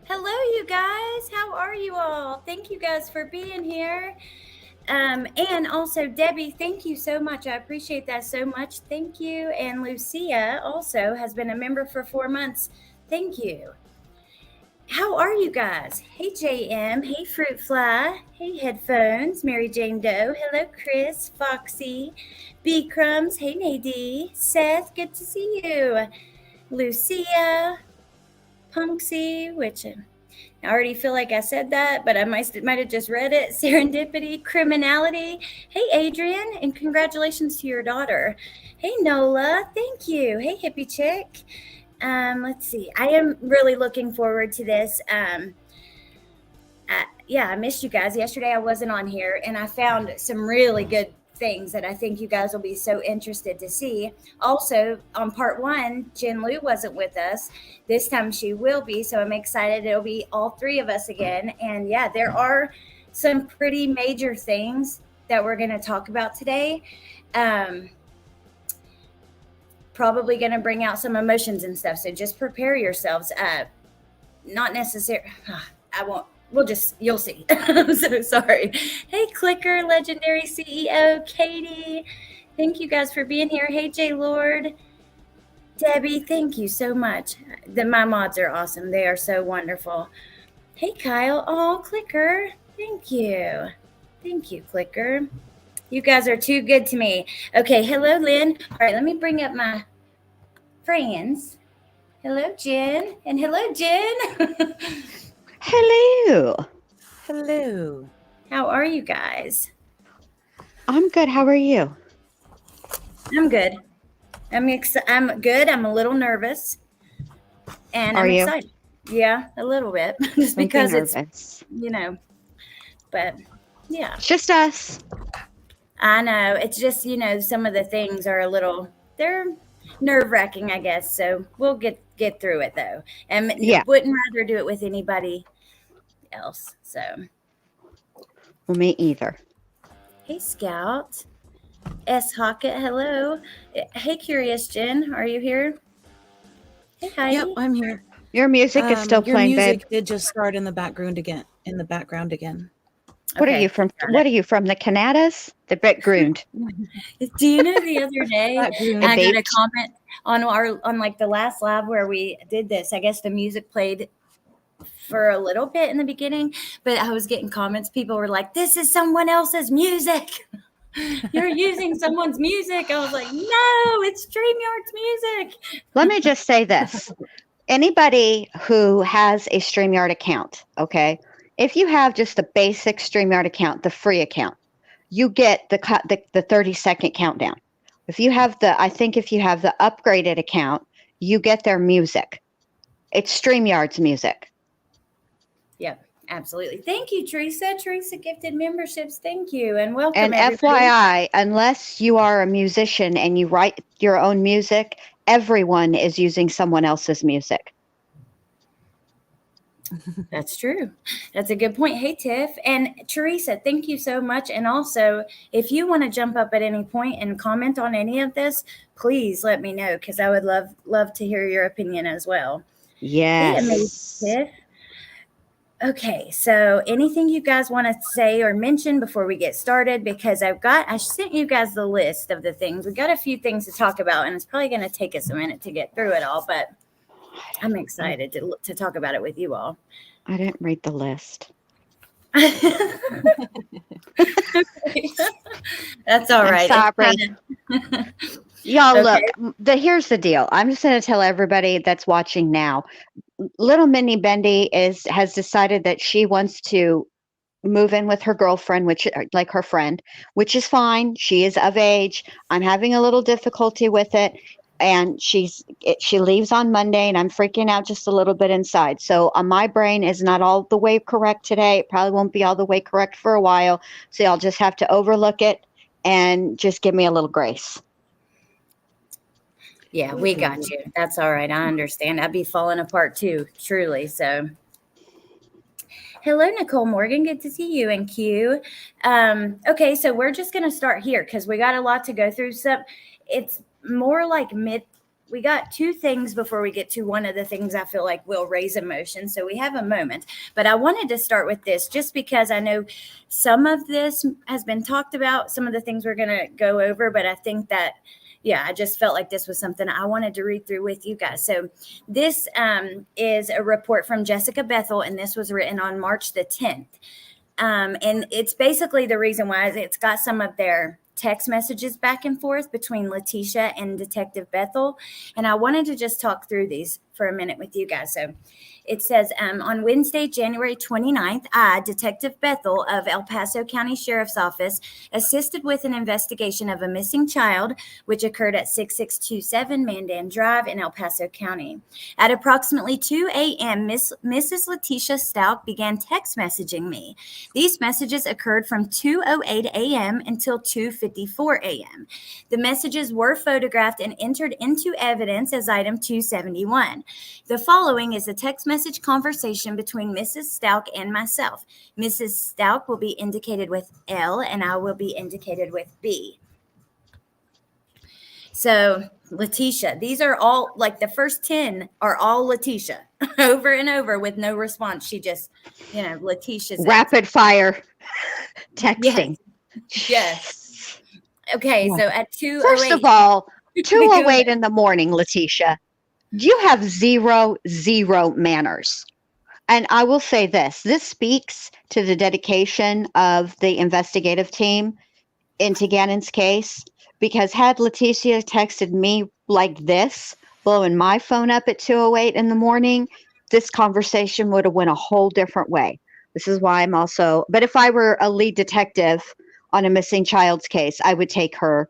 Hello, you guys. How are you all? Thank you guys for being here. And also, Debbie, thank you so much. I appreciate that so much. Thank you. And Lucia also has been a member for 4 months. Thank you. How are you guys? Hey, JM. Hey, Fruit Fly. Hey, Headphones. Mary Jane Doe. Hello, Chris. Foxy. B Crumbs. Hey, Nadie. Seth, good to see you. Lucia. Punksy, which I already feel like I said that, but I might have just read it. Serendipity, criminality. Hey, Adrian, and congratulations to your daughter. Hey, Nola, thank you. Hey, hippie chick. Let's see. I am really looking forward to this. I missed you guys. Yesterday I wasn't on here, and I found some really good things that I think you guys will be so interested to see. Also, on part one, Jen Lou wasn't with us. This time she will be, so I'm excited. It'll be all three of us again. And yeah, there are some pretty major things that we're going to talk about today. Probably going to bring out some emotions and stuff, so just prepare yourselves. Not necessary. I won't. You'll see. I'm so sorry. Hey, Clicker, legendary CEO, Katie. Thank you guys for being here. Hey, J Lord. Debbie, thank you so much. My mods are awesome. They are so wonderful. Hey, Kyle. Oh, Clicker. Thank you. Thank you, Clicker. You guys are too good to me. Okay, hello, Lynn. All right, let me bring up my friends. Hello, Jen. And hello, Jen. Hello. Hello. How are you guys? I'm good. How are you? I'm good. I'm good. I'm a little nervous. And Are I'm you? excited. Yeah, a little bit. Just Don't because be it's, nervous. But yeah. It's just us. I know. It's just, some of the things are they're nerve-wracking, I guess. So we'll get through it though. And Yeah. wouldn't rather do it with anybody else. So Well, me either. hey, Scout. S. Hockett, hello. Hey, Curious Jen, are you here? Hey, Heidi. Yep, I'm here. Your music is still your playing, music babe. did just start in the background again. What are Okay, you from? got What are you from? The Canadas? The background. Do you know the other day Background. I got a Beach? comment on like the last live where we did this. I guess the music played for a little bit in the beginning, but I was getting comments. People were like, "This is someone else's music. You're using someone's music." I was like, "No, it's StreamYard's music." Let me just say this. Anybody who has a StreamYard account, okay, if you have just the basic StreamYard account, the free account, you get the 30-second countdown. If you have if you have the upgraded account, you get their music. It's StreamYard's music. Yep, absolutely. Thank you, Teresa. Teresa gifted memberships. Thank you, and welcome And everybody. FYI, unless you are a musician and you write your own music, everyone is using someone else's music. That's true. That's a good point. Hey, Tiff and Teresa, thank you so much. And also, if you want to jump up at any point and comment on any of this, please let me know because I would love to hear your opinion as well. Hey, amazing Yes. Tiff. Okay, so anything you guys want to say or mention before we get started? Because I sent you guys the list of the things. We got a few things to talk about, and it's probably going to take us a minute to get through it all, but I'm excited to talk about it with you all. I didn't read the list. That's all right. I'm sorry. Y'all, Okay. look, here's the deal. I'm just going to tell everybody that's watching now. Little Minnie Bendy has decided that she wants to move in with her girlfriend, like her friend, which is fine. She is of age. I'm having a little difficulty with it. And she leaves on Monday, and I'm freaking out just a little bit inside. So my brain is not all the way correct today. It probably won't be all the way correct for a while. So y'all just have to overlook it and just give me a little grace. Yeah, we got you. That's all right. I understand. I'd be falling apart too, truly. So, hello, Nicole Morgan. Good to see you and Q. Okay, so we're just going to start here because we got a lot to go through. So, it's more like we got two things before we get to one of the things I feel like will raise emotion. So we have a moment, but I wanted to start with this just because I know some of this has been talked about, some of the things we're going to go over, but I think that, yeah, I just felt like this was something I wanted to read through with you guys. So this is a report from Jessica Bethel, and this was written on March the 10th. And it's basically the reason why it's got some of their text messages back and forth between Letecia and Detective Bethel. And I wanted to just talk through these for a minute with you guys. So it says, on Wednesday, January 29th, I, Detective Bethel of El Paso County Sheriff's Office, assisted with an investigation of a missing child, which occurred at 6627 Mandan Drive in El Paso County. At approximately 2 a.m., Mrs. Letecia Stauch began text messaging me. These messages occurred from 2:08 a.m. until 2:54 a.m. The messages were photographed and entered into evidence as item 271. The following is a text message conversation between Mrs. Stauch and myself. Mrs. Stauch will be indicated with L and I will be indicated with B. So Letecia, these are all like the first 10 are all Letecia over and over with no response. She just, Letecia's Rapid fire texting. Yes. Okay, Yeah. so at 2:08. First of all, 2:08 in the morning, Letecia, you have zero manners. And I will say this speaks to the dedication of the investigative team into Gannon's case, because had Letecia texted me like this, blowing my phone up at 2:08 in the morning, this conversation would have went a whole different way. This is why I'm also, but if I were a lead detective on a missing child's case, I would take her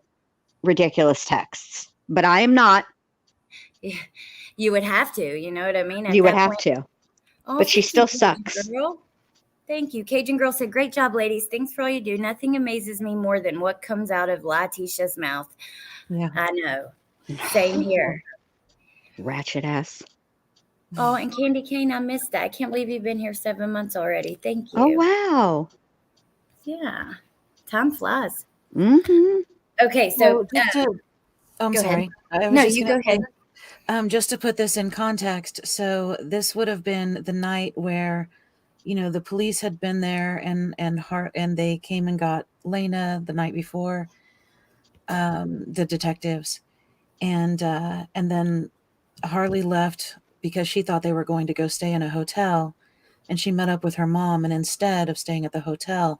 ridiculous texts, but I am not. You would have to, you know what I mean? At You would that have point. to, Oh, but she thank still you, Cajun sucks. Girl. Thank you. Cajun Girl said, great job, ladies. Thanks for all you do. Nothing amazes me more than what comes out of Letecia's mouth. Yeah. I know. Same here. Ratchet ass. Oh, and Candy Cane, I missed that. I can't believe you've been here 7 months already. Thank you. Oh, wow. Yeah. Time flies. Mm-hmm. Okay, so I'm go sorry. ahead. I was No, just you gonna go ahead. say, just to put this in context, so this would have been the night where, the police had been there and they came and got Lena the night before, the detectives, and then Harley left because she thought they were going to go stay in a hotel, and she met up with her mom, and instead of staying at the hotel,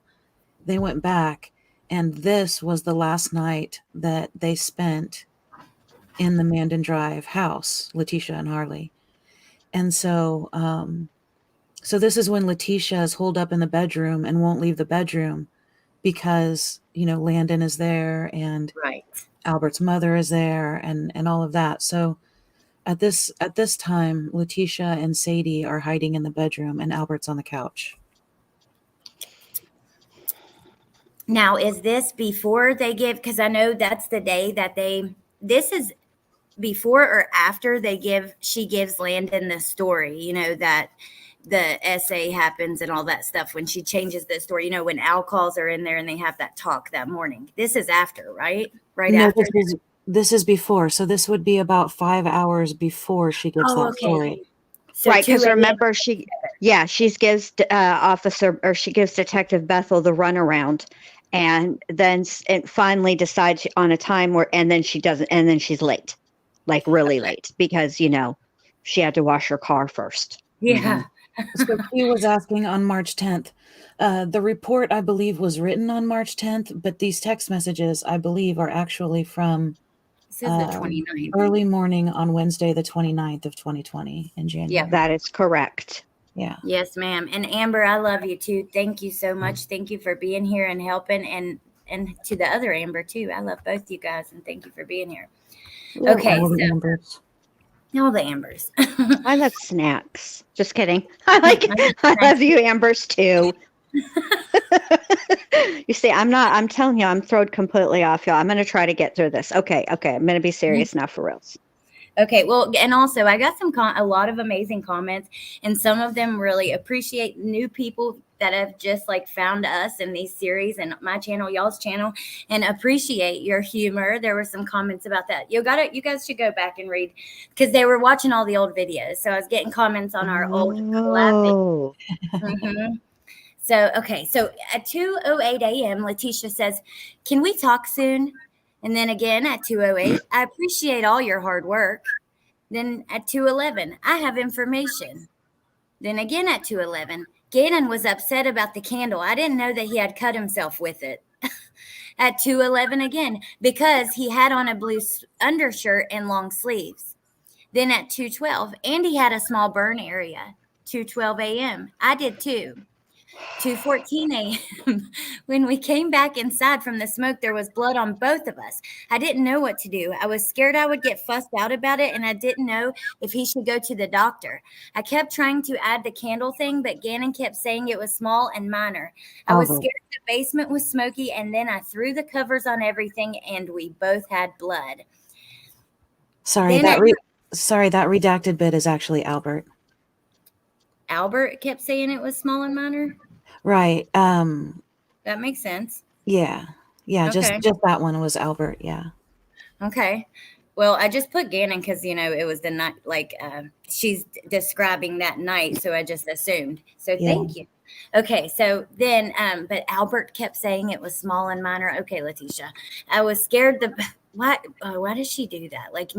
they went back, and this was the last night that they spent in the Mandan Drive house, Letecia and Harley. And so this is when Letecia is holed up in the bedroom and won't leave the bedroom because, Landon is there and Right. Albert's mother is there and all of that. So at this time, Letecia and Sadie are hiding in the bedroom and Albert's on the couch. Now, is this before they give, because I know that's the day that this is before or after she gives Landon the story, that the essay happens and all that stuff, when she changes the story, when Al calls her in there and they have that talk that morning. This is after, right? Right No, after. this is before. So this would be about 5 hours before she gives that story. So Right, because 2 a.m. remember, she gives she gives Detective Bethel the runaround, and then it finally decides on a time and then she doesn't, and then she's late, like really late, because she had to wash her car first. Yeah. So Q was asking on March 10th. The report, I believe, was written on March 10th, but these text messages, I believe, are actually from This is the 29th. early morning on Wednesday, the 29th of 2020 in January. Yep. That is correct. Yeah. Yes, ma'am. And Amber, I love you too. Thank you so much. Thank you for being here and helping, and to the other Amber too. I love both you guys, and thank you for being here. Okay, All the so Ambers. all the Ambers. I love snacks. Just kidding. I love you, Ambers, too. You see, I'm telling you, I'm thrown completely off, y'all. I'm going to try to get through this. Okay. I'm going to be serious now for reals. Okay, well, and also I got a lot of amazing comments, and some of them really appreciate new people that have just like found us in these series and my channel, y'all's channel, and appreciate your humor. There were some comments about that. You guys should go back and read, because they were watching all the old videos. So I was getting comments on our old collab videos. Mm-hmm. So, okay. So at 2:08 a.m., Letecia says, "Can we talk soon?" And then again at 2:08, "I appreciate all your hard work." Then at 2:11, "I have information." Then again at 2:11, "Gannon was upset about the candle. I didn't know that he had cut himself with it." At 2:11 again, "Because he had on a blue undershirt and long sleeves." Then at 2:12, "Andy had a small burn area." 2:12 a.m., "I did too." 2:14 a.m., "When we came back inside from the smoke, there was blood on both of us. I didn't know what to do. I was scared I would get fussed out about it, and I didn't know if he should go to the doctor. I kept trying to add the candle thing, but Gannon kept saying it was small and minor. I was scared the basement was smoky, and then I threw the covers on everything, and we both had blood." Sorry, Then that redacted bit is actually Albert. Albert kept saying it was small and minor. Right. That makes sense. Yeah. Okay. Just that one was Albert. Yeah. Okay. Well, I just put Gannon because, it was the night, like she's describing that night. So I just assumed. So thank you. Okay. So then, but Albert kept saying it was small and minor. Okay, Letecia. I was scared. Why does she do that? Like,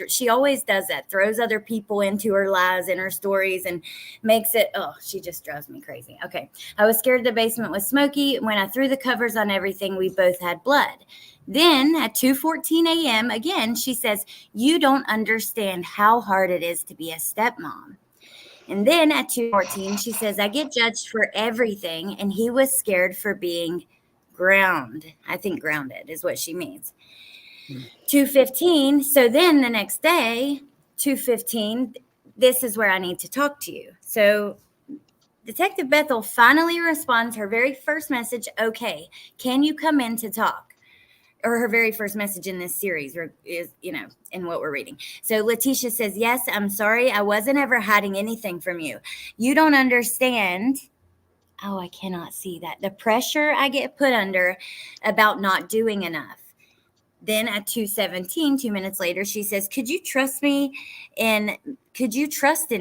she always does that, throws other people into her lives and her stories and makes it, she just drives me crazy. Okay. "I was scared the basement was smoky. When I threw the covers on everything, we both had blood." Then at 2:14 a.m., again, she says, "You don't understand how hard it is to be a stepmom." And then at 2:14, she says, "I get judged for everything, and he was scared for being grounded." I think grounded is what she means. 2:15, so then the next day, 2:15, "This is where I need to talk to you." So Detective Bethel finally responds her very first message, "Okay, can you come in to talk?" Or her very first message in this series is, in what we're reading. So Letecia says, "Yes, I'm sorry. I wasn't ever hiding anything from you. You don't understand." Oh, I cannot see that. "The pressure I get put under about not doing enough." Then at 2:17, 2 minutes later, she says, could you trust in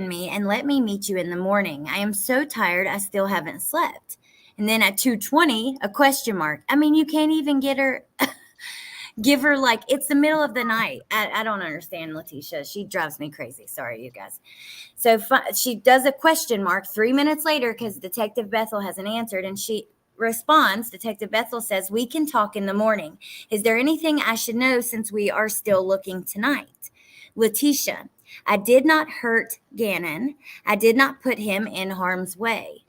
me and let me meet you in the morning? I am so tired. I still haven't slept." And then at 2:20, a question mark. I mean, you can't even give her like, it's the middle of the night. I don't understand Letecia. She drives me crazy. Sorry, you guys. So she does a question mark 3 minutes later because Detective Bethel hasn't answered, and she responds. Detective Bethel says, "We can talk in the morning. Is there anything I should know since we are still looking tonight?" Letecia, "I did not hurt Gannon. I did not put him in harm's way."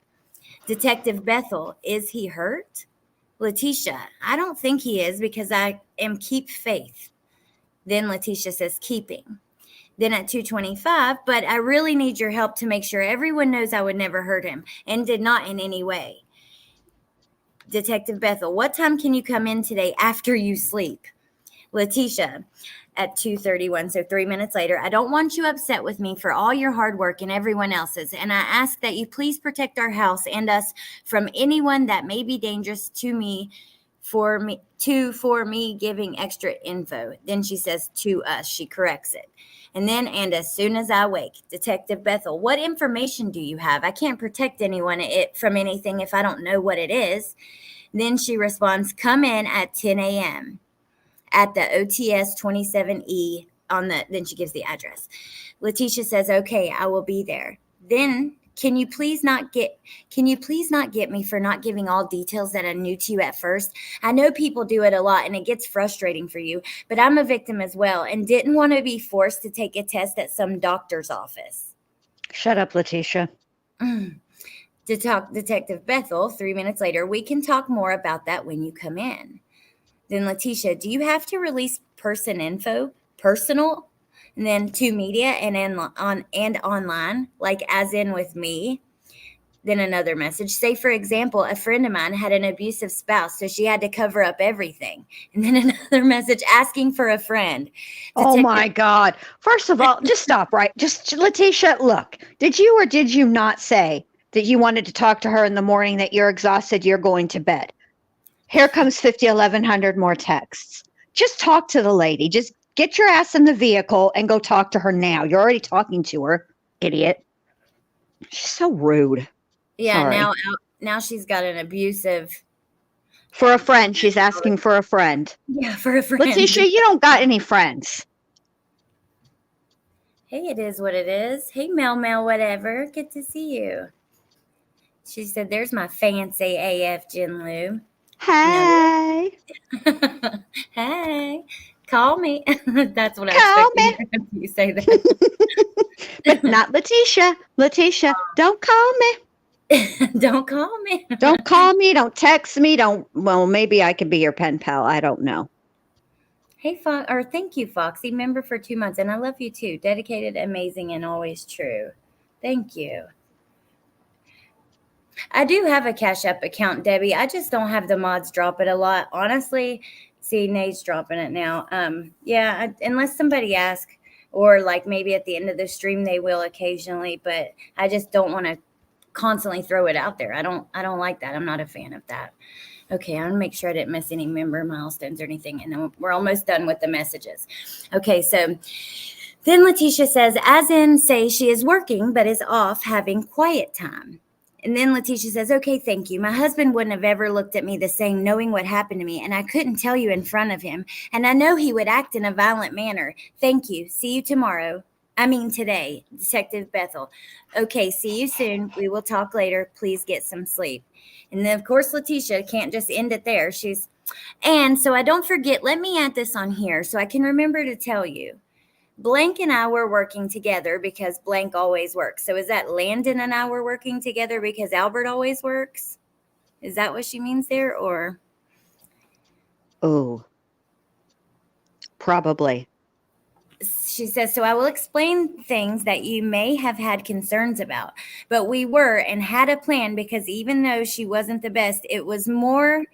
Detective Bethel, "Is he hurt?" Letecia, "I don't think he is because I am keep faith." Then Letecia says, "Keeping." Then at 2:25, "But I really need your help to make sure everyone knows I would never hurt him and did not in any way." Detective Bethel, "What time can you come in today after you sleep?" Letecia at 2:31, so 3 minutes later, "I don't want you upset with me for all your hard work and everyone else's, and I ask that you please protect our house and us from anyone that may be dangerous to me for me giving extra info." Then she says "to us." She corrects it. And then, "and as soon as I wake." Detective Bethel, "What information do you have? I can't protect anyone from anything if I don't know what it is." Then she responds, "Come in at 10 a.m. at the OTS 27E then she gives the address. Letecia says, "Okay, I will be there." Then, Can you please not get me for not giving all details that I knew to you at first? I know people do it a lot and it gets frustrating for you, but I'm a victim as well and didn't want to be forced to take a test at some doctor's office." Shut up, Letecia. Detective Bethel, 3 minutes later, "We can talk more about that when you come in." Then Letecia, "Do you have to release personal, and then to media and online, like as in with me?" Then another message, "Say, for example, a friend of mine had an abusive spouse, so she had to cover up everything." And then another message asking for a friend. Oh my God. First of all, just stop, right? Just Letecia, look, did you or did you not say that you wanted to talk to her in the morning, that you're exhausted, you're going to bed. Here comes 50, 1,100 more texts. Just talk to the lady. Just get your ass in the vehicle and go talk to her now. You're already talking to her, idiot. She's so rude. Yeah, Sorry. now she's got an abusive. For a friend. She's asking for a friend. Yeah, for a friend. Letecia, you don't got any friends. Hey, it is what it is. Hey, Mel, whatever. Good to see you. She said, "There's my fancy AF Jen Lou." Hey. Hey, call me. That's what I Call expect you say that. But not Letecia. Letecia, don't call me. Don't call me. Don't call me. Don't text me. Well, maybe I could be your pen pal. I don't know. Hey, thank you, Foxy. Member for 2 months. And I love you too. Dedicated, amazing, and always true. Thank you. I do have a Cash App account, Debbie. I just don't have the mods drop it a lot. Honestly, see, Nate's dropping it now. Yeah, unless somebody asks, or like maybe at the end of the stream they will occasionally, but I just don't want to constantly throw it out there. I don't like that. I'm not a fan of that. Okay, I'm gonna make sure I didn't miss any member milestones or anything, and then we're almost done with the messages. Okay, so then Letecia says, as in say she is working but is off having quiet time. And then Letecia says, okay, thank you. My husband wouldn't have ever looked at me the same knowing what happened to me, and I couldn't tell you in front of him, and I know he would act in a violent manner. Thank you. See you tomorrow. I mean today, Detective Bethel. Okay, see you soon. We will talk later. Please get some sleep. And then, of course, Letecia can't just end it there. And so I don't forget, let me add this on here so I can remember to tell you. Blank and I were working together because blank always works. So is that Landon and I were working together because Albert always works? Is that what she means there, or? Oh, probably. She says, so I will explain things that you may have had concerns about, but we were and had a plan because even though she wasn't the best, it was more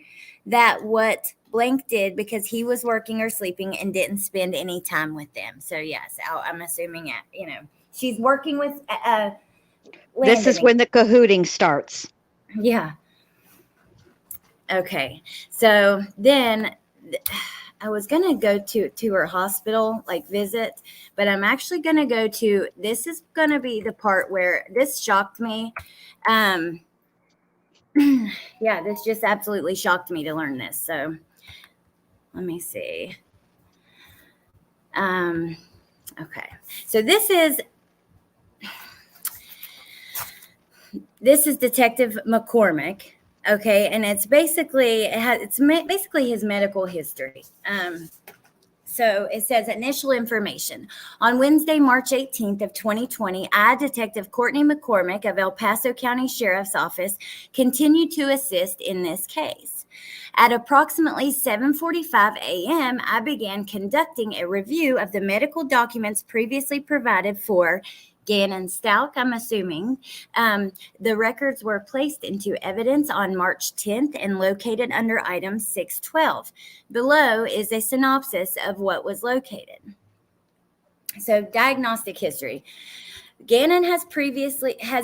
that what blank did because he was working or sleeping and didn't spend any time with them. So yes, I'm assuming, she's working with This is when the cahooting starts. Yeah. Okay. So then I was going to go to her hospital, visit, but I'm actually going to go to, this is going to be the part where this shocked me. Yeah, this just absolutely shocked me to learn this. So let me see. Okay. So this is Detective McCormick. Okay, and it's basically his medical history. So it says initial information. On Wednesday, March 18th of 2020, I, Detective Courtney McCormick of El Paso County Sheriff's Office, continued to assist in this case. At approximately 7:45 a.m., I began conducting a review of the medical documents previously provided for Gannon Stauch, I'm assuming. The records were placed into evidence on March 10th and located under item 612. Below is a synopsis of what was located. So, diagnostic history. Gannon has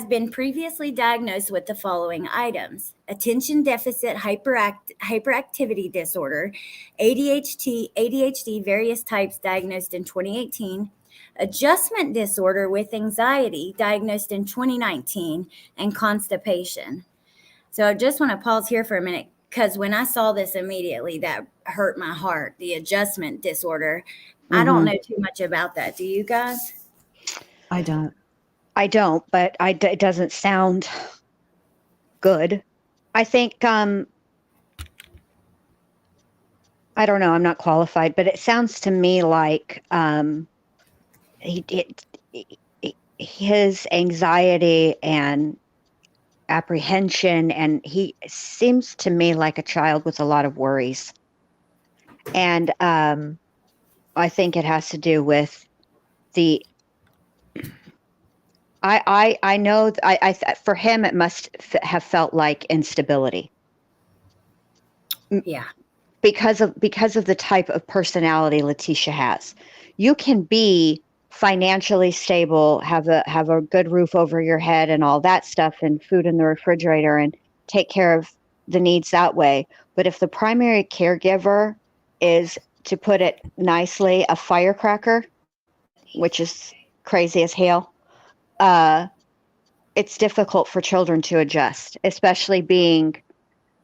been previously diagnosed with the following items: attention deficit hyperactivity disorder, ADHD various types diagnosed in 2018, adjustment disorder with anxiety diagnosed in 2019, and constipation. So I just want to pause here for a minute because when I saw this immediately, that hurt my heart, the adjustment disorder. Mm-hmm. I don't know too much about that. Do you guys? I don't, but it doesn't sound good. I think, I don't know, I'm not qualified, but it sounds to me like his anxiety and apprehension, and he seems to me like a child with a lot of worries. And I think it has to do with I know for him it must have felt like instability. Yeah. Because of the type of personality Letecia has. You can be financially stable, have a good roof over your head and all that stuff, and food in the refrigerator, and take care of the needs that way. But if the primary caregiver is, to put it nicely, a firecracker, which is crazy as hell, it's difficult for children to adjust, especially being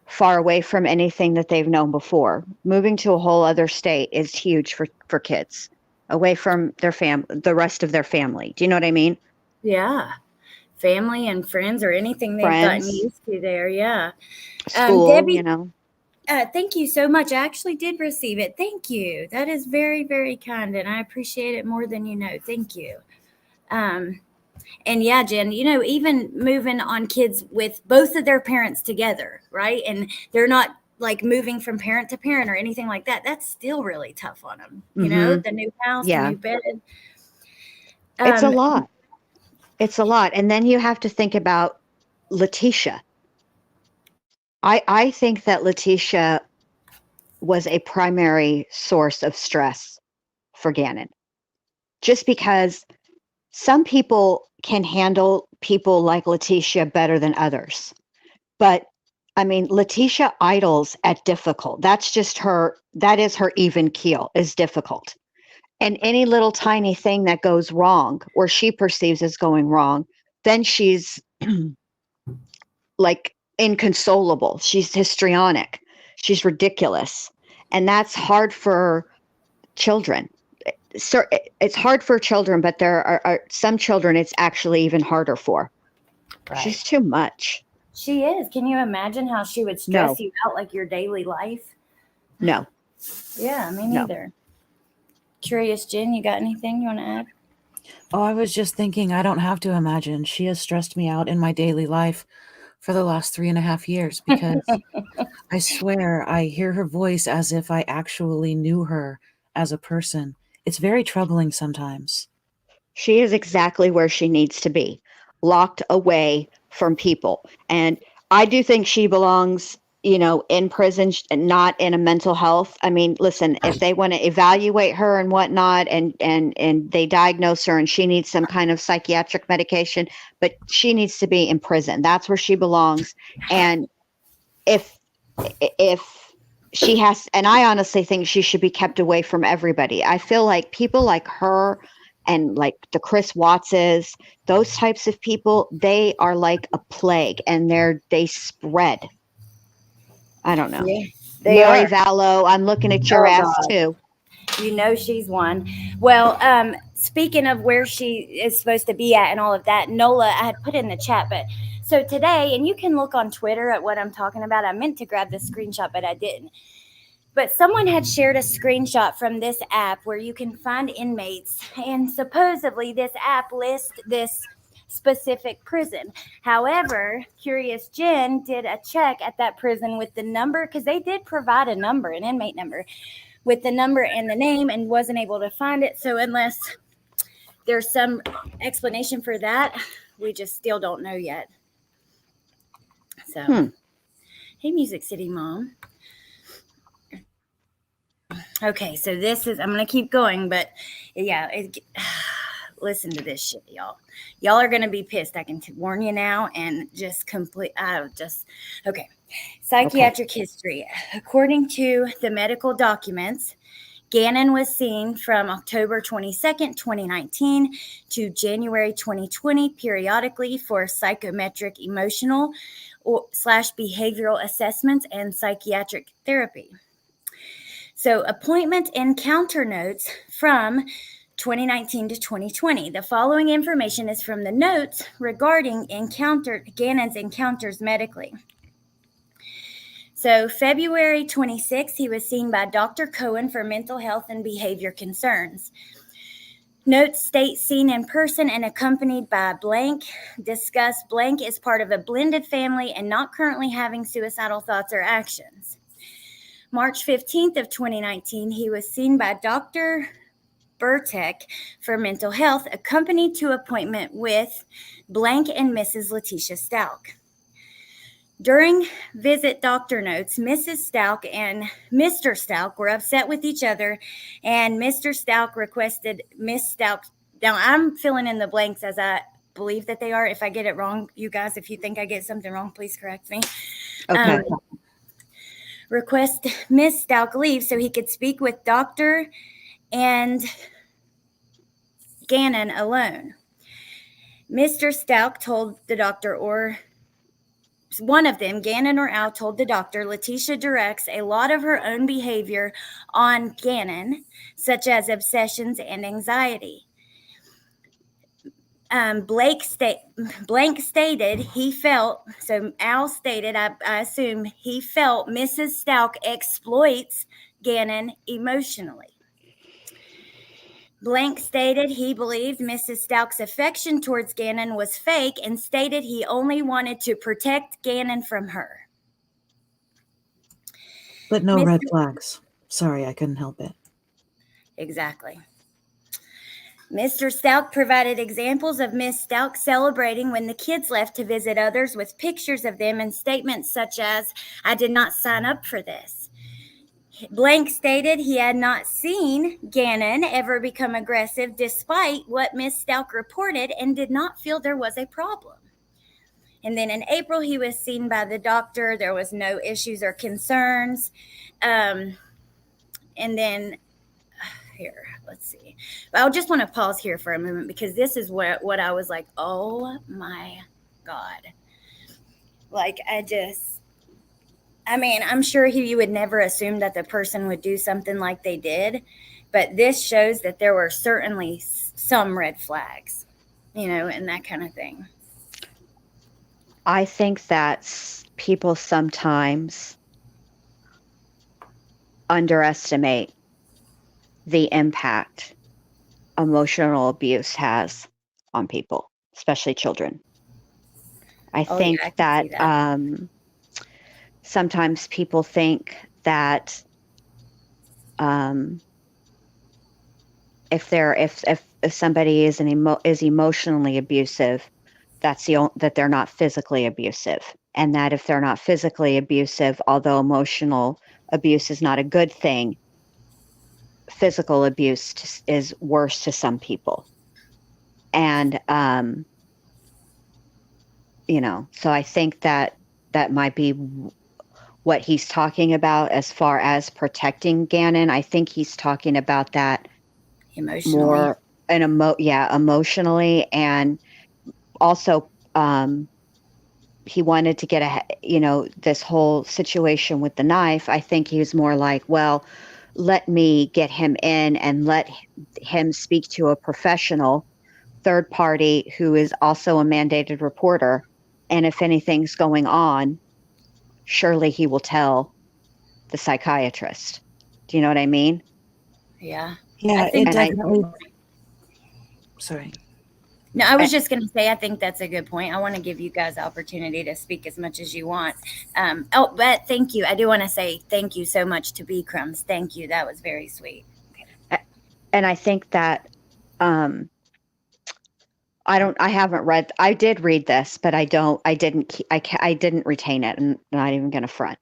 far away from anything that they've known before. Moving to a whole other state is huge for kids, away from their the rest of their family. Do you know what I mean? Yeah. Family and friends, or anything they've gotten Friends, used to there. Yeah. school, Debbie, you know. thank you so much. I actually did receive it. Thank you. That is very, very kind, and I appreciate it more than you know. Thank you. Um, and yeah, Jen, even moving on kids with both of their parents together, right? And they're not like moving from parent to parent or anything like that. That's still really tough on them. The new house, the Yeah. new bed. It's a lot. It's a lot. And then you have to think about Letecia. I think that Letecia was a primary source of stress for Gannon, just because some people can handle people like Letecia better than others. But I mean, Letecia idles at difficult. That's just her, that is her even keel, is difficult. And any little tiny thing that goes wrong, or she perceives as going wrong, then she's like inconsolable. She's histrionic. She's ridiculous. And that's hard for children. So it's hard for children, but there are some children it's actually even harder for. Right. She's too much. She is. Can you imagine how she would stress you out, like your daily life? No. Yeah, me neither. Curious, Jen, you got anything you want to add? Oh, I was just thinking, I don't have to imagine. She has stressed me out in my daily life for the last 3.5 years, because I swear I hear her voice as if I actually knew her as a person. It's very troubling sometimes. She is exactly where she needs to be, locked away from people. And I do think she belongs, in prison, not in a mental health. I mean, listen, if they want to evaluate her and whatnot, and they diagnose her and she needs some kind of psychiatric medication, but she needs to be in prison. That's where she belongs. And if she has, and I honestly think she should be kept away from everybody. I feel like people like her and like the Chris Wattses, those types of people, they are like a plague, and they spread. I don't know. Yeah, Lori Vallow, I'm looking at your ass too. She's one. Well, speaking of where she is supposed to be at and all of that, Nola, I had put in the chat, but so today, and you can look on Twitter at what I'm talking about. I meant to grab the screenshot, but I didn't. But someone had shared a screenshot from this app where you can find inmates, and supposedly this app lists this specific prison. However, Curious Jen did a check at that prison with the number, because they did provide a number, an inmate number, with the number and the name, and wasn't able to find it. So unless there's some explanation for that, we just still don't know yet. So, Hey, Music City Mom. Okay, so this is, I'm going to keep going, but yeah, listen to this shit, y'all. Y'all are going to be pissed. I can warn you now, and just okay. Psychiatric history. According to the medical documents, Gannon was seen from October 22nd, 2019 to January 2020 periodically for psychometric emotional / behavioral assessments and psychiatric therapy. So appointment encounter notes from 2019 to 2020. The following information is from the notes regarding Gannon's encounters medically. So February 26th, he was seen by Dr. Cohen for mental health and behavior concerns. Notes state seen in person and accompanied by blank. Discuss blank is part of a blended family and not currently having suicidal thoughts or actions. March 15th of 2019, he was seen by Dr. Burtek for mental health, accompanied to appointment with blank and Mrs. Letecia Stauch. During visit doctor notes, Mrs. Stauch and Mr. Stauch were upset with each other, and Mr. Stauch requested Miss Stauch Now I'm filling in the blanks as I believe that they are. If I get it wrong, you guys, if you think I get something wrong, please correct me. Okay. Request Miss Stauch leave so he could speak with Dr. and Gannon alone. Mr. Stauch told the doctor, or one of them, Gannon or Al, told the doctor Letecia directs a lot of her own behavior on Gannon, such as obsessions and anxiety. Blank stated he felt, so Al stated, I assume he felt Mrs. Stauch exploits Gannon emotionally. Blank stated he believed Mrs. Stauch's affection towards Gannon was fake and stated he only wanted to protect Gannon from her. But no red flags. Sorry, I couldn't help it. Exactly. Mr. Stauch provided examples of Miss Stauch celebrating when the kids left to visit others with pictures of them and statements such as, "I did not sign up for this." Blank stated he had not seen Gannon ever become aggressive despite what Miss Stauch reported and did not feel there was a problem. And then in April, he was seen by the doctor. There was no issues or concerns. And then here, let's see. I just want to pause here for a moment because this is what I was like, oh my God. Like, I'm sure you would never assume that the person would do something like they did, but this shows that there were certainly some red flags, and that kind of thing. I think that people sometimes underestimate the impact emotional abuse has on people, especially children. I think that sometimes people think that if somebody is emotionally abusive, that they're not physically abusive, and that if they're not physically abusive, although emotional abuse is not a good thing, physical abuse is worse to some people. And so I think that might be what he's talking about as far as protecting Gannon. I think he's talking about that emotionally. More and emotionally, and also he wanted to get this whole situation with the knife. I think he was more like, well, let me get him in and let him speak to a professional third party who is also a mandated reporter, and if anything's going on, surely he will tell the psychiatrist. Do you know what I mean? Yeah. Yeah, it definitely. Sorry. No, I was just going to say, I think that's a good point. I want to give you guys the opportunity to speak as much as you want. But thank you. I do want to say thank you so much to B Crumbs. Thank you. That was very sweet. Okay. And I think that I did read this, but I didn't retain it, and I'm not even going to front.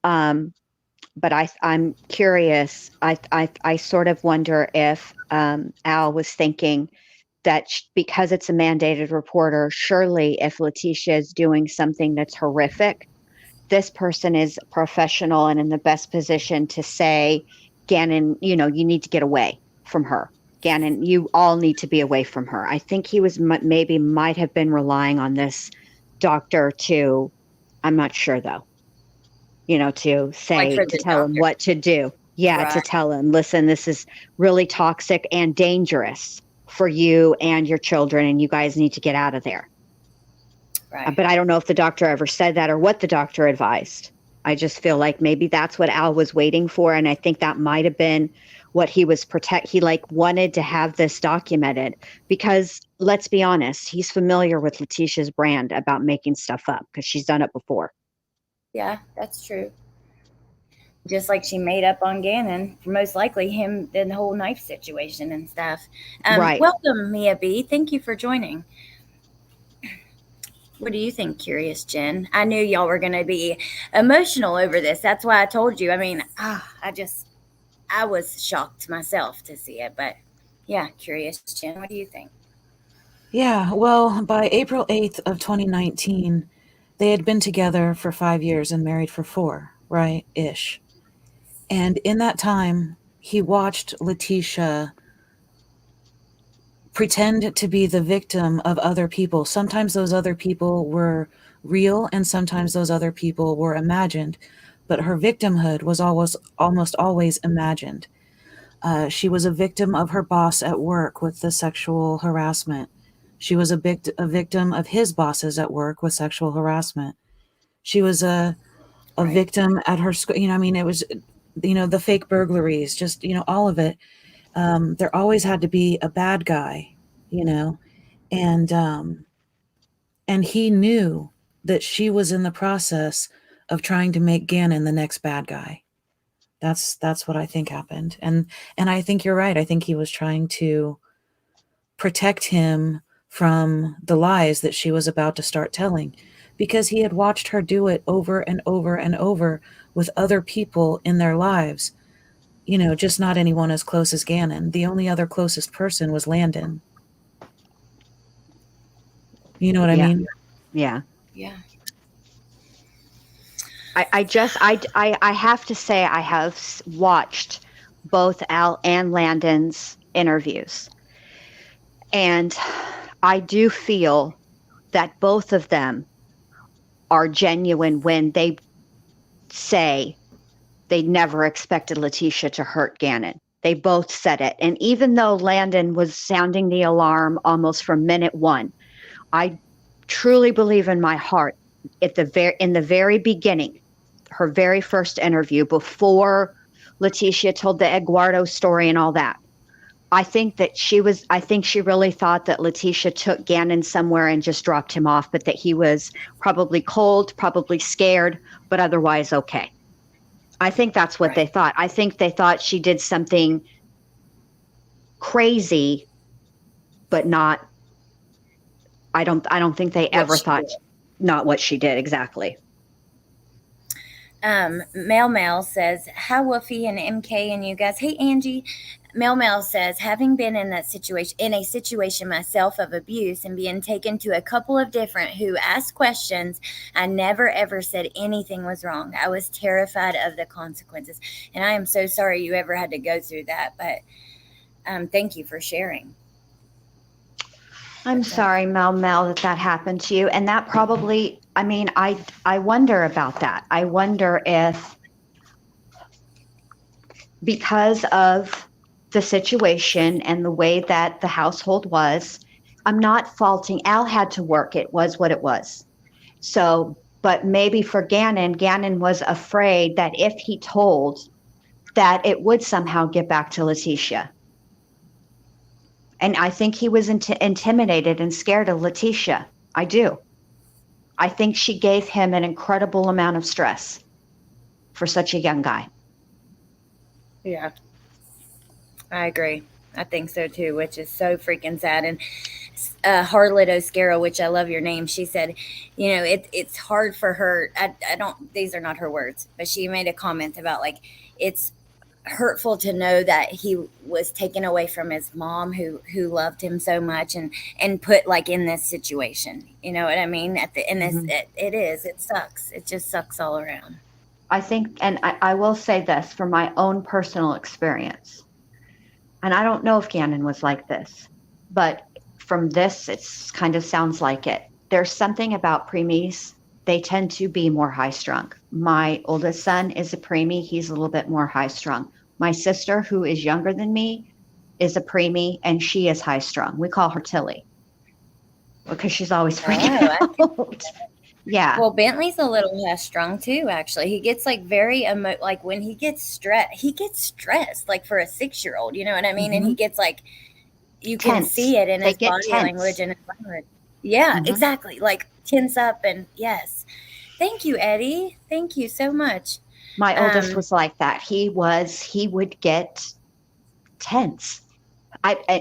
But I'm curious. I sort of wonder if Al was thinking that because it's a mandated reporter, surely if Letecia is doing something that's horrific, this person is professional and in the best position to say, Gannon, you need to get away from her. Gannon, you all need to be away from her. I think he was might have been relying on this doctor to, I'm not sure though, to say, to tell him what to do. Yeah, right. To tell him, listen, this is really toxic and dangerous for you and your children, and you guys need to get out of there. Right. But I don't know if the doctor ever said that or what the doctor advised. I just feel like maybe that's what Al was waiting for, and I think that might have been what he was he wanted to have this documented, because let's be honest, he's familiar with Letecia's brand about making stuff up because she's done it before. Yeah, that's true. Just like she made up on Gannon, most likely him, the whole knife situation and stuff. Right. Welcome, Mia B. Thank you for joining. What do you think, Curious Jen? I knew y'all were going to be emotional over this. That's why I told you. I mean, I was shocked myself to see it, but Yeah, curious, Jen. What do you think? Yeah, well, by April 8th of 2019, they had been together for 5 years and married for 4, right? Ish. And in that time, he watched Letecia pretend to be the victim of other people. Sometimes those other people were real and sometimes those other people were imagined, but her victimhood was almost always imagined. She was a victim of her boss at work with the sexual harassment. She was a victim of his bosses at work with sexual harassment. She was a Right. victim at her school. I mean, it was, the fake burglaries, just, all of it. There always had to be a bad guy, you know, and he knew that she was in the process of trying to make Gannon the next bad guy. That's what I think happened. And I think you're right. I think he was trying to protect him from the lies that she was about to start telling, because he had watched her do it over and over and over with other people in their lives, just not anyone as close as Gannon. The only other closest person was Landon. You know what I Yeah. mean? Yeah. Yeah. I have to say I have watched both Al and Landon's interviews, and I do feel that both of them are genuine when they say they never expected Letecia to hurt Gannon. They both said it, and even though Landon was sounding the alarm almost from minute one, I truly believe in my heart in the very beginning, her very first interview before Letecia told the Eduardo story and all that. I think she really thought that Letecia took Gannon somewhere and just dropped him off, but that he was probably cold, probably scared, but otherwise okay. I think that's what they thought. I think they thought she did something crazy, but not, I don't think they ever thought not what she did exactly. Mel says, "How Woofy and MK and you guys." Hey Angie, Mel says, "Having been in a situation myself of abuse and being taken to a couple of different who asked questions, I never ever said anything was wrong. I was terrified of the consequences, and I am so sorry you ever had to go through that. But thank you for sharing." I'm sorry, Mel, that happened to you. And that probably, I wonder about that. I wonder if because of the situation and the way that the household was, I'm not faulting. Al had to work. It was what it was. So, but maybe for Gannon was afraid that if he told, that it would somehow get back to Letecia. And I think he was intimidated and scared of Letecia. I do. I think she gave him an incredible amount of stress for such a young guy. Yeah, I agree. I think so too, which is so freaking sad. And Harlot Oscaro, which I love your name, she said, it's hard for her. I don't, these are not her words, but she made a comment about like, it's hurtful to know that he was taken away from his mom who loved him so much and put like in this situation. You know what I mean? At the, and Mhm. it sucks. It just sucks all around. I think, and I will say this from my own personal experience, and I don't know if Gannon was like this, but from this, it kind of sounds like it. There's something about preemies. They tend to be more high strung. My oldest son is a preemie. He's a little bit more high strung. My sister, who is younger than me, is a preemie, and she is high strung. We call her Tilly because she's always freaking out. Yeah. Well, Bentley's a little less strong too. Actually, he gets like very like when he gets stressed like for a 6-year-old. You know what I mean? And he Mhm. gets like you can Tense. see it in They his get body language tense. and his language. Yeah, Mhm. exactly. Like tense up and yes. Thank you, Eddie. Thank you so much. My oldest Um, was like that. He would get tense.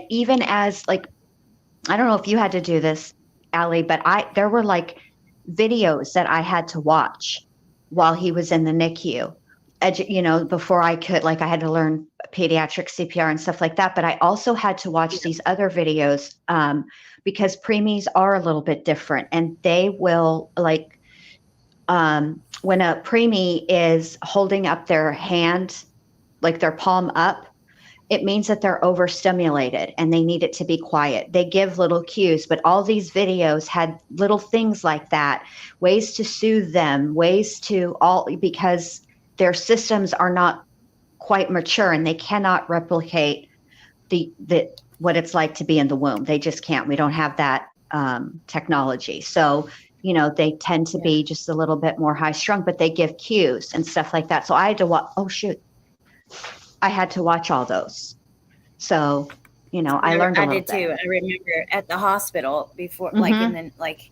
Even as like, I don't know if you had to do this, Allie, but there were like videos that I had to watch while he was in the NICU. before I could, like, I had to learn pediatric CPR and stuff like that. But I also had to watch these other videos because preemies are a little bit different, and they will, like, when a preemie is holding up their hand, like their palm up, it means that they're overstimulated and they need it to be quiet. They give little cues, but all these videos had little things like that, ways to soothe them, ways to because their systems are not quite mature and they cannot replicate the what it's like to be in the womb. They just can't. We don't have that technology. So, they tend to be just a little bit more high strung, but they give cues and stuff like that. So I had to watch, I had to watch all those. So, I learned a little bit. I did too. I remember at the hospital before, Mhm. like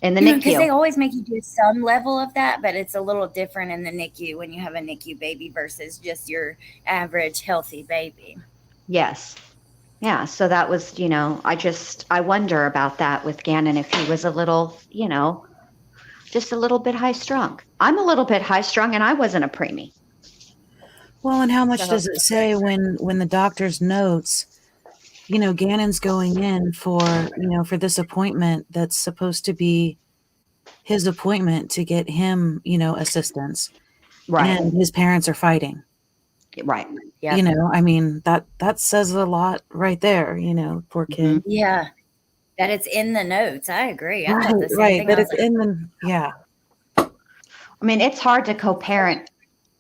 in the NICU. because they always make you do some level of that, but it's a little different in the NICU when you have a NICU baby versus just your average healthy baby. Yes. Yeah. So that was, I wonder about that with Gannon, if he was a little, just a little bit high strung. I'm a little bit high strung and I wasn't a preemie. Well, and how much So- does it say when the doctor's notes, Gannon's going in for this appointment that's supposed to be his appointment to get him, assistance. Right. And his parents are fighting. Right. Yeah. I mean, that says a lot right there, poor kid. Yeah. That it's in the notes. I agree. I thought the same Right. thing. But I it's was like, in the, yeah. I mean, it's hard to co-parent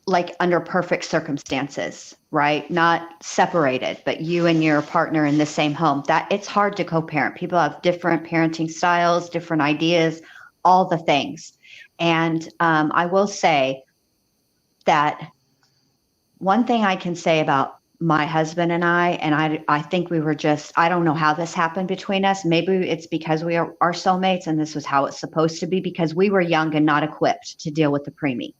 like under perfect circumstances, right? Not separated, but you and your partner in the same home. That it's hard to co-parent. People have different parenting styles, different ideas, all the things. And I will say that one thing I can say about my husband and I think we were just, I don't know how this happened between us. Maybe it's because we are soulmates and this was how it's supposed to be, because we were young and not equipped to deal with the preemie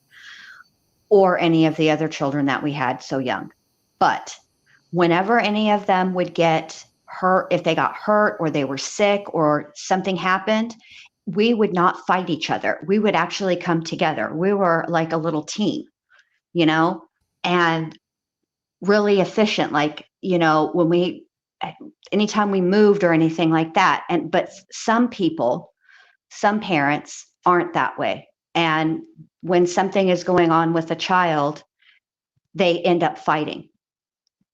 or any of the other children that we had so young. But whenever any of them would get hurt, if they got hurt or they were sick or something happened, we would not fight each other. We would actually come together. We were like a little team, and really efficient. Like, when anytime we moved or anything like that. But some parents aren't that way. And when something is going on with a child, they end up fighting.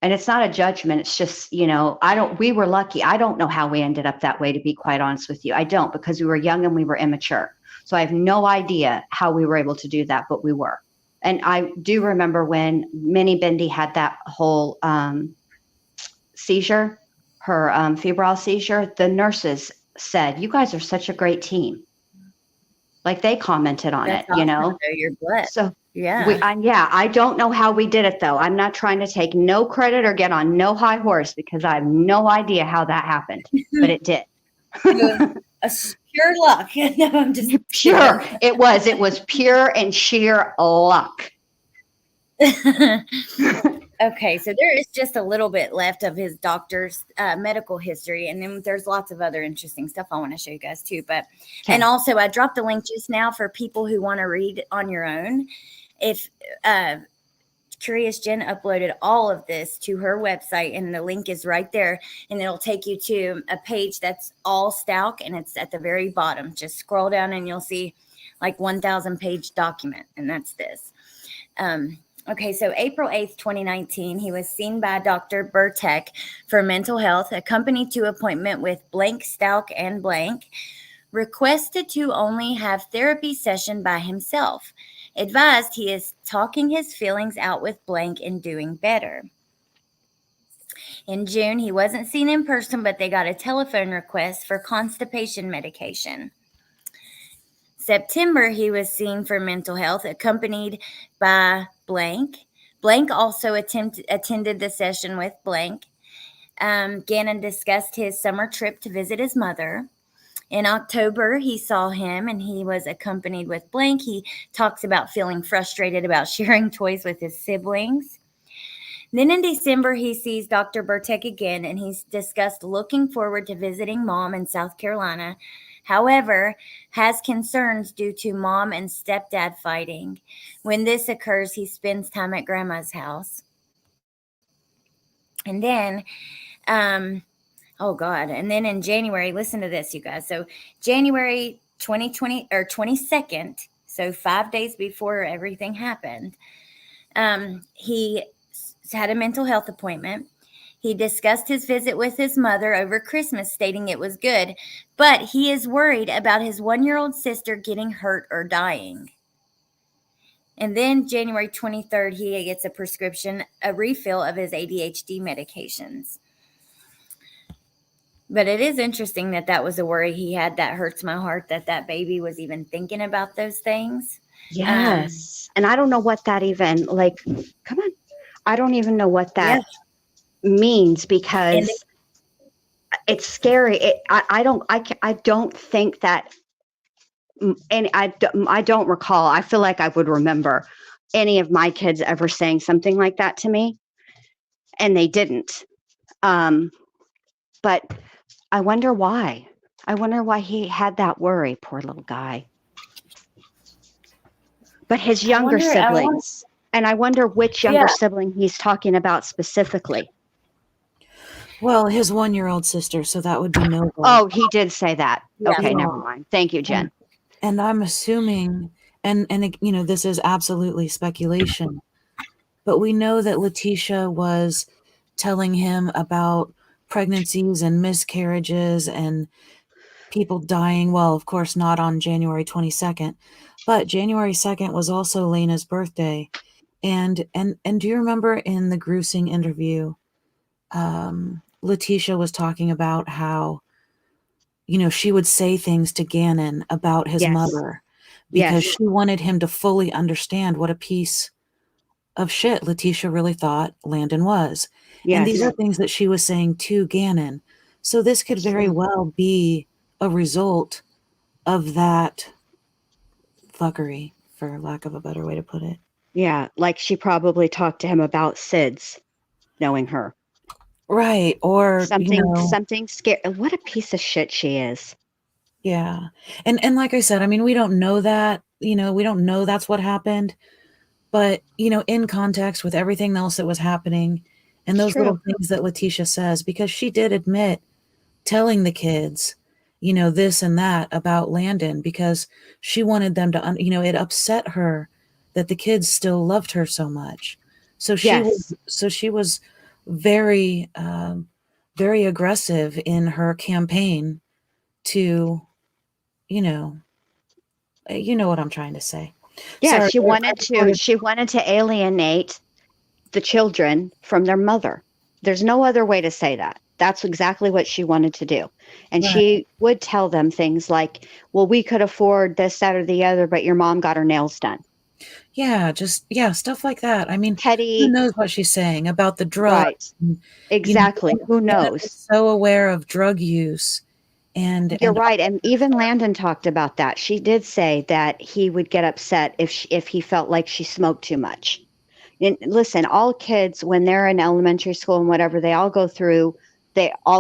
And it's not a judgment. It's just, we were lucky. I don't know how we ended up that way, to be quite honest with you. I don't, because we were young and we were immature. So I have no idea how we were able to do that, but we were. And I do remember when Minnie Bindi had that whole seizure, her febrile seizure, the nurses said, "You guys are such a great team." Like, they commented on that's it, awesome. You're blessed. So yeah. I don't know how we did it, though. I'm not trying to take no credit or get on no high horse, because I have no idea how that happened, but it did. It was pure luck. No, I'm just Pure. It was pure and sheer luck. Okay, so there is just a little bit left of his doctor's medical history, and then there's lots of other interesting stuff I want to show you guys too. But Okay. And also, I dropped a link just now for people who want to read on your own. If Curious Jen uploaded all of this to her website, and the link is right there, and it'll take you to a page that's all Stauch, and it's at the very bottom. Just scroll down and you'll see like 1,000 page document, and that's this. Okay, so April 8th, 2019, he was seen by Dr. Burtek for mental health, accompanied to appointment with blank Stauch and blank, requested to only have therapy session by himself, advised he is talking his feelings out with blank and doing better. In June, he wasn't seen in person, but they got a telephone request for constipation medication. September, he was seen for mental health, accompanied by blank. Blank also attended the session with blank. Gannon discussed his summer trip to visit his mother. In October, he saw him, and he was accompanied with blank. He talks about feeling frustrated about sharing toys with his siblings. Then in December, he sees Dr. Burtek again, and he's discussed looking forward to visiting mom in South Carolina However, has concerns due to mom and stepdad fighting. When this occurs, he spends time at grandma's house. And then, um, oh God, and then in January, listen to this, you guys. So January 2020 or 22nd, so 5 days before everything happened, he had a mental health appointment. He discussed his visit with his mother over Christmas, stating it was good, but he is worried about his 1-year-old sister getting hurt or dying. And then January 23rd, he gets a refill of his ADHD medications. But it is interesting that that was a worry he had. That hurts my heart that baby was even thinking about those things. Yes. And I don't know what that even, like, come on. I don't even know what that means, because it's scary. I don't think that, and I don't recall. I feel like I would remember any of my kids ever saying something like that to me, and they didn't. But I wonder why. I wonder why he had that worry, poor little guy. But his younger siblings, and I wonder which younger sibling he's talking about specifically. Well, his 1-year-old sister, so that would be Noble. Oh, he did say that. Yeah. Okay, never mind. Thank you, Jen. And I'm assuming, and this is absolutely speculation, but we know that Letecia was telling him about pregnancies and miscarriages and people dying. Well, of course, not on January 22nd, but January 2nd was also Lena's birthday. And do you remember in the Gruesing interview, Letecia was talking about how, she would say things to Gannon about his mother because she wanted him to fully understand what a piece of shit Letecia really thought Landon was. And these are things that she was saying to Gannon. So this could very well be a result of that fuckery, for lack of a better way to put it. Yeah, like she probably talked to him about SIDS, knowing her. Right, or something scary. What a piece of shit she is. Yeah. And like I said, I mean, we don't know that, we don't know that's what happened, but in context with everything else that was happening and those little things that Letecia says, because she did admit telling the kids, this and that about Landon, because she wanted them to, it upset her that the kids still loved her so much. So she was very, very aggressive in her campaign to, you know what I'm trying to say. Yeah, Sorry, she wanted to alienate the children from their mother. There's no other way to say that. That's exactly what she wanted to do. And she would tell them things like, well, we could afford this, that, or the other, but your mom got her nails done. Yeah, stuff like that. I mean, Teddy, who knows what she's saying about the drugs? Right. Exactly. Who knows? So aware of drug use. And you're right. And even Landon talked about that. She did say that he would get upset if he felt like she smoked too much. And listen, all kids, when they're in elementary school and whatever, they all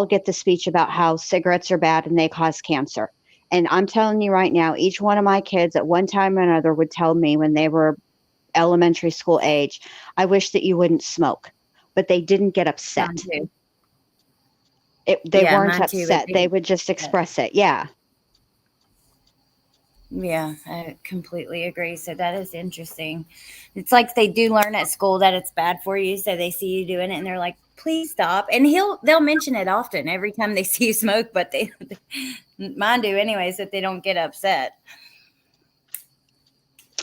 get the speech about how cigarettes are bad and they cause cancer. And I'm telling you right now, each one of my kids at one time or another would tell me when they were elementary school age, I wish that you wouldn't smoke. But they didn't get upset. They weren't upset. They would just express it. Yeah. Yeah, I completely agree. So that is interesting. It's like they do learn at school that it's bad for you. So they see you doing it and they're like, please stop. And they'll mention it often every time they see you smoke, but mine do anyways, that they don't get upset.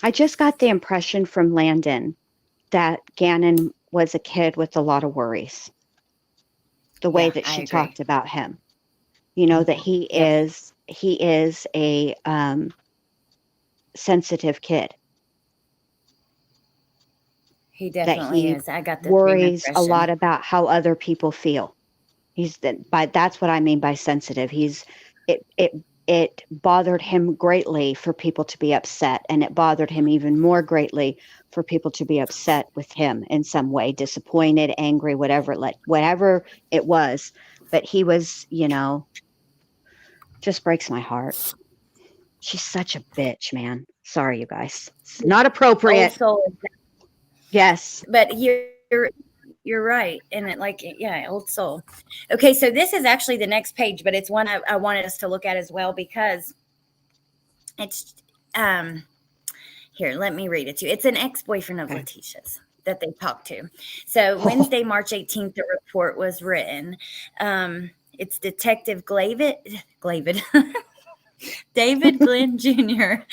I just got the impression from Landon that Gannon was a kid with a lot of worries. The way that she talked about him, that he is a sensitive kid. He definitely is. I got the worries a lot about how other people feel. That's what I mean by sensitive. It bothered him greatly for people to be upset, and it bothered him even more greatly for people to be upset with him in some way, disappointed, angry, whatever it was. But he was, Just breaks my heart. She's such a bitch, man. Sorry, you guys. It's not appropriate. Old soul. Yes. But you're right. And it like, yeah, old soul. Okay, so this is actually the next page, but it's one I wanted us to look at as well because it's here, let me read it to you. It's an ex-boyfriend of Okay. Leticia's that they talked to. So Wednesday, March 18th, the report was written. It's Detective Glavid David Glenn Jr.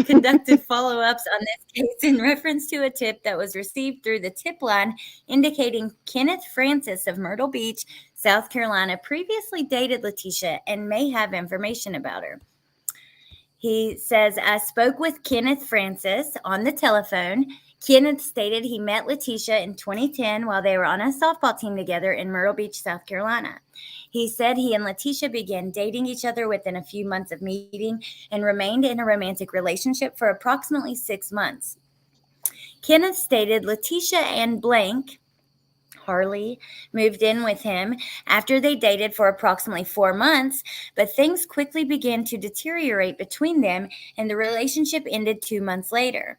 conducted follow-ups on this case in reference to a tip that was received through the tip line indicating Kenneth Francis of Myrtle Beach, South Carolina, previously dated Letecia and may have information about her. He says, I spoke with Kenneth Francis on the telephone. Kenneth stated he met Letecia in 2010 while they were on a softball team together in Myrtle Beach, South Carolina. He said he and Letecia began dating each other within a few months of meeting and remained in a romantic relationship for approximately 6 months. Kenneth stated Letecia and blank Harley moved in with him after they dated for approximately 4 months, but things quickly began to deteriorate between them and the relationship ended 2 months later.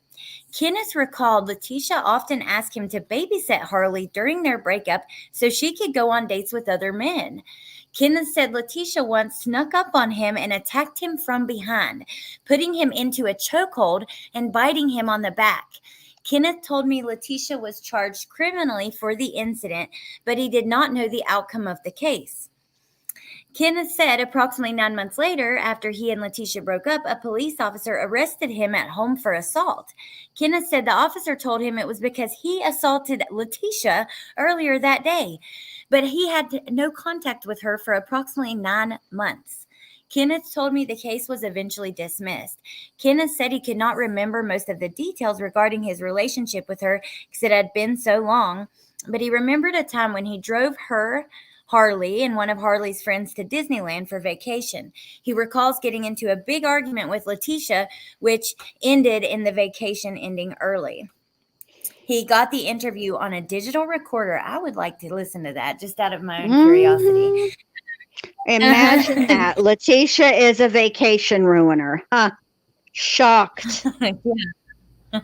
Kenneth recalled Letecia often asked him to babysit Harley during their breakup so she could go on dates with other men. Kenneth said Letecia once snuck up on him and attacked him from behind, putting him into a chokehold and biting him on the back. Kenneth told me Letecia was charged criminally for the incident, but he did not know the outcome of the case. Kenneth said approximately 9 months later, after he and Letecia broke up, a police officer arrested him at home for assault. Kenneth said the officer told him it was because he assaulted Letecia earlier that day, but he had no contact with her for approximately 9 months. Kenneth told me the case was eventually dismissed. Kenneth said he could not remember most of the details regarding his relationship with her because it had been so long, but he remembered a time when he drove her, Harley, and one of Harley's friends to Disneyland for vacation. He recalls getting into a big argument with Letecia, which ended in the vacation ending early. He got the interview on a digital recorder. I would like to listen to that just out of my own curiosity. Mhm. Imagine that. Letecia is a vacation ruiner. Huh. Shocked. Yeah,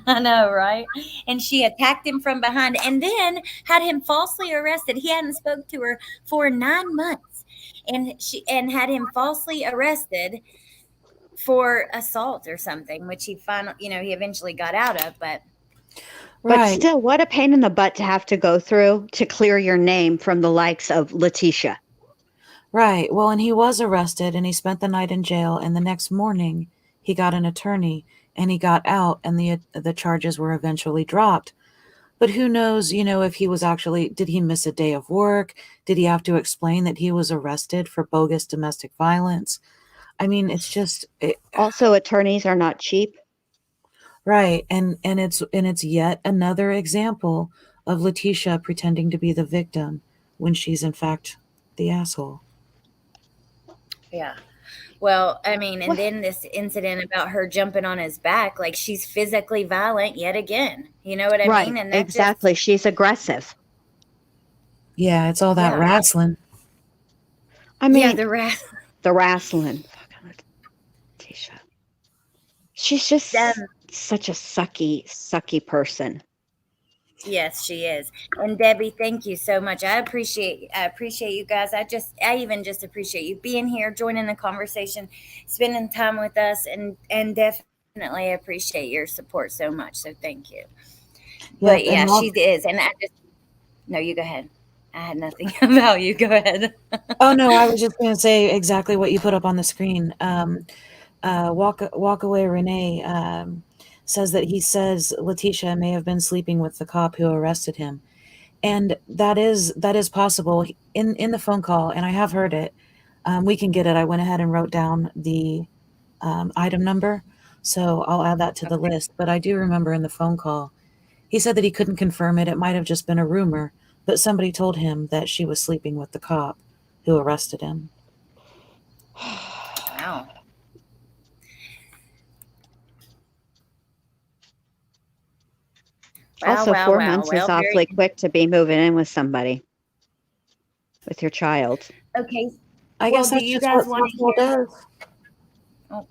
I know, right? And she attacked him from behind and then had him falsely arrested. He hadn't spoke to her for 9 months, and she had him falsely arrested for assault or something, which he he eventually got out of. But But Right. still, what a pain in the butt to have to go through to clear your name from the likes of Letecia. Right. Well, and he was arrested and he spent the night in jail. And the next morning, he got an attorney and he got out, and the charges were eventually dropped. But who knows, if he was actually, did he miss a day of work? Did he have to explain that he was arrested for bogus domestic violence? I mean, it's just Also, attorneys are not cheap. right. And it's yet another example of Letecia pretending to be the victim when she's in fact the asshole. yeah. Well, I mean, and What? then this incident about her jumping on his back, like she's physically violent yet again. You know what I Right, mean? And that just, exactly. She's aggressive. Yeah, it's all that yeah. wrestling. I Yeah, mean, the wrath. the wrestling. Fucking Letecia. She's just such a sucky person. Yes, she is. And Debbie, thank you so much. I appreciate you guys. I even just appreciate you being here, joining the conversation, spending time with us, and definitely appreciate your support so much. So thank you. Yep. But yeah, And she is. And I just no, you go ahead. I had nothing about you. Go ahead. oh no, I was just going to say exactly what you put up on the screen. Walk away Renee says that he says Letecia may have been sleeping with the cop who arrested him, and that is possible in the phone call, and I have heard it. We can get it. I went ahead and wrote down the item number, so I'll add that to the list. But I do remember in the phone call, he said that he couldn't confirm it. It might have just been a rumor, but somebody told him that she was sleeping with the cop who arrested him. Wow. Wow, Also, wow, 4 wow. months is Well, very awfully quick to be moving in with somebody, with your child. okay. I Well, guess do that's you just what guys want to softball hear? does. Oh,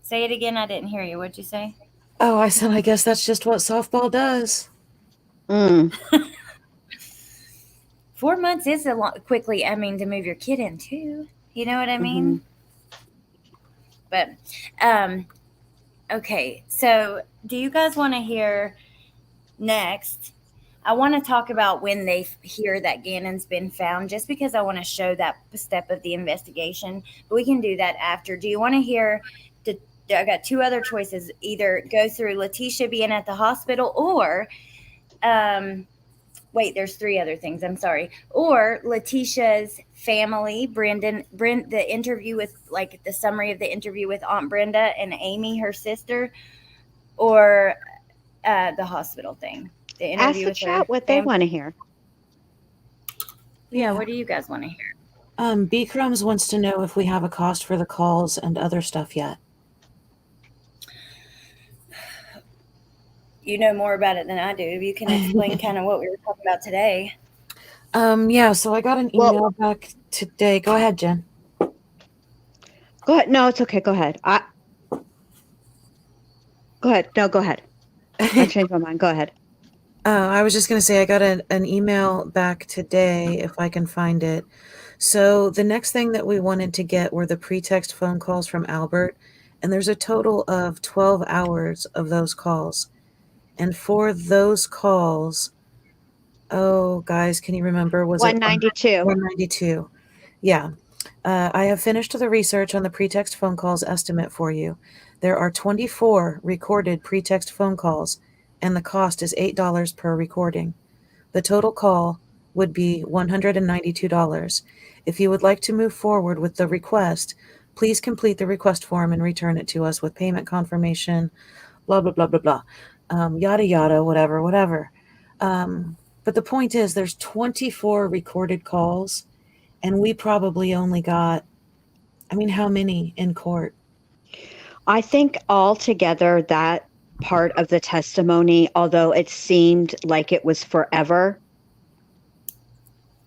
say it again. I didn't hear you. What'd you say? Oh, I said, I guess that's just what softball does. Mm. 4 months is a lot quickly. I mean, to move your kid in too. You know what I Mm-hmm. mean? But, um, okay. So, do you guys want to hear next? I want to talk about when they hear that Gannon's been found, just because I want to show that step of the investigation. But we can do that after. Do you want to hear? The, I got two other choices: either go through Letecia being at the hospital, or wait, there's three other things. I'm sorry. Or Leticia's family, the interview with, like, the summary of the interview with Aunt Brenda and Amy, her sister, or the hospital thing, the Ask interview the with her chat what they family. want to hear. Yeah, what do you guys want to hear? B Crumbs wants to know if we have a cost for the calls and other stuff yet. You know more about it than I do. You can explain kind of what we were talking about today. Yeah, so I got an Well- email back today. Go ahead, Jen. Go ahead. No, it's okay. Go ahead. Go ahead. No, go ahead. I changed my mind. Go ahead. I was just going to say I got an email back today, if I can find it. So the next thing that we wanted to get were the pretext phone calls from Albert, and there's a total of 12 hours of those calls. And for those calls, oh, guys, can you remember? Was 192. it 192? Yeah. I have finished the research on the pretext phone calls estimate for you. There are 24 recorded pretext phone calls, and the cost is $8 per recording. The total call would be $192. If you would like to move forward with the request, please complete the request form and return it to us with payment confirmation, blah, blah, blah, blah, blah. Yada, yada, whatever, whatever. But the point is, there's 24 recorded calls, and we probably only got, I mean, how many in court? I think altogether that part of the testimony, although it seemed like it was forever,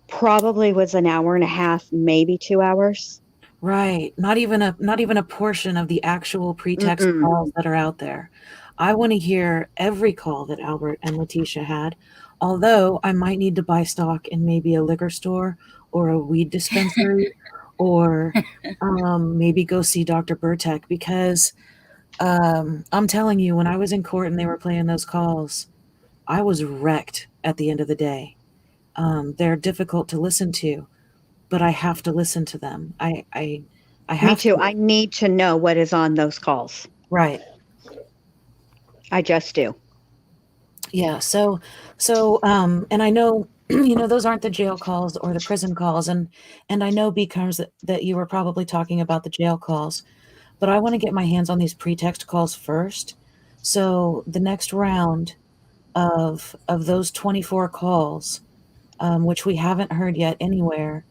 probably was an hour and a half, maybe 2 hours. Right. Not even a portion of the actual pretext Mm-mm. calls that are out there. I want to hear every call that Albert and Letecia had, although I might need to buy stock in maybe a liquor store or a weed dispensary or maybe go see Dr. Burtek, because I'm telling you, when I was in court and they were playing those calls, I was wrecked at the end of the day. They're difficult to listen to, but I have to listen to them. I Me have too. to. I need to know what is on those calls. Right. I just do. Yeah. So, and I know, those aren't the jail calls or the prison calls. And I know, because that you were probably talking about the jail calls, but I want to get my hands on these pretext calls first. So the next round of those 24 calls, which we haven't heard yet anywhere,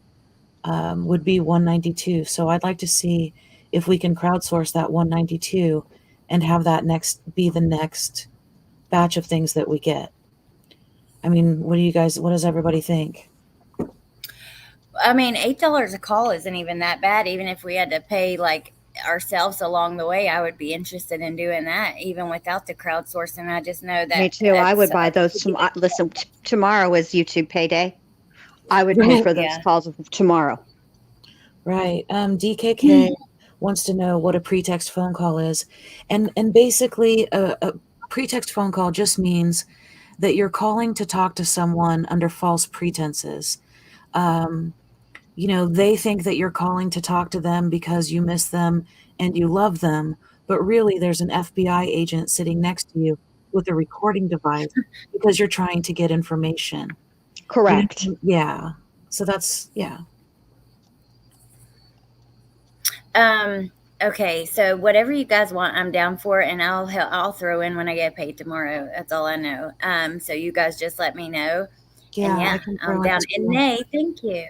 would be 192. So I'd like to see if we can crowdsource that 192 and have that be the next batch of things that we get. I mean, what does everybody think? I mean, $8 a call isn't even that bad. Even if we had to pay, like, ourselves along the way, I would be interested in doing that, even without the crowdsourcing. I just know that Me too. I would buy those. Listen, tomorrow is YouTube payday. I would pay for those Yeah. calls tomorrow. Right. DKK wants to know what a pretext phone call is, and basically a pretext phone call just means that you're calling to talk to someone under false pretenses. They think that you're calling to talk to them because you miss them and you love them, but really there's an FBI agent sitting next to you with a recording device because you're trying to get information. Correct. Yeah. So that's, yeah. Okay, so whatever you guys want, I'm down for, and I'll throw in when I get paid tomorrow. That's all I know. So you guys just let me know. Yeah, And I can I'm throw in down. as And well. Nay, thank you.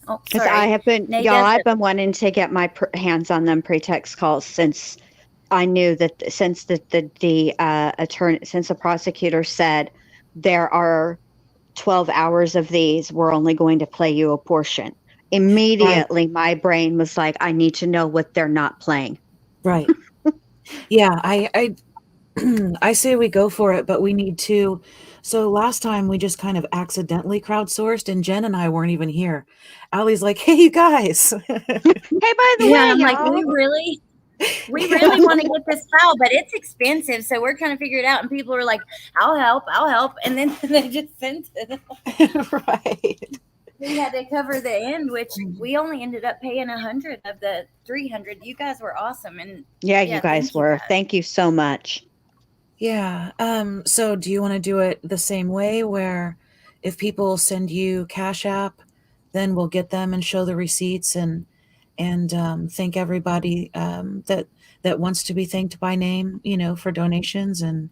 Oh, Because sorry. I have been, Nay y'all, does I've been wanting to get my hands on them pretext calls since I knew that, since the attorney, since the prosecutor said there are 12 hours of these, we're only going to play you a portion. immediately my brain was like, I need to know what they're not playing. Right. Yeah, I say we go for it, but we need to. So last time we just kind of accidentally crowdsourced, and Jen and I weren't even here. Allie's like, "Hey, you guys." Hey, by the Yeah, way, I'm like, y'all. we really want to get this file, but it's expensive, so we're trying to figure it out. And people are like, I'll help, and then they just sent it. Right. We had to cover the end, which we only ended up paying 100 of the 300. You guys were awesome, and Yeah, you guys thank you were. guys. Thank you so much. Yeah. So do you want to do it the same way where if people send you Cash App, then we'll get them and show the receipts and thank everybody that wants to be thanked by name, for donations and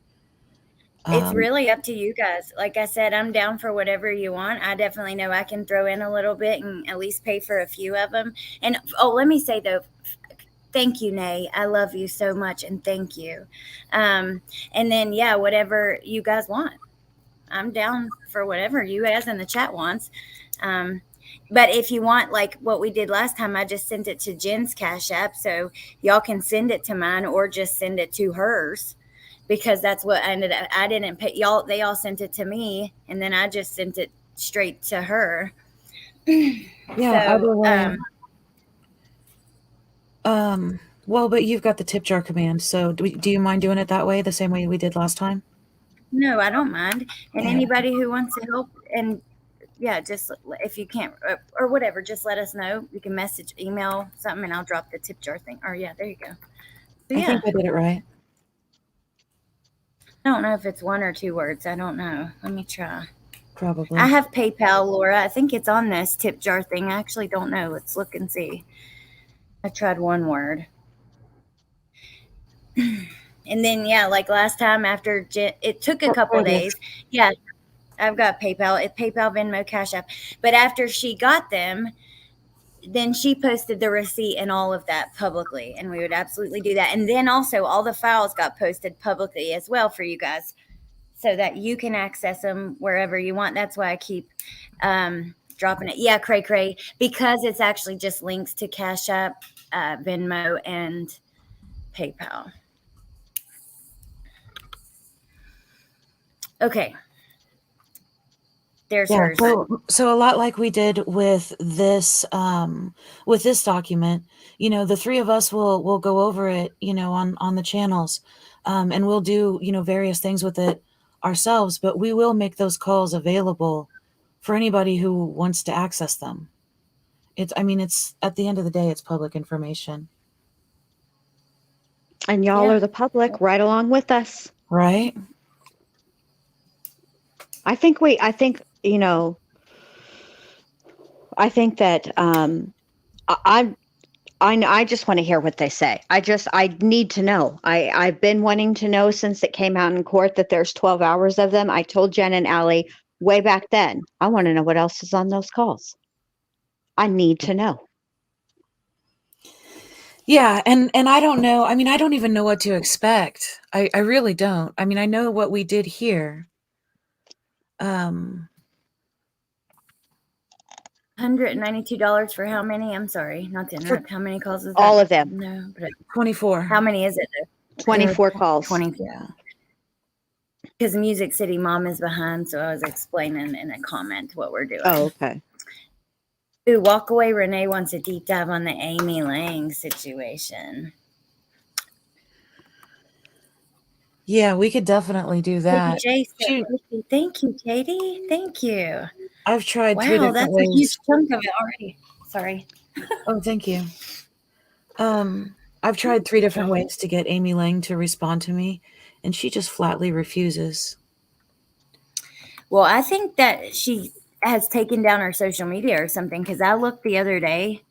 It's really up to you guys. Like I said, I'm down for whatever you want. I definitely know I can throw in a little bit and at least pay for a few of them. And let me say though, thank you, Nay. I love you so much, and thank you. And then whatever you guys want, I'm down for whatever you guys in the chat wants. But if you want, like what we did last time, I just sent it to Jen's Cash App, so y'all can send it to mine or just send it to hers, because that's what I ended up. I didn't pay y'all; they all sent it to me, and then I just sent it straight to her. yeah, So, either way. Well, but you've got the tip jar command, so do you mind doing it that way, the same way we did last time? no, I don't mind. And Yeah. anybody who wants to help, and just if you can't or whatever, just let us know. You can message, email something, and I'll drop the tip jar thing. Or there you go. So, I think I did it right. I don't know if it's one or two words. I don't know. Let me try. Probably. I have PayPal, Laura. I think it's on this tip jar thing. I actually don't know. Let's look and see. I tried one word. And then, like last time after it took a couple days. Yeah, I've got PayPal. It's PayPal, Venmo, Cash App. But after she got them, then she posted the receipt and all of that publicly, and we would absolutely do that. And then also all the files got posted publicly as well for you guys, so that you can access them wherever you want. That's why I keep dropping it. Yeah, cray, because it's actually just links to Cash App, Venmo, and PayPal. Okay. There's hers. So a lot like we did with this document, the three of us will go over it, on the channels, and we'll do, various things with it ourselves, but we will make those calls available for anybody who wants to access them. It's at the end of the day, it's public information. And y'all are the public right along with us. Right. I think that I just want to hear what they say. I need to know. I've been wanting to know since it came out in court that there's 12 hours of them. I told Jen and Allie way back then, I want to know what else is on those calls. I need to know. Yeah, and I don't know. I don't even know what to expect. I really don't. I know what we did here. $192 for how many? I'm sorry, not to interrupt. How many calls is that? All of them. No, but 24. How many is it? 24 calls. 24. Yeah. Because Music City Mom is behind, so I was explaining in a comment what we're doing. Oh, okay. Ooh, Walk Away Renee wants a deep dive on the Amy Lang situation. Yeah, we could definitely do that. Thank you, Katie. Thank you. I've tried 3 different that's ways. A huge chunk of it already. Sorry. Oh, thank you. I've tried 3 different ways to get Amy Lang to respond to me, and she just flatly refuses. Well, I think that she has taken down her social media or something, because I looked the other day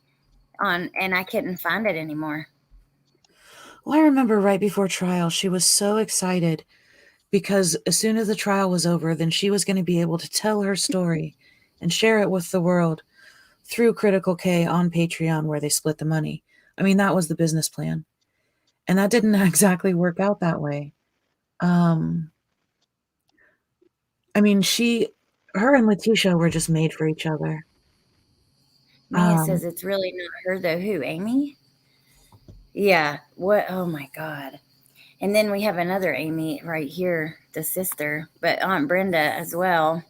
and I couldn't find it anymore. Well, I remember right before trial, she was so excited because as soon as the trial was over, then she was going to be able to tell her story and share it with the world through Critical K on Patreon, where they split the money. That was the business plan. And that didn't exactly work out that way. Her and Letecia were just made for each other. Mia Um, says it's really not her though. Who, Amy? Yeah. What? Oh my God. And then we have another Amy right here, the sister, but Aunt Brenda as well.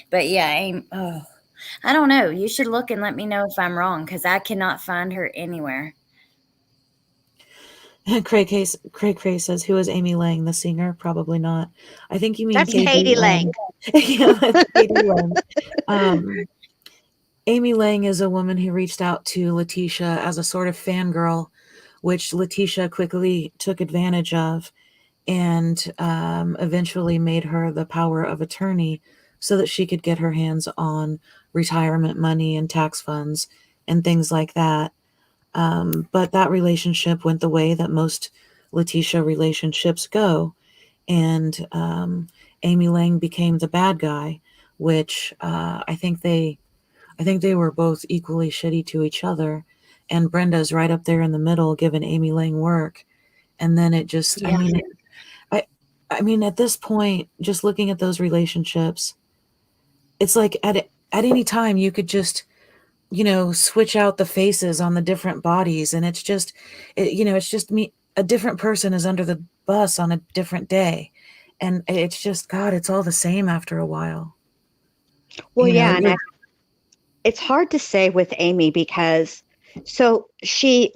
But yeah, Amy. Oh, I don't know. You should look and let me know if I'm wrong because I cannot find her anywhere. Craig Cray says, "Who is Amy Lang, the singer?" Probably not. I think you mean That's Katie Katie Lang. Lang. Yeah, that's Katie Lang. Um, Amy Lang is a woman who reached out to Letecia as a sort of fangirl, which Letecia quickly took advantage of and eventually made her the power of attorney so that she could get her hands on retirement money and tax funds and things like that. But that relationship went the way that most Letecia relationships go. And Amy Lang became the bad guy, which I think they were both equally shitty to each other. And Brenda's right up there in the middle, giving Amy Lang work. And then it just, Yeah. I, I mean, at this point, just looking at those relationships, it's like at any time you could just, switch out the faces on the different bodies, and it's just me. A different person is under the bus on a different day, and it's just God. It's all the same after a while. Well, You know, yeah, and it's hard to say with Amy because so she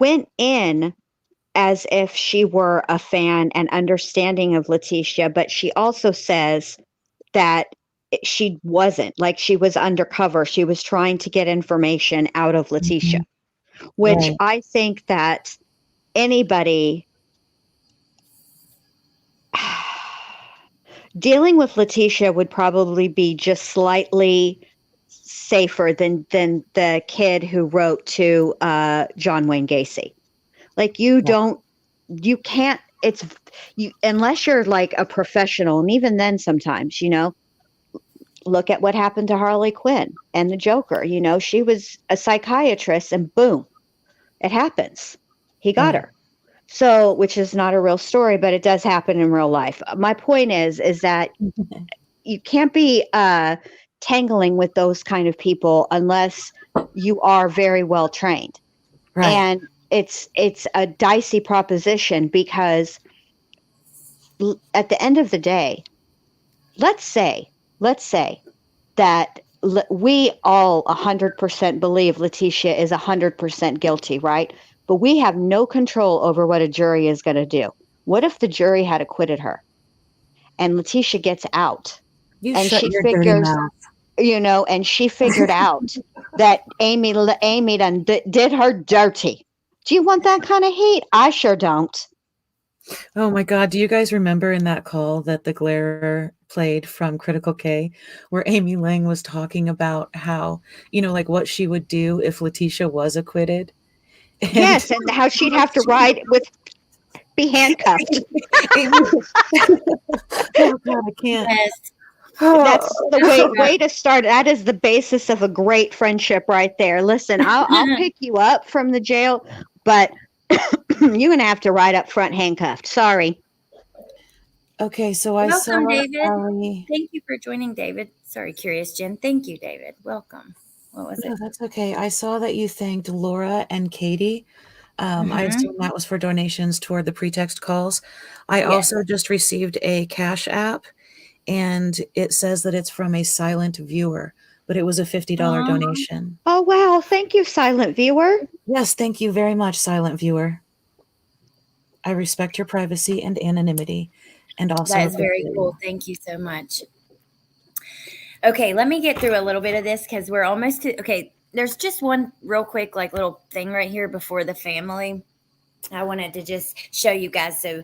went in as if she were a fan and understanding of Letecia, but she also says that she wasn't, like she was undercover. She was trying to get information out of Letecia, Mhm. which Right. I think that anybody dealing with Letecia would probably be just slightly safer than the kid who wrote to John Wayne Gacy. Like you can't. It's you unless you're like a professional, and even then, sometimes look at what happened to Harley Quinn and the Joker. She was a psychiatrist, and boom, it happens. He got Right. her. So, which is not a real story, but it does happen in real life. My point is that you can't be tangling with those kind of people unless you are very well trained. Right. And it's a dicey proposition because at the end of the day, let's say that we all 100% believe Letecia is 100% guilty, right? But we have no control over what a jury is going to do. What if the jury had acquitted her and Letecia gets out You and shut she your dirty figures, mouth. and she figured out that Amy done did her dirty. Do you want that kind of heat? I sure don't. Oh my God. Do you guys remember in that call that the Glare played from Critical K, where Amy Lang was talking about how, like what she would do if Letecia was acquitted? And Yes, and how she'd have to ride with be handcuffed. Amy, oh God, I can't. Yes. That's the Oh God. way to start. That is the basis of a great friendship right there. Listen, I'll pick you up from the jail, but you're gonna have to ride up front handcuffed. Sorry. Okay, so I Welcome, saw David. Ellie. Thank you for joining, David. Sorry, Curious Jen. Thank you, David. Welcome. What was No, it? that's okay. I saw that you thanked Laura and Katie. I Mm-hmm. assume that was for donations toward the pretext calls. I Yes. also just received a Cash App, and it says that it's from a silent viewer, but it was a $50 Aw. donation. Oh wow, thank you, silent viewer. Yes, thank you very much, silent viewer. I respect your privacy and anonymity, and also That is very appreciate cool. you. Thank you so much. Okay, let me get through a little bit of this because we're almost to, okay. There's just one real quick, like little thing right here before the family. I wanted to just show you guys. So,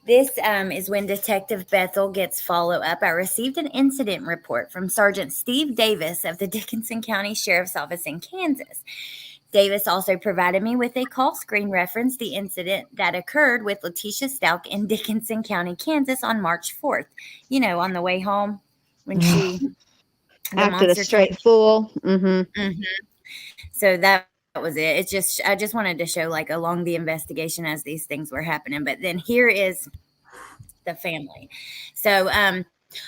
this is when Detective Bethel gets follow up. I received an incident report from Sergeant Steve Davis of the Dickinson County Sheriff's Office in Kansas. Davis also provided me with a call screen reference the incident that occurred with Letecia Stauch in Dickinson County, Kansas on March 4th. On the way home when the Acted a monster came. straight fool. Mhm. So that was it. It's just I just wanted to show like along the investigation as these things were happening. But then here is the family. So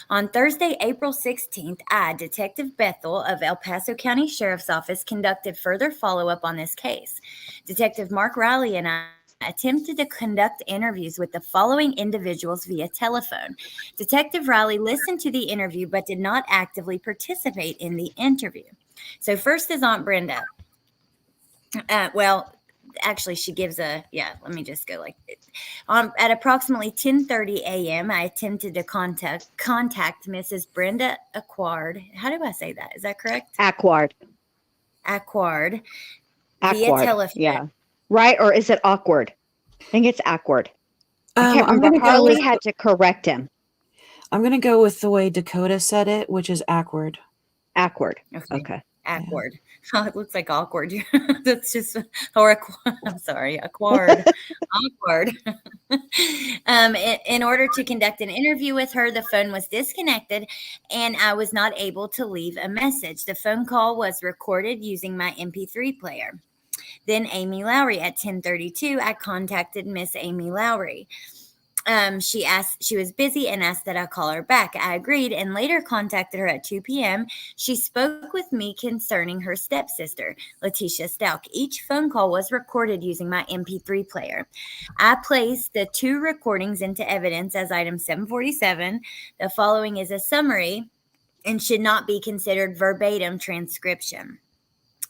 On Thursday, April 16th, I, Detective Bethel of El Paso County Sheriff's Office, conducted further follow up on this case. Detective Mark Riley and I attempted to conduct interviews with the following individuals via telephone. Detective Riley listened to the interview but did not actively participate in the interview. So, first is Aunt Brenda. Well, actually, she gives let me just go like this. At approximately 10:30 a.m., I attempted to contact Mrs. Brenda Acquard. How do I say that? Is that correct? Acquard. Acquard via Acquard. telephone. Yeah. Right? Or is it awkward? I think it's Acquard. I can't I'm remember. gonna go Harley with had to correct him. I'm gonna go with the way Dakota said it, which is awkward. Acquard. Okay. Okay. Awkward. Oh, it looks like awkward. That's just, I'm sorry, Acquard. Awkward. In order to conduct an interview with her, the phone was disconnected and I was not able to leave a message. The phone call was recorded using my MP3 player. Then Amy Lowry at 10:32, I contacted Miss Amy Lowry. She was busy and asked that I call her back. I agreed and later contacted her at 2 p.m. She spoke with me concerning her stepsister, Letecia Stauch. Each phone call was recorded using my MP3 player. I placed the two recordings into evidence as item 747. The following is a summary and should not be considered verbatim transcription.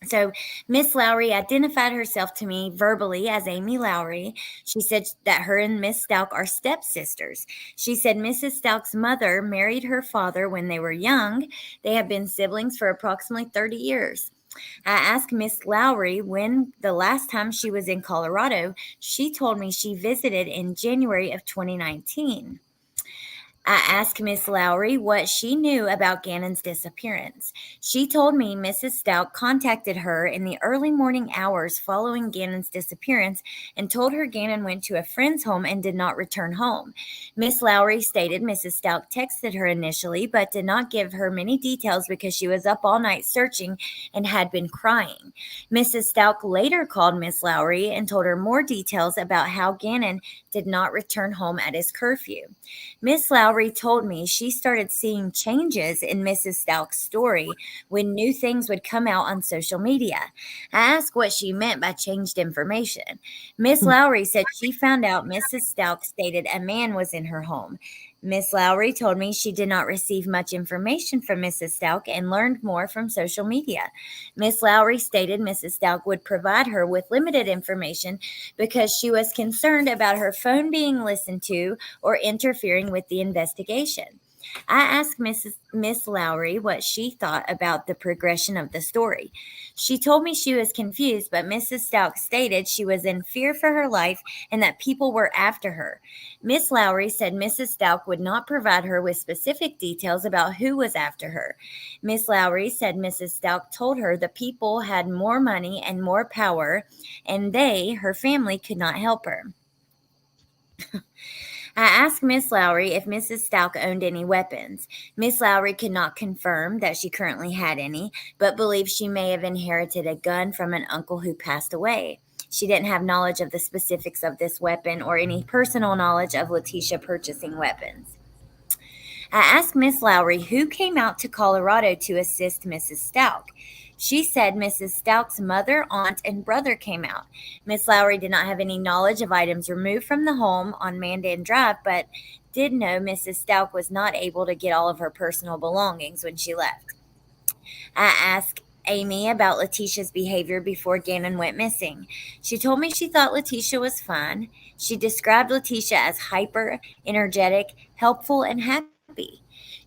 So Miss Lowry identified herself to me verbally as Amy Lowry. She said that her and Miss Stauch are stepsisters. She said Mrs. Stauch's mother married her father when they were young. They have been siblings for approximately 30 years. I asked Miss Lowry when the last time she was in Colorado. She told me she visited in January of 2019. I asked Miss Lowry what she knew about Gannon's disappearance. She told me Mrs. Stauch contacted her in the early morning hours following Gannon's disappearance and told her Gannon went to a friend's home and did not return home. Miss Lowry stated Mrs. Stauch texted her initially but did not give her many details because she was up all night searching and had been crying. Mrs. Stauch later called Miss Lowry and told her more details about how Gannon did not return home at his curfew. Miss Lowry told me she started seeing changes in Mrs. Stauch's story when new things would come out on social media. I asked what she meant by changed information. Miss Lowry said she found out Mrs. Stauch stated a man was in her home. Miss Lowry told me she did not receive much information from Mrs. Stauch and learned more from social media. Miss Lowry stated Mrs. Stauch would provide her with limited information because she was concerned about her phone being listened to or interfering with the investigation. I asked Miss Lowry what she thought about the progression of the story. She told me she was confused, but Mrs. Stauch stated she was in fear for her life and that people were after her. Miss Lowry said Mrs. Stauch would not provide her with specific details about who was after her. Miss Lowry said Mrs. Stauch told her the people had more money and more power, and they, her family, could not help her. I asked Miss Lowry if Mrs. Stauch owned any weapons. Miss Lowry could not confirm that she currently had any, but believed she may have inherited a gun from an uncle who passed away. She didn't have knowledge of the specifics of this weapon or any personal knowledge of Letecia purchasing weapons. I asked Miss Lowry who came out to Colorado to assist Mrs. Stauch. She said Mrs. Stauch's mother, aunt, and brother came out. Miss Lowry did not have any knowledge of items removed from the home on Mandan Drive, but did know Mrs. Stauch was not able to get all of her personal belongings when she left. I asked Amy about Letecia's behavior before Gannon went missing. She told me she thought Letecia was fine. She described Letecia as hyper, energetic, helpful, and happy.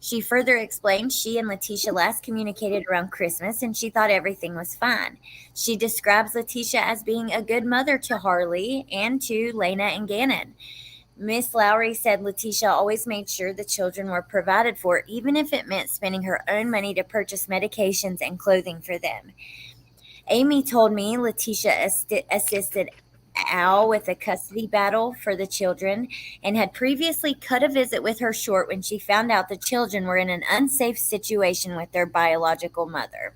She further explained she and Letecia last communicated around Christmas and she thought everything was fine. She describes Letecia as being a good mother to Harley and to Lena and Gannon. Miss Lowry said Letecia always made sure the children were provided for, even if it meant spending her own money to purchase medications and clothing for them. Amy told me Letecia assisted Al with a custody battle for the children and had previously cut a visit with her short when she found out the children were in an unsafe situation with their biological mother.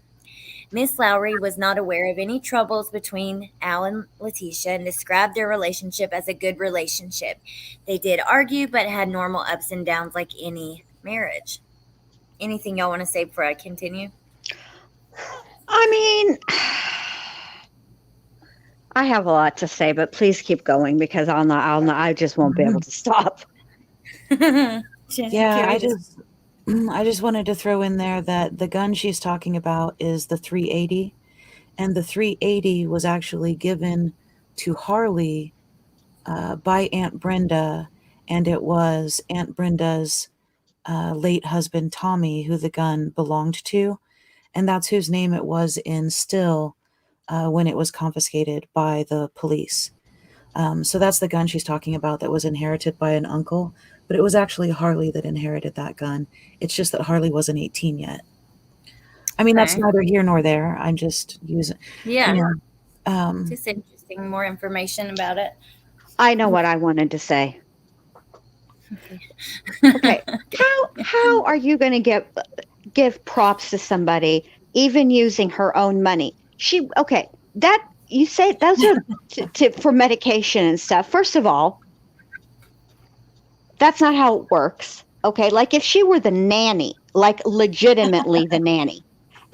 Miss Lowry was not aware of any troubles between Al and Letecia and described their relationship as a good relationship. They did argue, but had normal ups and downs like any marriage. Anything y'all want to say before I continue? I mean, I have a lot to say, but please keep going because I just won't be able to stop. Yeah, I just wanted to throw in there that the gun she's talking about is the 380, and the 380 was actually given to Harley by Aunt Brenda, and it was Aunt Brenda's late husband Tommy who the gun belonged to, and that's whose name it was in still when it was confiscated by the police. So that's the gun she's talking about that was inherited by an uncle, but it was actually Harley that inherited that gun. It's just that Harley wasn't 18 yet. I mean, that's Okay. neither here nor there. I'm just using, Yeah, you know, just interesting. More information about it. I know what I wanted to say. Okay, how are you going to give props to somebody even using her own money? That you say those are for medication and stuff. First of all, that's not how it works. Okay, like if she were the nanny, like legitimately the nanny,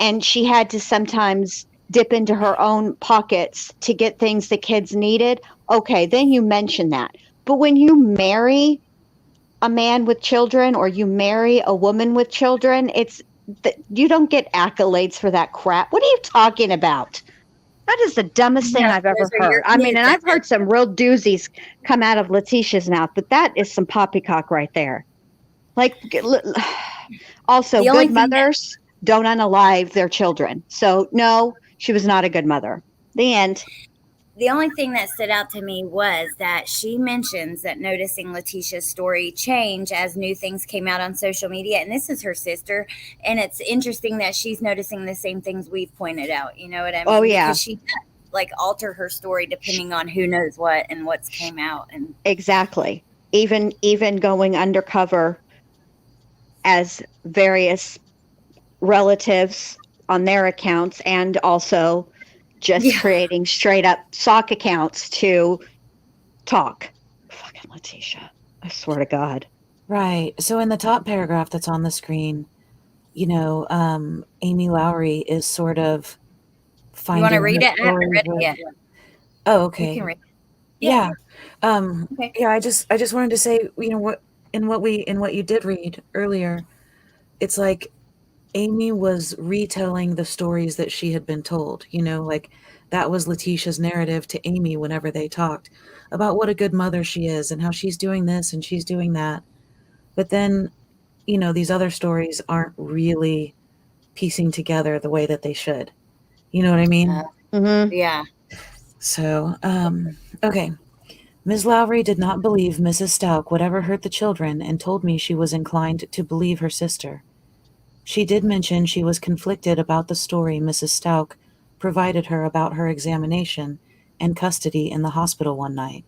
and she had to sometimes dip into her own pockets to get things the kids needed, okay, then you mention that. But when you marry a man with children or you marry a woman with children, it's that you don't get accolades for that crap. What are you talking about? That is the dumbest thing Yeah, I've ever those are heard. your I mean, kids. and I've heard some real doozies come out of Leticia's mouth, but that is some poppycock right there. Like, also, The only good thing that mothers don't unalive their children. So, no, she was not a good mother. The end. the only thing that stood out to me was that she mentions that noticing Leticia's story change as new things came out on social media. And this is her sister. And it's interesting that she's noticing the same things we've pointed out. You know what I Oh, mean? yeah, Because she does, like, alter her story depending on who knows what and what's came out. And exactly. Even going undercover as various relatives on their accounts and also just yeah, creating straight up sock accounts to talk. Fucking Letecia. I swear to God. right. So in the top paragraph that's on the screen, Amy Lowry is sort of you want to finding read her it? I haven't story read it with. yet. Oh, You can okay. read it. Yeah. Yeah. Okay. Yeah, I just wanted to say, what you did read earlier, it's like Amy was retelling the stories that she had been told, like that was Letitia's narrative to Amy whenever they talked about what a good mother she is and how she's doing this and she's doing that. But then, these other stories aren't really piecing together the way that they should. You know what I mean? Mm-hmm. Yeah. So, okay. Ms. Lowry did not believe Mrs. Stauch would ever hurt the children and told me she was inclined to believe her sister. She did mention she was conflicted about the story Mrs. Stauch provided her about her examination and custody in the hospital one night.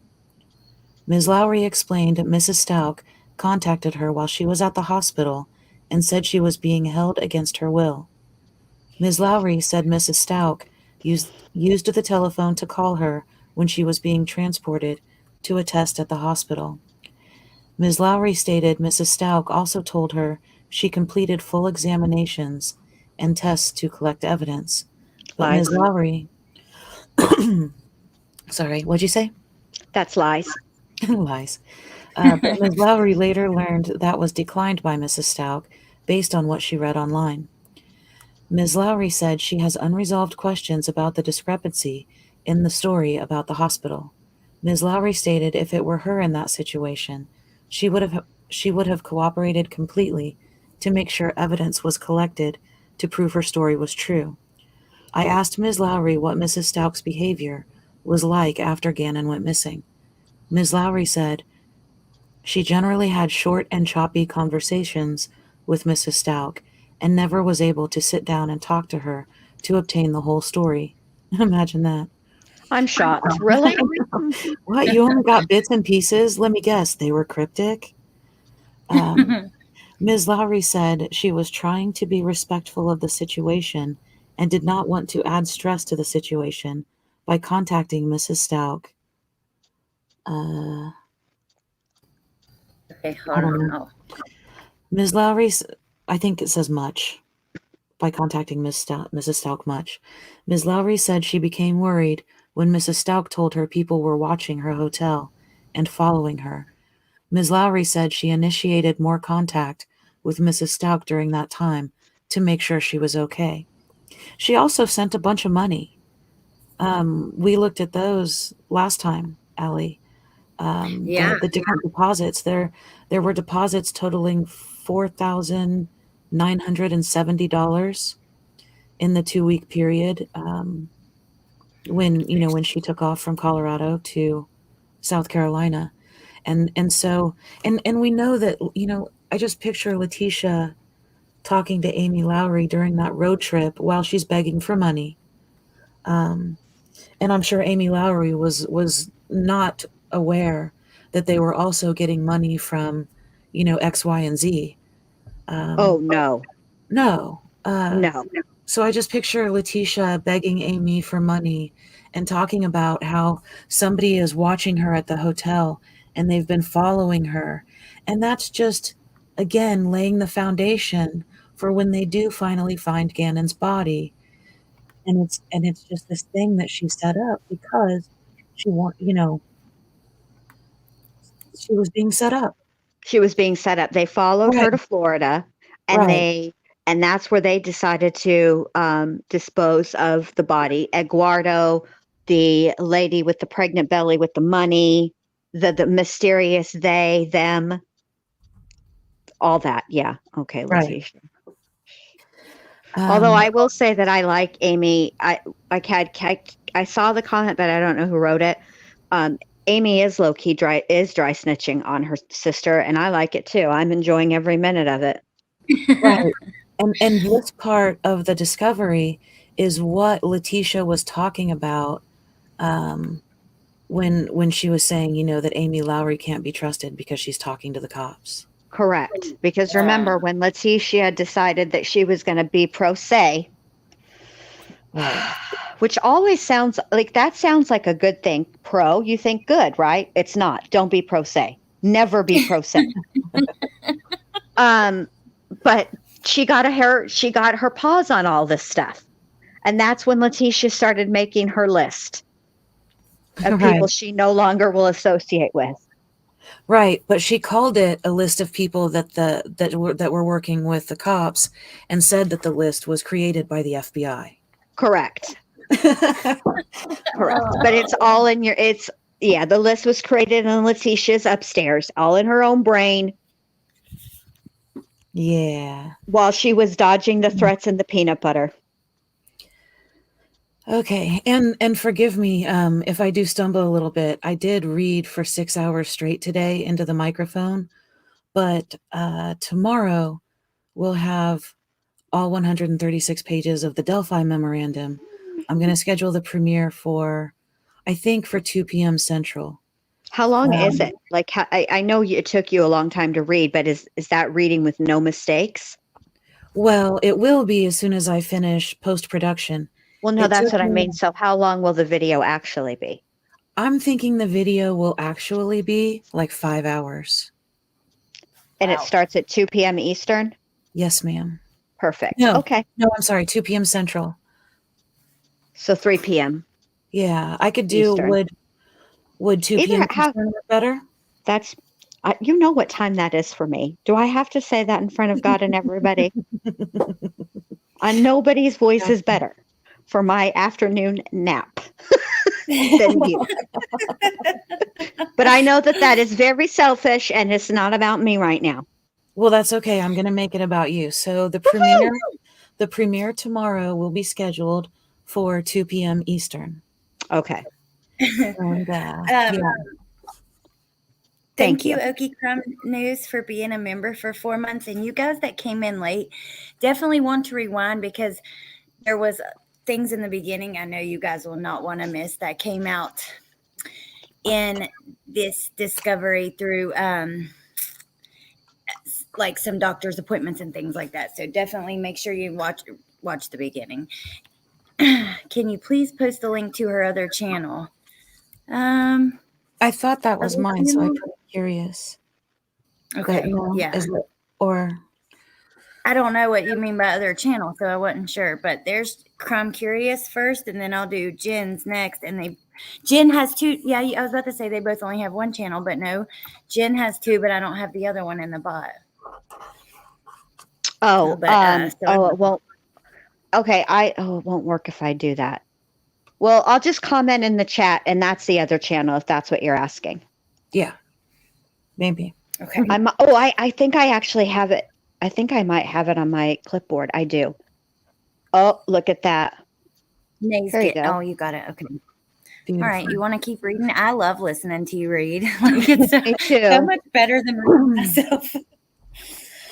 Ms. Lowry explained Mrs. Stauch contacted her while she was at the hospital and said she was being held against her will. Ms. Lowry said Mrs. Stauch used the telephone to call her when she was being transported to a test at the hospital. Ms. Lowry stated Mrs. Stauch also told her she completed full examinations and tests to collect evidence. But Lies. Ms. Lowry, sorry, what'd you say? That's lies. Lies. But Ms. Lowry later learned that was declined by Mrs. Stauch based on what she read online. Ms. Lowry said she has unresolved questions about the discrepancy in the story about the hospital. Ms. Lowry stated if it were her in that situation, she would have cooperated completely to make sure evidence was collected to prove her story was true. I asked Ms. Lowry what Mrs. Stauch's behavior was like after Gannon went missing. Ms. Lowry said she generally had short and choppy conversations with Mrs. Stauch and never was able to sit down and talk to her to obtain the whole story. Imagine that. I'm shocked. Really? What? You only got bits and pieces? Let me guess, they were cryptic? Ms. Lowry said she was trying to be respectful of the situation and did not want to add stress to the situation by contacting Mrs. Stauch. Okay, I hold don't on. know. Oh, Ms. Lowry, I think it says much by contacting Mrs. Stauch much. Ms. Lowry said she became worried when Mrs. Stauch told her people were watching her hotel and following her. Ms. Lowry said she initiated more contact with Mrs. Stauch during that time to make sure she was okay. She also sent a bunch of money. We looked at those last time, Allie. Yeah. The different deposits. There were deposits totaling $4,970 in the 2-week period, when she took off from Colorado to South Carolina. And so we know that, I just picture Letecia talking to Amy Lowry during that road trip while she's begging for money. And I'm sure Amy Lowry was not aware that they were also getting money from, X, Y, and Z. Oh no, No. no. So I just picture Letecia begging Amy for money and talking about how somebody is watching her at the hotel and they've been following her. And that's just, again, laying the foundation for when they do finally find Gannon's body. And it's just this thing that she set up because she was being set up. She was being set up. They followed her Right. to Florida, and Right. that's where they decided to dispose of the body. Eduardo, the lady with the pregnant belly with the money, the mysterious they, them, all that. Yeah. Okay, Right. Letitia. Although Um, I will say that I like Amy. I saw the comment, but I don't know who wrote it. Amy is low key dry snitching on her sister, and I like it too. I'm enjoying every minute of it. right. And this part of the discovery is what Letecia was talking about, when she was saying, that Amy Lowry can't be trusted because she's talking to the cops. Correct. Because remember when Letecia decided that she was going to be pro se, Right. which always sounds like a good thing. Pro, you think good, right? It's not. Don't be pro se. Never be pro se. But she got her paws on all this stuff. And that's when Letecia started making her list of Right. people she no longer will associate with. Right, but she called it a list of people that were working with the cops, and said that the list was created by the FBI. Correct. Correct. But it's all in the list was created in Leticia's upstairs, all in her own brain. Yeah. While she was dodging the threats and the peanut butter. Okay, and forgive me if I do stumble a little bit. I did read for 6 hours straight today into the microphone, but tomorrow we'll have all 136 pages of the Delphi memorandum. I'm going to schedule the premiere for 2 p.m. Central. How long is it? Like, I know it took you a long time to read, but is that reading with no mistakes? Well, it will be as soon as I finish post-production. Well, no, It that's took what I me- mean. So how long will the video actually be? I'm thinking the video will actually be like 5 hours. And it starts at 2 p.m. Eastern? Yes, ma'am. Perfect. No. Okay. No, I'm sorry, 2 p.m. Central. So 3 p.m. Yeah, I could do Eastern. would 2 Either p.m. have- Eastern work better? That's, you know what time that is for me. Do I have to say that in front of God and everybody? Nobody's voice is better for my afternoon nap than you. But I know that is very selfish, and it's not about me right now. Well, that's okay. I'm going to make it about you. So the premiere tomorrow will be scheduled for 2 p.m. Eastern. Okay. And, Thank you, Okie Crumb News, for being a member for 4 months. And you guys that came in late, definitely want to rewind, because there was things in the beginning I know you guys will not want to miss that came out in this discovery through like some doctor's appointments and things like that. So definitely make sure you watch the beginning. Can you please post the link to her other channel? I thought that was mine, so I was curious. Okay. No, Yeah. is it Or I don't know what you mean by other channel, so I wasn't sure. But there's Crime Curious first, and then I'll do Jen's next. And Jen has two. Yeah, I was about to say they both only have one channel, but no, Jen has two, but I don't have the other one in the bot. Oh, So it won't. Okay, it won't work if I do that. Well, I'll just comment in the chat, and that's the other channel if that's what you're asking. yeah, maybe. okay. I think I actually have it. I think I might have it on my clipboard. I do. Oh, look at that. Here you go. Oh, you got it. Okay. Beautiful. All right. You want to keep reading? I love listening to you read. Like it's Me too. so much better than reading myself.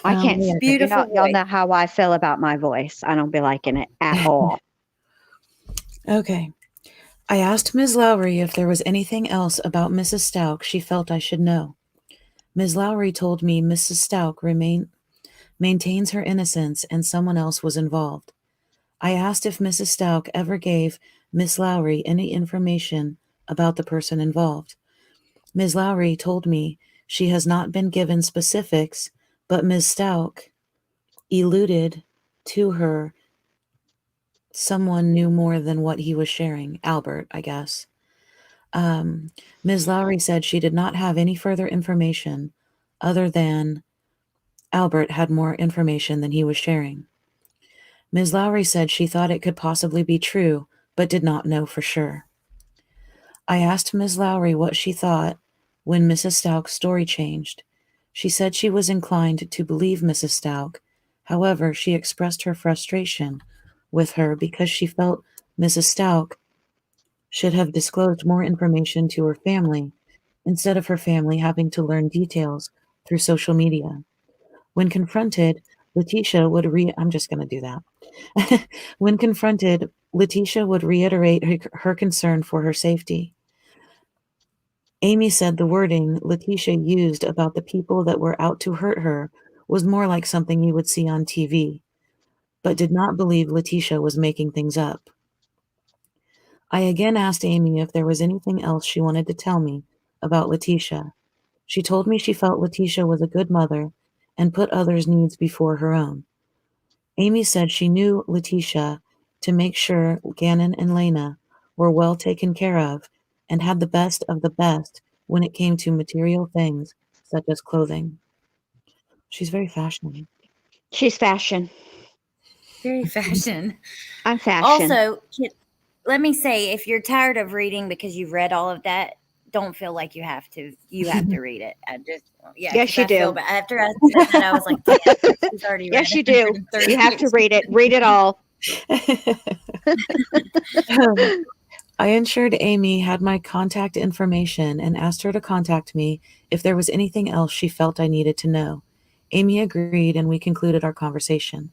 I can't. yeah. Beautiful. Y'all know how I feel about my voice. I don't be liking it at all. Okay. I asked Ms. Lowry if there was anything else about Mrs. Stauch she felt I should know. Ms. Lowry told me Mrs. Stauch maintains her innocence and someone else was involved. I asked if Mrs. Stauch ever gave Miss Lowry any information about the person involved. Ms. Lowry told me she has not been given specifics, but Ms. Stauch alluded to her someone knew more than what he was sharing. Albert, I guess. Ms. Lowry said she did not have any further information other than Albert had more information than he was sharing. Ms. Lowry said she thought it could possibly be true, but did not know for sure. I asked Ms. Lowry what she thought when Mrs. Stauch's story changed. She said she was inclined to believe Mrs. Stauch. However, she expressed her frustration with her because she felt Mrs. Stauch should have disclosed more information to her family instead of her family having to learn details through social media. When confronted, Letecia would I'm just going to do that. When confronted, Letecia would reiterate her concern for her safety. Amy said the wording Letecia used about the people that were out to hurt her was more like something you would see on TV, but did not believe Letecia was making things up. I again asked Amy if there was anything else she wanted to tell me about Letecia. She told me she felt Letecia was a good mother and put others' needs before her own. Amy said she knew Letecia to make sure Gannon and Lena were well taken care of and had the best of the best when it came to material things such as clothing. She's very fashionable. She's fashion. Very fashion. I'm fashion. Also, let me say, if you're tired of reading because you've read all of that, don't feel like you have to. You have to read it. Yes, you do. But after I said that, I was like, damn, she's already read Yes, you do. 130 You have to read it. Read it all. I ensured Amy had my contact information and asked her to contact me if there was anything else she felt I needed to know. Amy agreed, and we concluded our conversation.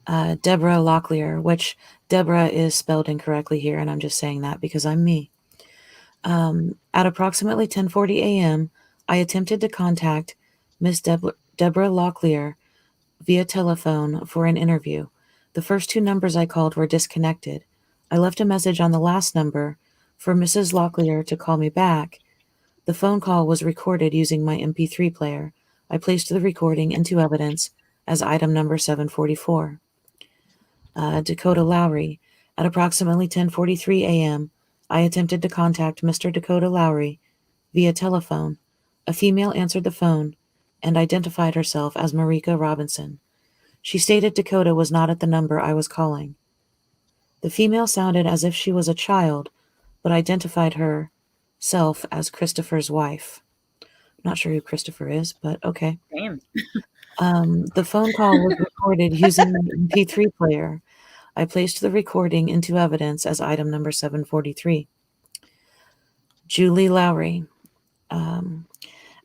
Deborah Locklear, which Deborah is spelled incorrectly here, and I'm just saying that because I'm me. At approximately 10:40 a.m., I attempted to contact Miss Deborah Locklear via telephone for an interview. The first two numbers I called were disconnected. I left a message on the last number for Mrs. Locklear to call me back. The phone call was recorded using my MP3 player. I placed the recording into evidence as item number 744. Dakota Lowry. At approximately 10:43 a.m., I attempted to contact Mr. Dakota Lowry via telephone. A female answered the phone and identified herself as Marika Robinson. She stated Dakota was not at the number I was calling. The female sounded as if she was a child, but identified herself as Christopher's wife. Not sure who Christopher is, but okay. Damn. The phone call was recorded using my MP3 player. I placed the recording into evidence as item number 743. Julie Lowry.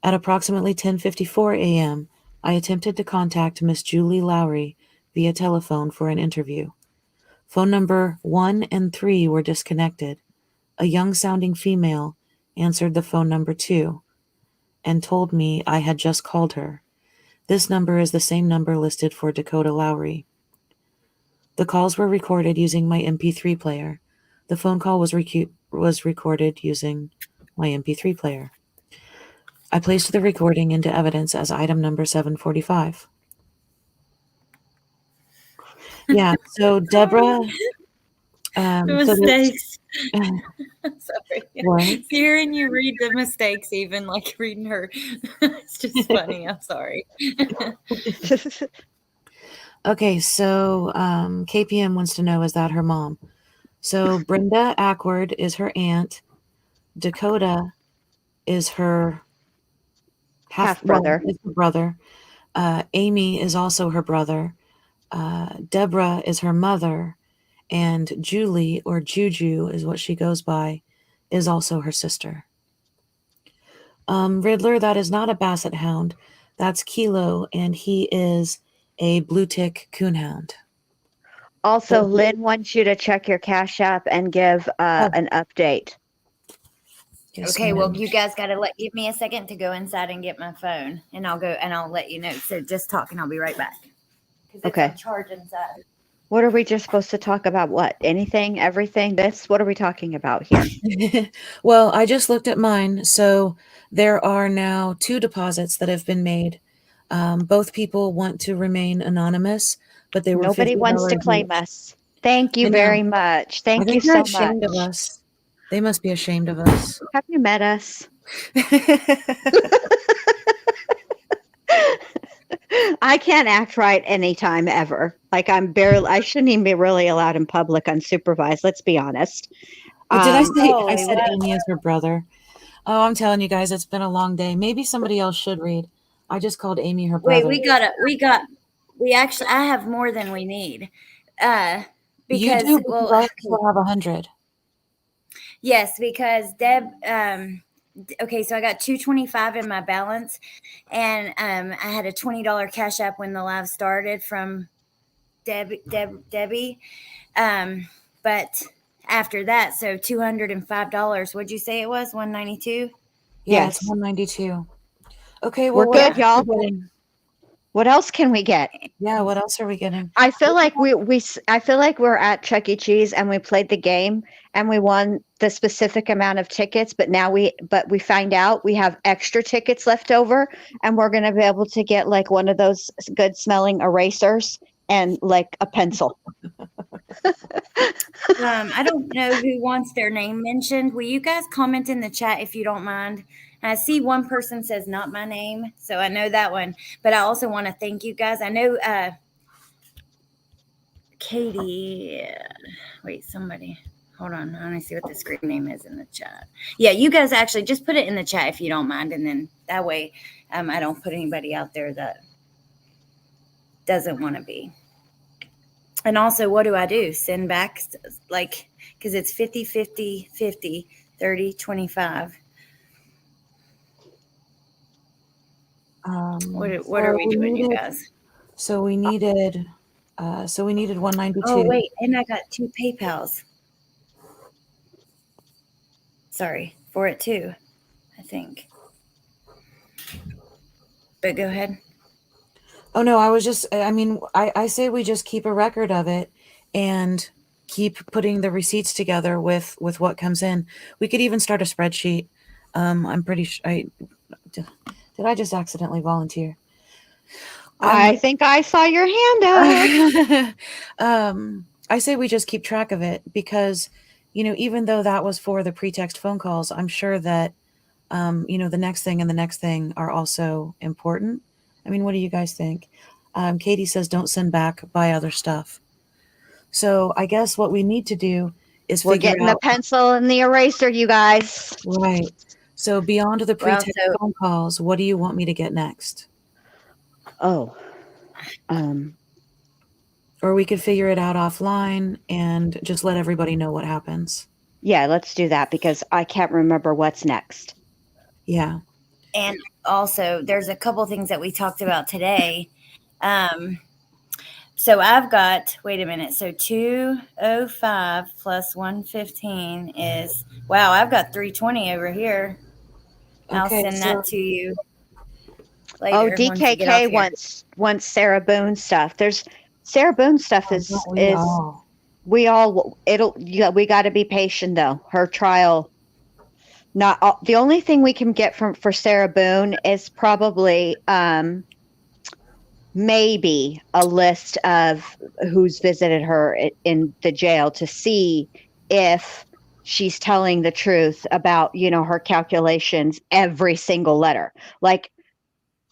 At approximately 10:54 a.m., I attempted to contact Miss Julie Lowry via telephone for an interview. Phone number 1 and 3 were disconnected. A young-sounding female answered the phone number 2 and told me I had just called her. This number is the same number listed for Dakota Lowry. The calls were recorded using my MP3 player. The phone call was recorded using my MP3 player. I placed the recording into evidence as item number 745. Yeah, so Deborah, The so there's, mistakes. Sorry. what? Hearing you read the mistakes, even like reading her, it's just funny. I'm sorry. Okay, so KPM wants to know, is that her mom? So Brenda Ackward is her aunt. Dakota is her Half brother. is her brother. Amy is also her brother. Deborah is her mother. And Julie, or Juju is what she goes by, is also her sister. Riddler, that is not a basset hound. That's Kilo, and he is a blue tick coonhound. Also, Lynn wants you to check your Cash App and give an update. Yes, Okay, well, ma'am. you guys got to give me a second to go inside and get my phone, and I'll go and I'll let you know. So just talk, and I'll be right back. Because Okay. it's on charge inside. What are we just supposed to talk about? What? Anything? Everything? This? What are we talking about here? Well, I just looked at mine. So there are now 2 deposits that have been made. Both people want to remain anonymous, but they were Nobody wants to $50 claim each. us. Thank you I know. very much. I Thank you think they're so ashamed of much. us. They must be ashamed of us. Have you met us? I can't act right anytime ever. Like I shouldn't even be really allowed in public unsupervised. Let's be honest. Well, did I say? I Holy said wow. Amy is her brother. Oh, I'm telling you guys, it's been a long day. Maybe somebody else should read. I just called Amy her Wait, brother. we actually, I have more than we need. You Because, do, well, because I still have 100. yes, because Deb, okay, so I got 225 in my balance, and I had a $20 Cash App when the live started from Debbie. But after that, so $205. What'd you say it was? 192? Yeah, it's Yes. 192. Okay, We're well, what good, else are y'all. we getting? What else can we get? Yeah, what else are we getting? I feel like I feel like we're at Chuck E. Cheese and we played the game and we won the specific amount of tickets, but we find out we have extra tickets left over and we're going to be able to get like one of those good smelling erasers and like a pencil. I don't know who wants their name mentioned. Will you guys comment in the chat if you don't mind? I see one person says not my name, so I know that one. But I also want to thank you guys. I know Katie. Wait, somebody. Hold on. I want to see what the screen name is in the chat. Yeah, you guys actually just put it in the chat if you don't mind, and then that way I don't put anybody out there that doesn't want to be. And also, what do I do? Send back, like, because it's 50, 50, 50, 30, 25. What are we doing, you guys? So we needed 192. Oh, wait, and I got 2 PayPals. Sorry, for it too, I think. But go ahead. Oh, no, I say we just keep a record of it and keep putting the receipts together with what comes in. We could even start a spreadsheet. I'm pretty sure did I just accidentally volunteer? I think I saw your hand up. I say we just keep track of it because, even though that was for the pretext phone calls, I'm sure that, the next thing and the next thing are also important. I mean, what do you guys think? Katie says, don't send back, buy other stuff. So I guess what we need to do is We're figure getting out. the pencil and the eraser, you guys. Right. So beyond the pretext phone calls, what do you want me to get next? Oh, or we could figure it out offline and just let everybody know what happens. Yeah, let's do that because I can't remember what's next. Yeah. And also, there's a couple things that we talked about today. So I've got, wait a minute. So 205 plus 115 is, wow, I've got 320 over here. Okay, I'll send that to you later. Oh, DKK wants Sarah Boone stuff. There's Sarah Boone stuff we got to be patient though. Her trial Not all, the only thing we can get for Sarah Boone is probably maybe a list of who's visited her in the jail to see if she's telling the truth about, her calculations, every single letter. Like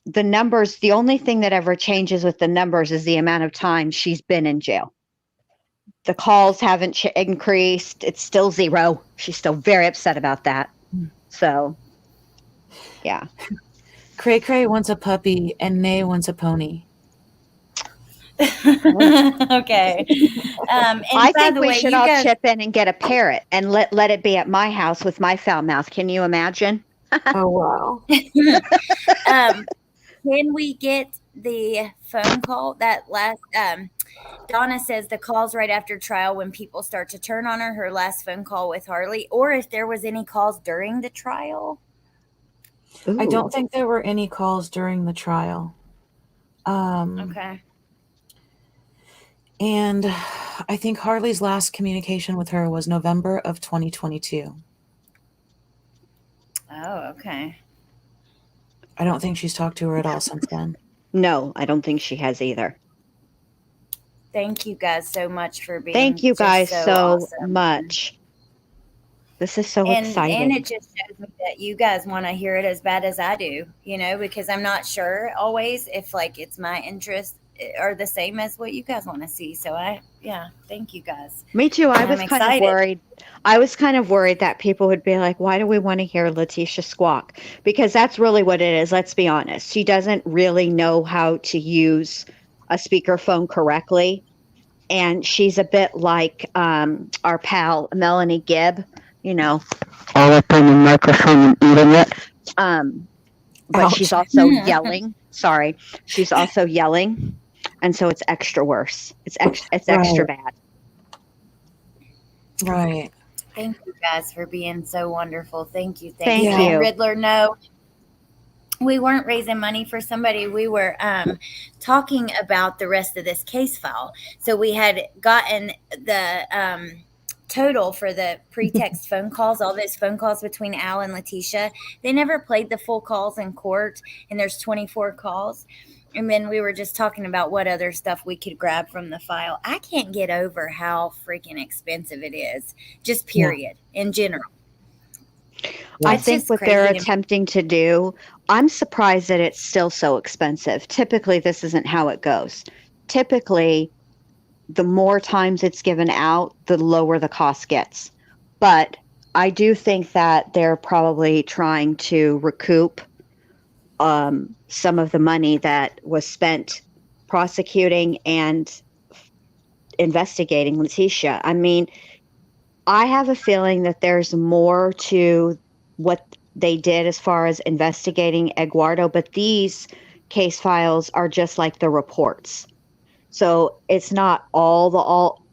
the numbers, the only thing that ever changes with the numbers is the amount of time she's been in jail. The calls haven't increased. It's still 0. She's still very upset about that. So, yeah. Cray Cray wants a puppy and Nay wants a pony. Okay. And I by think the we way, should you all guys, chip in and get a parrot and let it be at my house with my foul mouth. Can you imagine? Oh, wow. can we get the phone call that last? Donna says the calls right after trial when people start to turn on her. Her last phone call with Harley, or if there was any calls during the trial. I Ooh. don't think there were any calls during the trial. Okay. And I think Harley's last communication with her was November of 2022. Oh, okay. I don't think she's talked to her at all since then. No, I don't think she has either. Thank you guys so much for being. Thank you just guys so awesome. much. This is so exciting. And it just shows me that you guys want to hear it as bad as I do, because I'm not sure always if like it's my interests are the same as what you guys want to see. So thank you guys. Me too. I And was I'm kind of excited. worried. I was kind of worried that people would be like, why do we want to hear Letecia squawk? Because that's really what it is. Let's be honest. She doesn't really know how to use a speakerphone correctly. And she's a bit like our pal, Melanie Gibb, all up on the microphone and eating it. But Ouch. she's also yelling. Sorry. She's also yelling. And so it's extra worse. It's extra bad. Right. Thank you guys for being so wonderful. Thank you. Thank you. you. And Riddler, no, we weren't raising money for somebody. We were talking about the rest of this case file. So we had gotten the total for the pretext phone calls, all those phone calls between Al and Letecia. They never played the full calls in court, and there's 24 calls. And then we were just talking about what other stuff we could grab from the file. I can't get over how freaking expensive it is, just period, in general. I It's think just what they're crazy to me. attempting to do, I'm surprised that it's still so expensive. Typically, this isn't how it goes. Typically, the more times it's given out, the lower the cost gets. But I do think that they're probably trying to recoup some of the money that was spent prosecuting and investigating Letecia. I mean, I have a feeling that there's more to what they did as far as investigating Eduardo, but these case files are just like the reports. So it's not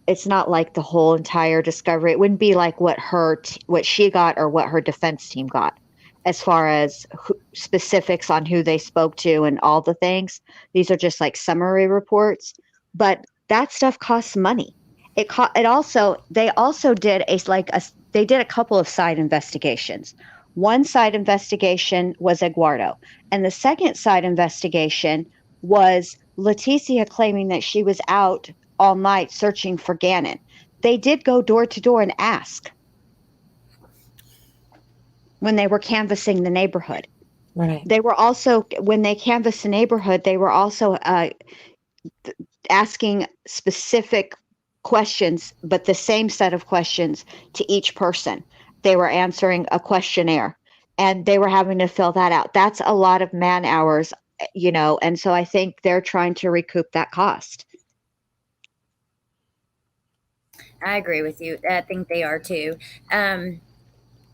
it's not like the whole entire discovery. It wouldn't be like what she got or what her defense team got as far as specifics on who they spoke to and all the things. These are just like summary reports, but that stuff costs money. They also did they did a couple of side investigations. One side investigation was Eduardo, and the second side investigation was Letecia claiming that she was out all night searching for Gannon. They did go door to door and ask when they were canvassing the neighborhood. Right. They were also, when they canvassed the neighborhood, they were also asking specific questions, but the same set of questions to each person. They were answering a questionnaire and they were having to fill that out. That's a lot of man hours, and so I think they're trying to recoup that cost. I agree with you. I think they are too.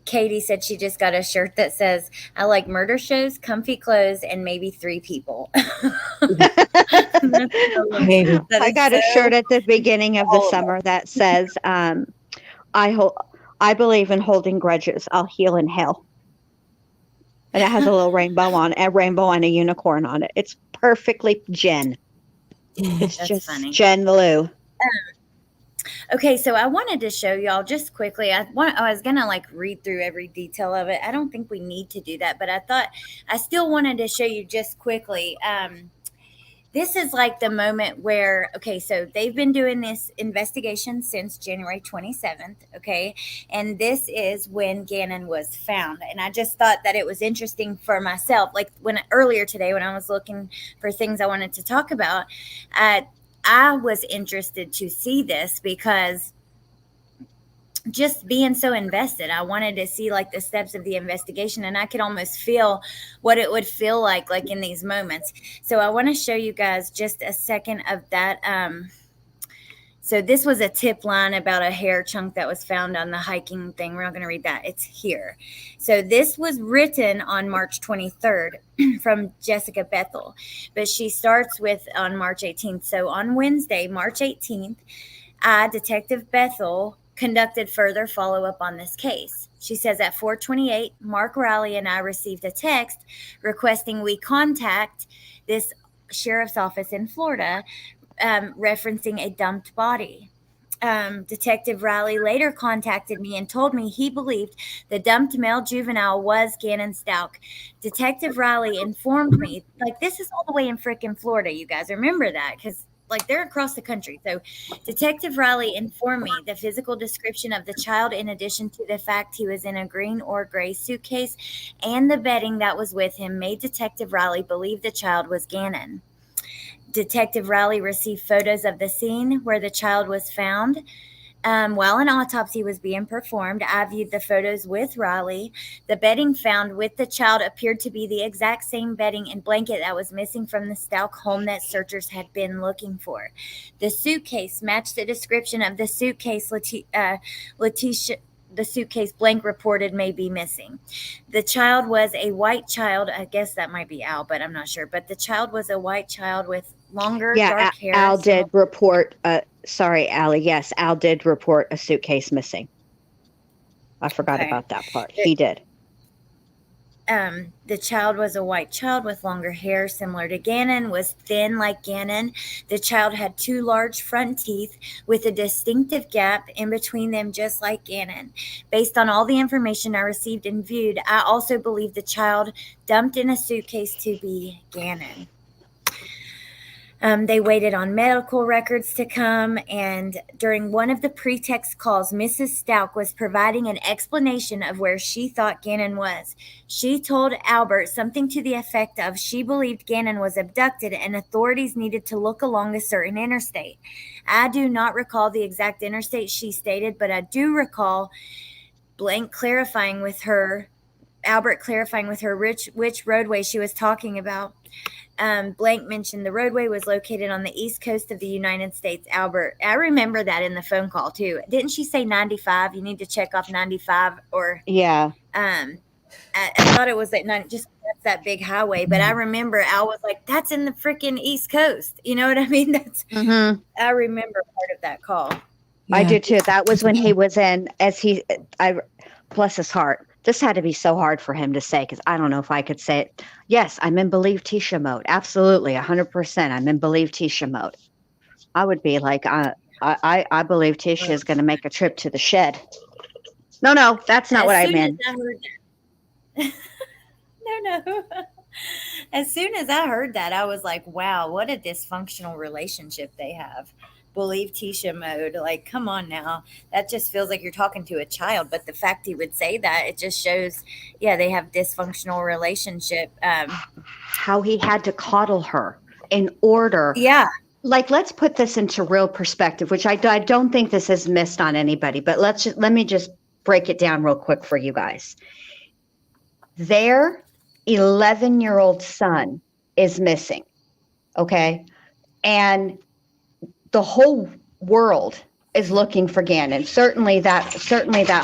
Katie said she just got a shirt that says, I like murder shows, comfy clothes, and maybe 3 people. Maybe. I got a shirt at the beginning of the summer that says, I believe in holding grudges. I'll heal in hell. And it has a little rainbow and a unicorn on it. It's perfectly Jen. It's That's just funny. Jen Lou. Okay, so I wanted to show y'all just quickly. I was gonna like read through every detail of it. I don't think we need to do that, but I thought I still wanted to show you just quickly. This is like the moment where, okay, so they've been doing this investigation since January 27th, okay, and this is when Gannon was found. And I just thought that it was interesting for myself, like when earlier today when I was looking for things I wanted to talk about, uh, I was interested to see this because just being so invested, I wanted to see like the steps of the investigation, and I could almost feel what it would feel like in these moments. So I want to show you guys just a second of that. So this was a tip line about a hair chunk that was found on the hiking thing. We're not going to read that. It's here. So this was written on March 23rd from Jessica Bethel, but she starts with on March 18th. So on Wednesday, March 18th, Detective Bethel, conducted further follow-up on this case. She says at 4:28, Mark Rowley and I received a text requesting we contact this sheriff's office in Florida, referencing a dumped body. Detective Riley later contacted me and told me he believed the dumped male juvenile was Gannon Stauch. Detective Riley informed me, like, this is all the way in frickin' Florida, you guys. Remember that, because like they're across the country. So Detective Riley informed me the physical description of the child, in addition to the fact he was in a green or gray suitcase, and the bedding that was with him, made Detective Riley believe the child was Gannon. Detective Riley received photos of the scene where the child was found. While an autopsy was being performed, I viewed the photos with Riley. The bedding found with the child appeared to be the exact same bedding and blanket that was missing from the Stauch home that searchers had been looking for. The suitcase matched the description of the suitcase Letecia, the suitcase blank reported may be missing. The child was a white child. I guess that might be Al, but I'm not sure. But the child was a white child with longer, Yeah, dark hair. Al did report. Sorry, Allie. Yes, Al did report a suitcase missing. I forgot about that part. He did. The child was a white child with longer hair, similar to Gannon, was thin like Gannon. The child had two large front teeth with a distinctive gap in between them, just like Gannon. Based on all the information I received and viewed, I also believe the child dumped in a suitcase to be Gannon. They waited on medical records to come, and during one of the pretext calls, Mrs. Stauch was providing an explanation of where she thought Gannon was. She told Albert something to the effect of she believed Gannon was abducted and authorities needed to look along a certain interstate. I do not recall the exact interstate she stated, but I do recall Albert clarifying with her which roadway she was talking about. Blank mentioned the roadway was located on the east coast of the United States. Albert, I remember that in the phone call too. Didn't she say 95? You need to check off 95, or Yeah. I thought it was just that's that big highway, but I remember Al was like, "That's in the freaking East Coast." You know what I mean? I remember part of that call. Yeah. I do too. That was when he was in, bless his heart. This had to be so hard for him to say, because I don't know if I could say it. Yes, I'm in believe Tisha mode. Absolutely, 100%. I'm in believe Tisha mode. I would be like, I believe Tisha is going to make a trip to the shed. No, that's not what I meant. No. As soon as I heard that, I was like, wow, what a dysfunctional relationship they have. Believe Tisha mode. Like, come on now. That just feels like you're talking to a child. But the fact he would say that, it just shows, yeah, they have dysfunctional relationship. How he had to coddle her in order. Yeah. Like, let's put this into real perspective, which I don't think this is missed on anybody. But let me just break it down real quick for you guys. Their 11-year-old son is missing. Okay. And the whole world is looking for Gannon. Certainly that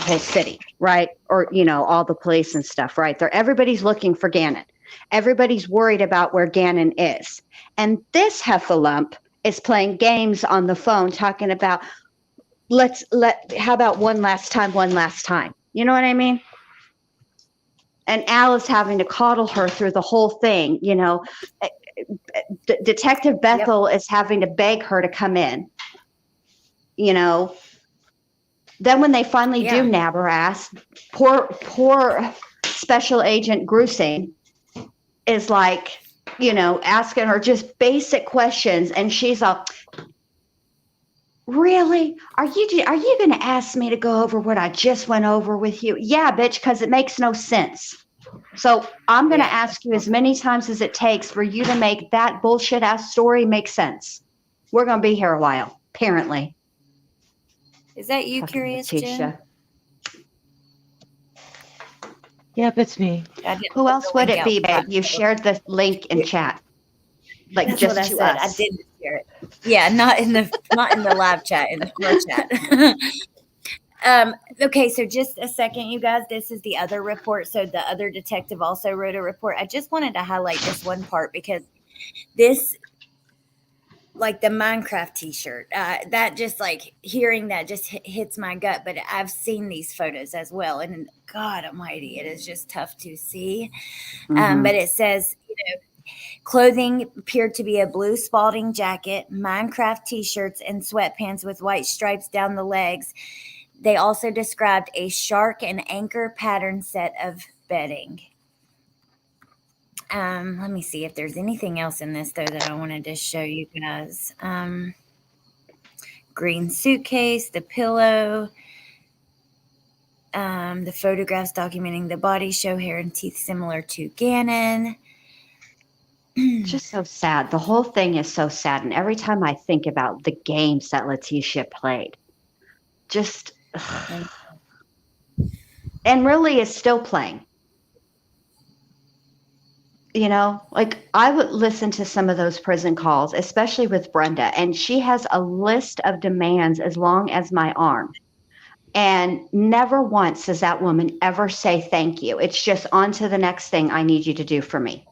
whole city, right? Or, all the police and stuff, right? Everybody's looking for Gannon. Everybody's worried about where Gannon is. And this heffalump is playing games on the phone talking about, how about one last time? You know what I mean? And Al is having to coddle her through the whole thing, Detective Bethel is having to beg her to come in. you know. Then when they finally do Yeah. nab her ass, poor Special Agent Grusing is like, asking her just basic questions, and she's all, really? Are you going to ask me to go over what I just went over with you? Yeah, bitch, because it makes no sense. So I'm going to Yeah. ask you as many times as it takes for you to make that bullshit ass story make sense. We're going to be here a while, apparently. Is that you, Fucking Curious Jen? Letecia. Yep, it's me. I didn't Who put else the would link it out be, babe? front. You shared the link in chat, like That's what just I to said. I us. didn't share it. Yeah, not in the live chat, in our chat. Okay, so just a second, you guys. This is the other report. So the other detective also wrote a report. I just wanted to highlight this one part because this, like the Minecraft t-shirt, that just like hearing that just hits my gut. But I've seen these photos as well, and God Almighty, it is just tough to see. But it says, clothing appeared to be a blue Spalding jacket, Minecraft t-shirts, and sweatpants with white stripes down the legs. They also described a shark and anchor pattern set of bedding. Let me see if there's anything else in this, though, that I wanted to show you guys. Green suitcase, the pillow, the photographs documenting the body show hair and teeth similar to Gannon. Just so sad. The whole thing is so sad. And every time I think about the games that Letecia played, just, and really is still playing. Like I would listen to some of those prison calls, especially with Brenda, and she has a list of demands as long as my arm. And never once does that woman ever say thank you. It's just on to the next thing I need you to do for me.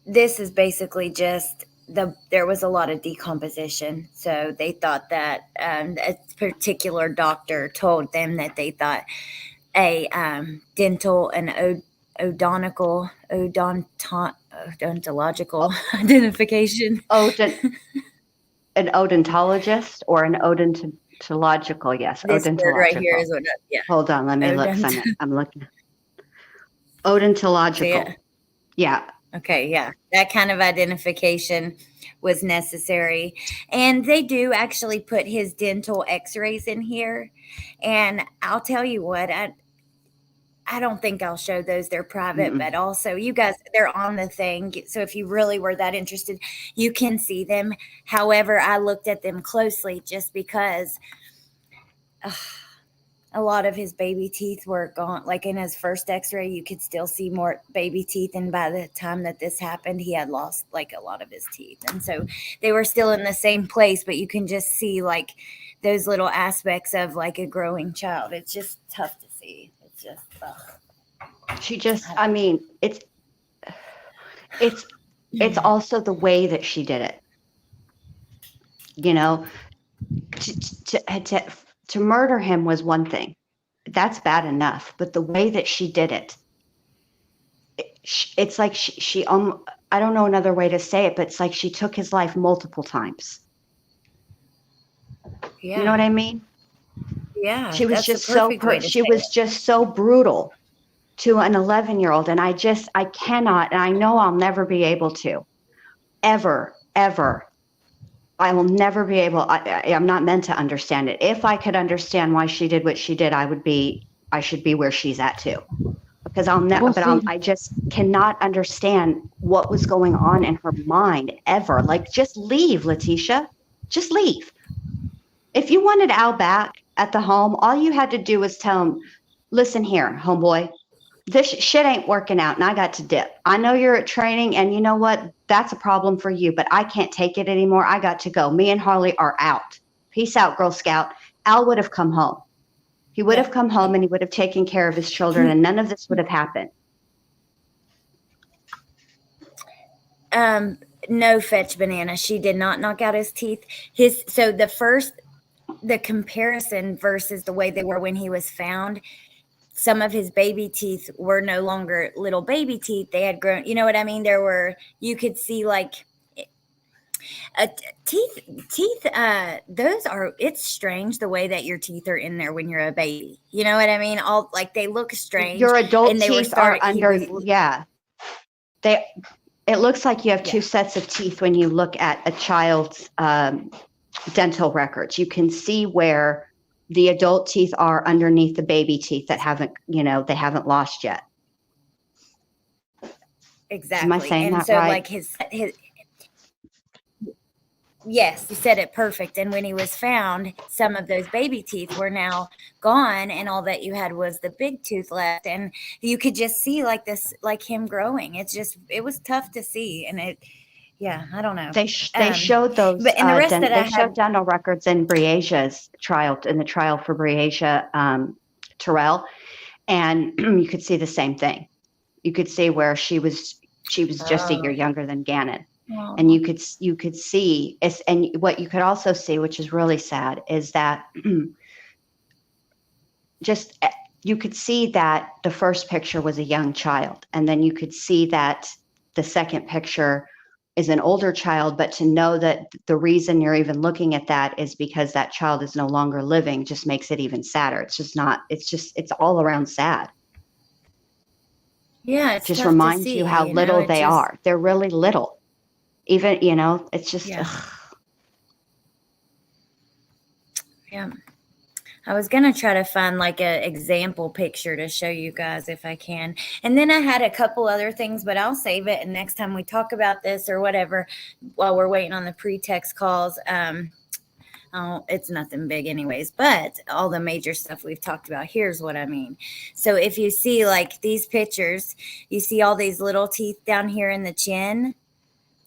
This is basically just there was a lot of decomposition. So they thought that a particular doctor told them that they thought a dental and odontological identification. An odontologist or an odontological? Yes, This word right here odontological. is what, yeah. Hold on, let me look. I'm looking. Odontological. See it? Yeah. Okay, yeah. That kind of identification was necessary. And they do actually put his dental x-rays in here. And I'll tell you what, I don't think I'll show those. They're private, but also you guys, they're on the thing. So if you really were that interested, you can see them. However, I looked at them closely just because a lot of his baby teeth were gone. Like in his first x-ray, you could still see more baby teeth. And by the time that this happened, he had lost like a lot of his teeth. And so they were still in the same place, but you can just see like those little aspects of like a growing child. It's just tough to see. It's just, She just, I mean, it's also the way that she did it. To murder him was one thing. That's bad enough. But the way that she did it, it's like she I don't know another way to say it, but it's like she took his life multiple times. yeah. You know what I mean? Yeah. She was just just so brutal to an 11-year-old. And I cannot, and I know I'll never be able to, ever. I will never be able, I'm not meant to understand it. If I could understand why she did what she did, I should be where she's at too. Because I just cannot understand what was going on in her mind ever. Like, just leave, Letecia. Just leave. If you wanted Al back at the home, all you had to do was tell him, listen here, homeboy, this shit ain't working out and I got to dip. I know you're at training and you know what? That's a problem for you, but I can't take it anymore. I got to go. Me and Harley are out. Peace out, Girl Scout. Al would have come home. He would have come home and he would have taken care of his children and none of this would have happened. No, Fetch Banana. She did not knock out his teeth. So the comparison versus the way they were when he was found, some of his baby teeth were no longer little baby teeth. They had grown, you know what I mean? You could see like uh, teeth, those are, it's strange the way that your teeth are in there when you're a baby. You know what I mean? All like they look strange. Your adult And they were teeth are starting, under, yeah. It looks like you have two sets of teeth when you look at a child's dental records. You can see where the adult teeth are underneath the baby teeth that haven't, they haven't lost yet. exactly. Am I saying and that so right? like his yes, you said it perfect. And when he was found, some of those baby teeth were now gone, and all that you had was the big tooth left. And you could just see like this, like him growing. It was tough to see. And yeah, I don't know. They showed those, but and the rest that I they showed had, dental records in Brieja's trial, in the trial for Brieja Terrell, and you could see the same thing. You could see where she was just a year younger than Gannon. And you could see, and what you could also see, which is really sad, is that just you could see that the first picture was a young child, and then you could see that the second picture is an older child. But to know that the reason you're even looking at that is because that child is no longer living just makes it even sadder. It's just not. It's all around sad. yeah, it's Just tough to reminds see, you how little they are. They're really little. Even, it's just, yeah. Yeah. I was going to try to find like an example picture to show you guys if I can. And then I had a couple other things, but I'll save it. And next time we talk about this or whatever, while we're waiting on the pre-text calls, oh, it's nothing big anyways, but all the major stuff we've talked about, here's what I mean. So if you see like these pictures, you see all these little teeth down here in the chin.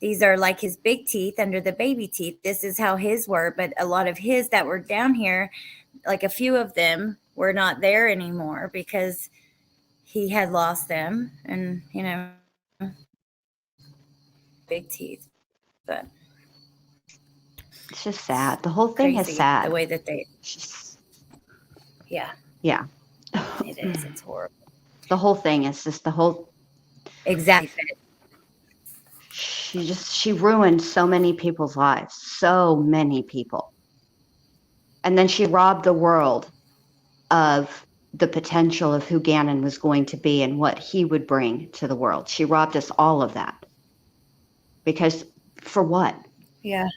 These are like his big teeth under the baby teeth. This is how his were, but a lot of his that were down here, like a few of them were not there anymore because he had lost them. And, big teeth. But it's just sad. The whole thing is crazy sad. the way that Yeah. It is. It's horrible. The whole thing is just Exactly. She ruined so many people's lives, so many people. And then she robbed the world of the potential of who Gannon was going to be and what he would bring to the world. She robbed us all of that. Because for what? Yeah.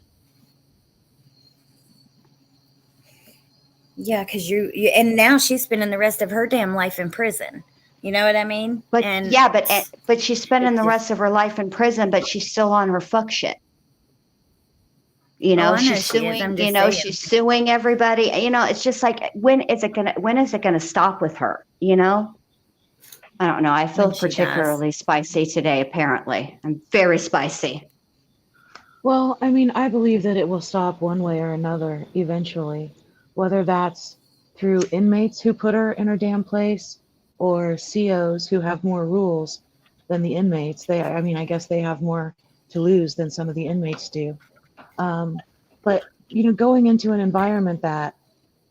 Yeah, because and now she's spending the rest of her damn life in prison. You know what I mean? But and yeah, but she's spending the rest of her life in prison, but she's still on her fuck shit. I know She's she is. suing, I'm just saying. she's suing everybody. It's just like, when is it gonna stop with her? I don't know. I feel particularly spicy today, apparently. I'm very spicy. Well, I mean, I believe that it will stop one way or another eventually, whether that's through inmates who put her in her damn place or COs who have more rules than the inmates. I guess they have more to lose than some of the inmates do. But, going into an environment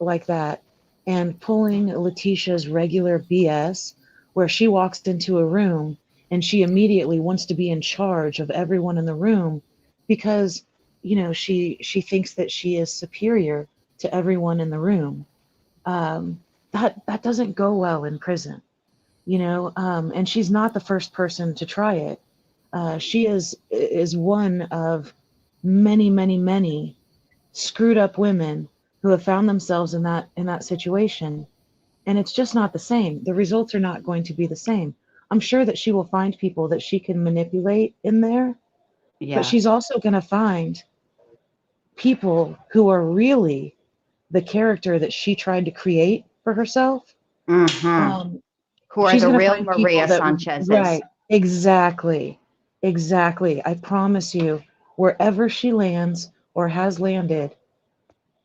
like that and pulling Letecia's regular BS, where she walks into a room and she immediately wants to be in charge of everyone in the room because, she thinks that she is superior to everyone in the room. That doesn't go well in prison, and she's not the first person to try it. She is one of many, many, many screwed up women who have found themselves in that situation, and it's just not the same. The results are not going to be the same. I'm sure that she will find people that she can manipulate in there, but she's also going to find people who are really the character that she tried to create for herself. Mm-hmm. Who are She's the going to real find Maria people Sanchez's. Right, exactly. I promise you, wherever she lands or has landed,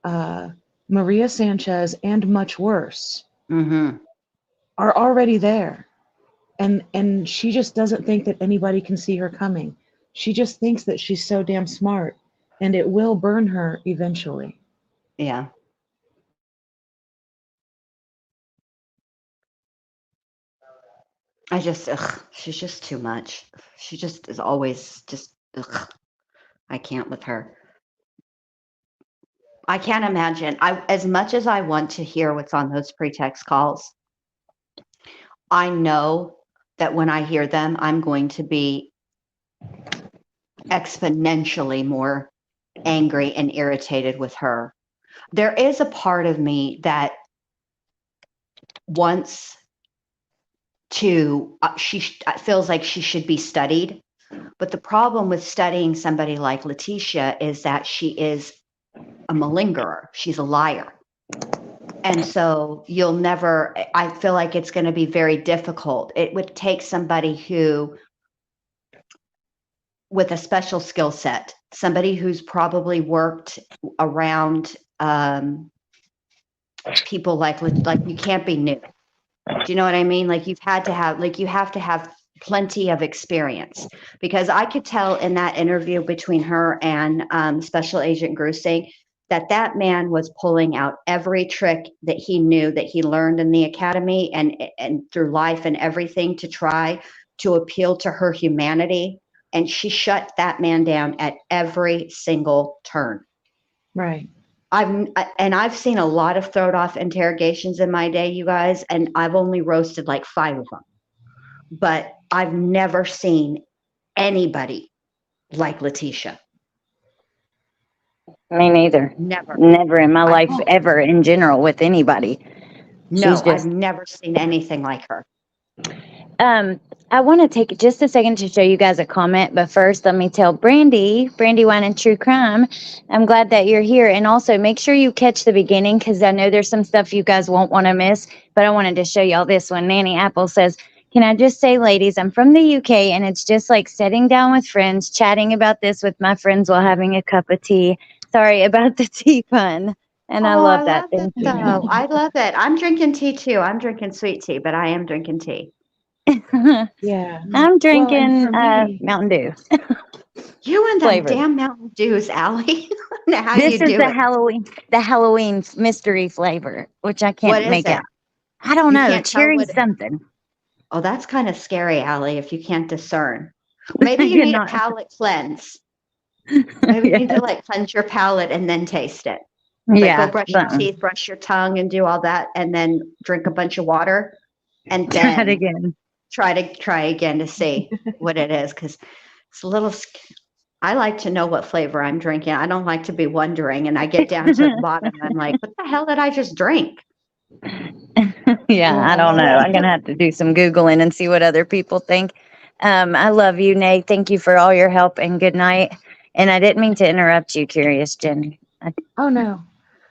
Maria Sanchez and much worse are already there. And she just doesn't think that anybody can see her coming. She just thinks that she's so damn smart, and it will burn her eventually. Yeah. she's just too much. She just is always just, ugh, I can't with her. I can't imagine. As much as I want to hear what's on those pretext calls, I know that when I hear them, I'm going to be exponentially more angry and irritated with her. There is a part of me that wants to, feels like she should be studied. But the problem with studying somebody like Letecia is that she is a malingerer. She's a liar. And so you'll never, I feel like it's going to be very difficult. It would take somebody who, with a special skill set, somebody who's probably worked around people like you can't be new. Do you know what I mean? Like you have to have plenty of experience, because I could tell in that interview between her and Special Agent Grusing that man was pulling out every trick that he knew, that he learned in the academy and through life and everything, to try to appeal to her humanity. And she shut that man down at every single turn. Right. I've seen a lot of throwed off interrogations in my day, you guys, and I've only roasted like 5 of them. But I've never seen anybody like Letecia. Me neither. Never. Never in my life, I- ever in general, with anybody. No, She's I've just, never seen anything like her. I want to take just a second to show you guys a comment, but first let me tell Brandy Wine and True Crime, I'm glad that you're here. And also make sure you catch the beginning, because I know there's some stuff you guys won't want to miss, but I wanted to show y'all this one. Nanny Apple says, can I just say, ladies, I'm from the UK, and it's just like sitting down with friends, chatting about this with my friends while having a cup of tea. Sorry about the tea pun. And I love that. It Thank you. though. I love it. I'm drinking tea too. I'm drinking sweet tea, but I am drinking tea. Yeah. I'm Well, drinking and for me, Mountain Dew You and them flavor. damn Mountain Dews, Allie. I don't know how This you is do it. the Halloween mystery flavor, which I What can't is make it? out. I don't You know. can't tell Cherry what. something. Oh, that's kind of scary, Allie, if you can't discern. Maybe I you need a cannot. palate cleanse. Maybe you need to Yes. like cleanse your palate and then taste it. Like go Yeah. brush your Something. teeth, brush your tongue, and do all that, and then drink a bunch of water, and Try it then again. try again to see what it is, because it's a little. I like to know what flavor I'm drinking. I don't like to be wondering, and I get down to the bottom. I'm like, what the hell did I just drink? Yeah, I don't know. well, I'm gonna have to do some Googling and see what other people think. I love you, Nate. Thank you for all your help, and good night. And I didn't mean to interrupt you, Curious Jen. oh no.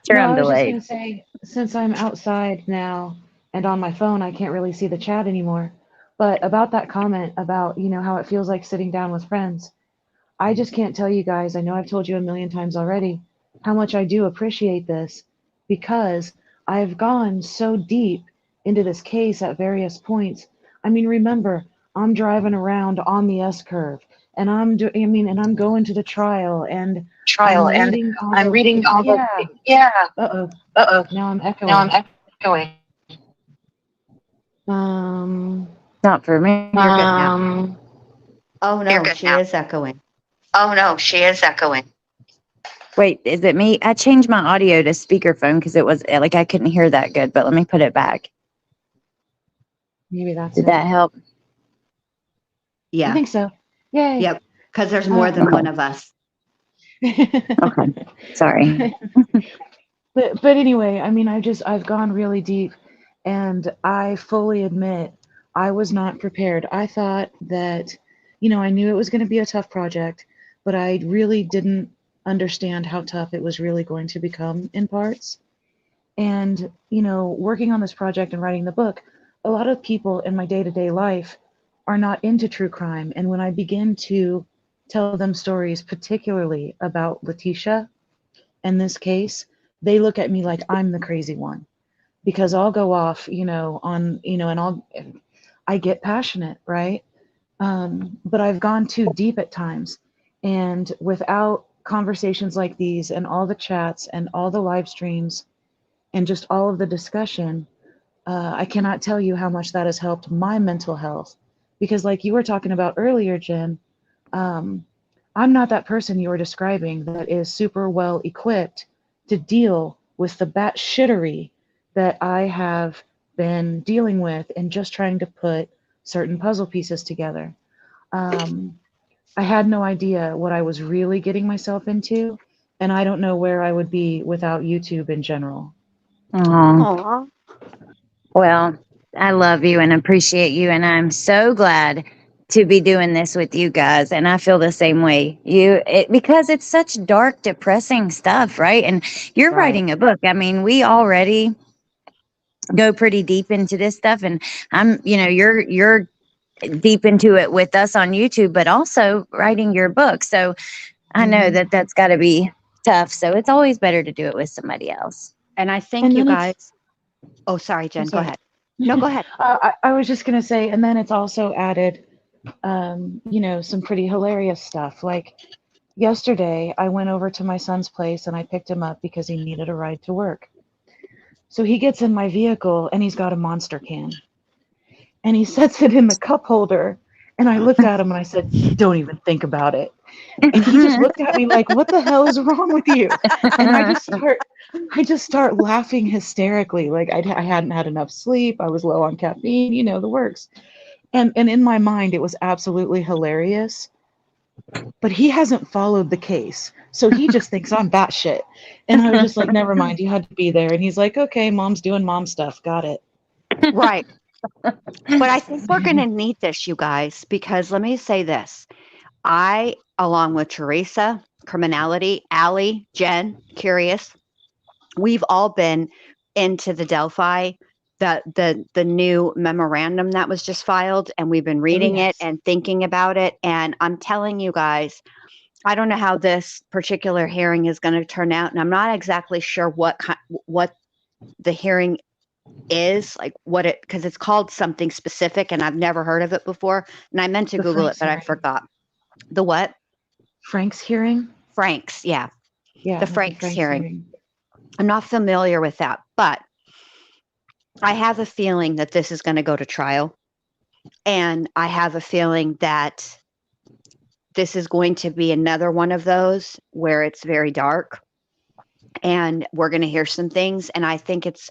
Sure, No, I'm I was just delayed. going to say, since I'm outside now and on my phone, I can't really see the chat anymore. But about that comment about, how it feels like sitting down with friends, I just can't tell you guys, I know I've told you a million times already, how much I do appreciate this, because I've gone so deep into this case at various points. I mean, remember, I'm driving around on the S curve, and and I'm going to the trial, and I'm reading all yeah. Uh-oh. Now I'm echoing. Um, Not for me. You're good now. Oh no, she is echoing. Wait, is it me? I changed my audio to speakerphone because it was like I couldn't hear that good. But let me put it back. maybe that's Did it. that help? I Yeah. think so. Yay. Yep. Because there's more than Okay. one of us. Okay. Sorry. But anyway, I mean, I've gone really deep, and I fully admit I was not prepared. I thought that, I knew it was going to be a tough project, but I really didn't understand how tough it was really going to become in parts. And, working on this project and writing the book, a lot of people in my day-to-day life are not into true crime. And when I begin to tell them stories, particularly about Letecia and this case, they look at me like I'm the crazy one, because I'll go off, and I get passionate, right? But I've gone too deep at times. And without conversations like these and all the chats and all the live streams and just all of the discussion, I cannot tell you how much that has helped my mental health. Because, like you were talking about earlier, Jen, um, I'm not that person you were describing that is super well equipped to deal with the batshittery that I have been dealing with and just trying to put certain puzzle pieces together. Um, I had no idea what I was really getting myself into, and I don't know where I would be without YouTube in general. Oh, Aw. well, I love you and appreciate you, and I'm so glad to be doing this with you guys. And I feel the same way. Because it's such dark, depressing stuff, right? And you're Right. writing a book. I mean, we already go pretty deep into this stuff, and you're deep into it with us on YouTube, but also writing your book. So I know Hmm. that that's got to be tough. So it's always better to do it with somebody else. And I think And you then it's, guys, oh, sorry, I'm Jen, go sorry. ahead. No, go ahead. I was just gonna say, and then it's also added, some pretty hilarious stuff. Like yesterday, I went over to my son's place and I picked him up because he needed a ride to work. So he gets in my vehicle and he's got a monster can and he sets it in the cup holder. And I looked at him and I said, "Don't even think about it." And he just looked at me like, "What the hell is wrong with you?" And I just start laughing hysterically. Like I hadn't had enough sleep. I was low on caffeine, the works. And in my mind, it was absolutely hilarious. But he hasn't followed the case, so he just thinks I'm batshit. And I was just like, "Never mind, you had to be there." And he's like, "Okay, mom's doing mom stuff. Got it." Right. But I think we're going to need this, you guys, because let me say this. I, along with Teresa, Criminality, Allie, Jen, Curious, we've all been into the Delphi, the new memorandum that was just filed, and we've been Oh reading it yes. and thinking about it. And I'm telling you guys, I don't know how this particular hearing is going to turn out, and I'm not exactly sure what the hearing is, like what it, because it's called something specific, and I've never heard of it before. And I meant to The Google it, Franks but I hearing. forgot. The what? Frank's hearing? Franks, yeah, Yeah, the it would be Franks Frank's hearing. hearing. I'm not familiar with that, but I have a feeling that this is going to go to trial. And I have a feeling that this is going to be another one of those where it's very dark and we're going to hear some things. And I think it's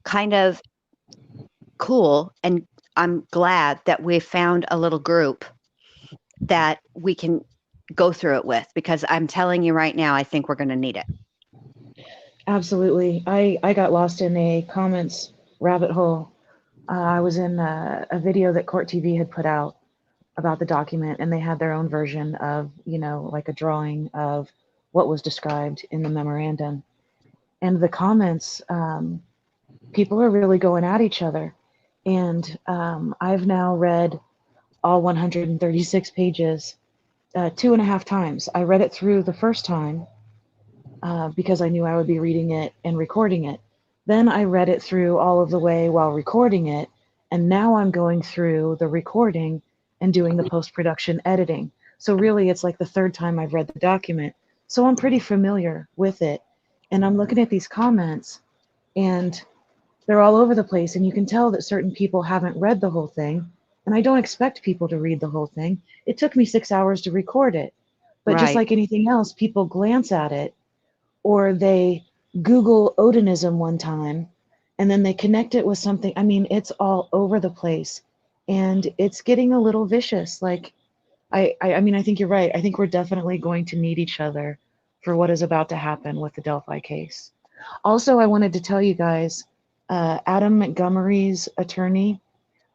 kind of cool. And I'm glad that we found a little group that we can go through it with, because I'm telling you right now, I think we're going to need it. Absolutely. I got lost in a comments rabbit hole. I was in a video that Court TV had put out about the document, and they had their own version of, like a drawing of what was described in the memorandum. And the comments, people are really going at each other. And I've now read all 136 pages 2.5 times. I read it through the first time because I knew I would be reading it and recording it. Then I read it through all of the way while recording it. And now I'm going through the recording and doing the post production editing. So really, it's like the third time I've read the document. So I'm pretty familiar with it. And I'm looking at these comments, and they're all over the place. And you can tell that certain people haven't read the whole thing. And I don't expect people to read the whole thing. It took me 6 hours to record it. But just Right. like anything else, people glance at it, or they Google Odinism one time and then they connect it with something. I mean, it's all over the place and it's getting a little vicious. Like, I mean, I think you're right. I think we're definitely going to need each other for what is about to happen with the Delphi case. Also, I wanted to tell you guys, Adam Montgomery's attorney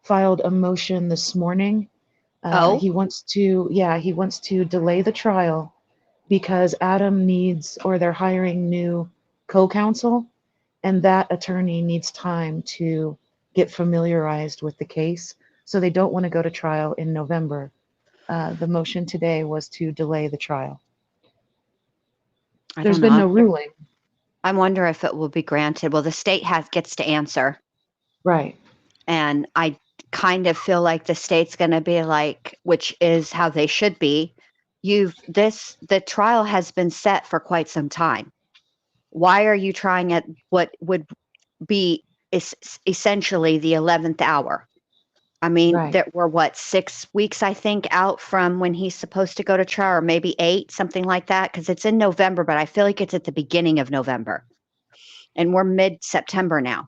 filed a motion this morning. Oh, He wants to delay the trial because Adam needs, or they're hiring new co-counsel, and that attorney needs time to get familiarized with the case. So they don't want to go to trial in November. The motion today was to delay the trial. I There's don't been know. no ruling. I wonder if it will be granted. Well, the state gets to answer. Right. And I kind of feel like the state's going to be like, which is how they should be. The trial has been set for quite some time. Why are you trying at what would be is essentially the 11th hour. I mean, Right. that we're what, 6 weeks, I think, out from when he's supposed to go to trial, or maybe 8, something like that, because it's in November, but I feel like it's at the beginning of November. And we're mid-September now.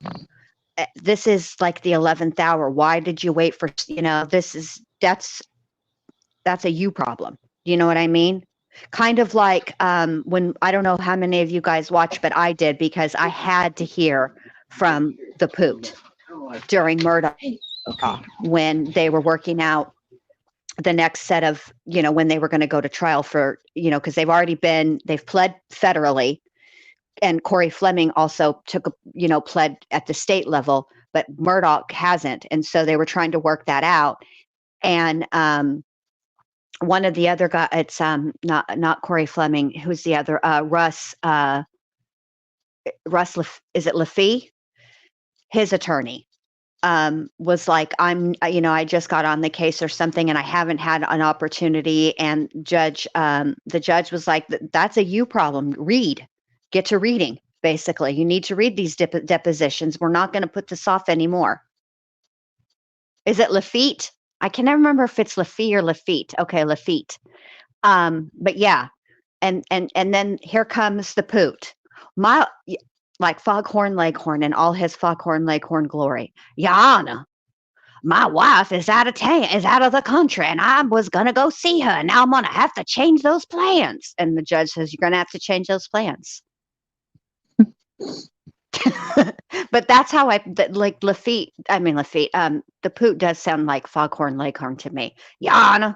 This is like the 11th hour. Why did you wait for, that's a you problem. You know what I mean? Kind of like when, I don't know how many of you guys watched, but I did, because I had to hear from the Poot during Murdoch when they were working out the next set of, when they were going to go to trial for, because they've pled federally, and Corey Fleming also pled at the state level, but Murdoch hasn't. And so they were trying to work that out. And one of the other guys, it's not Corey Fleming, who's the other, Russ, is it Lafee? His attorney was like, I just got on the case or something, and I haven't had an opportunity. And the judge was like, that's a you problem. Get to reading. Basically, you need to read these depositions. We're not going to put this off anymore. Is it Lafitte? I can never remember if it's Lafee or Lafitte. Okay, Lafitte. But yeah, and then here comes the Poot. Like Foghorn Leghorn in all his Foghorn Leghorn glory. Yana, my wife is out of the country, and I was gonna go see her. And now I'm gonna have to change those plans. And the judge says, you're gonna have to change those plans. But that's how like Lafitte. The Poot does sound like Foghorn Leghorn to me. Yana.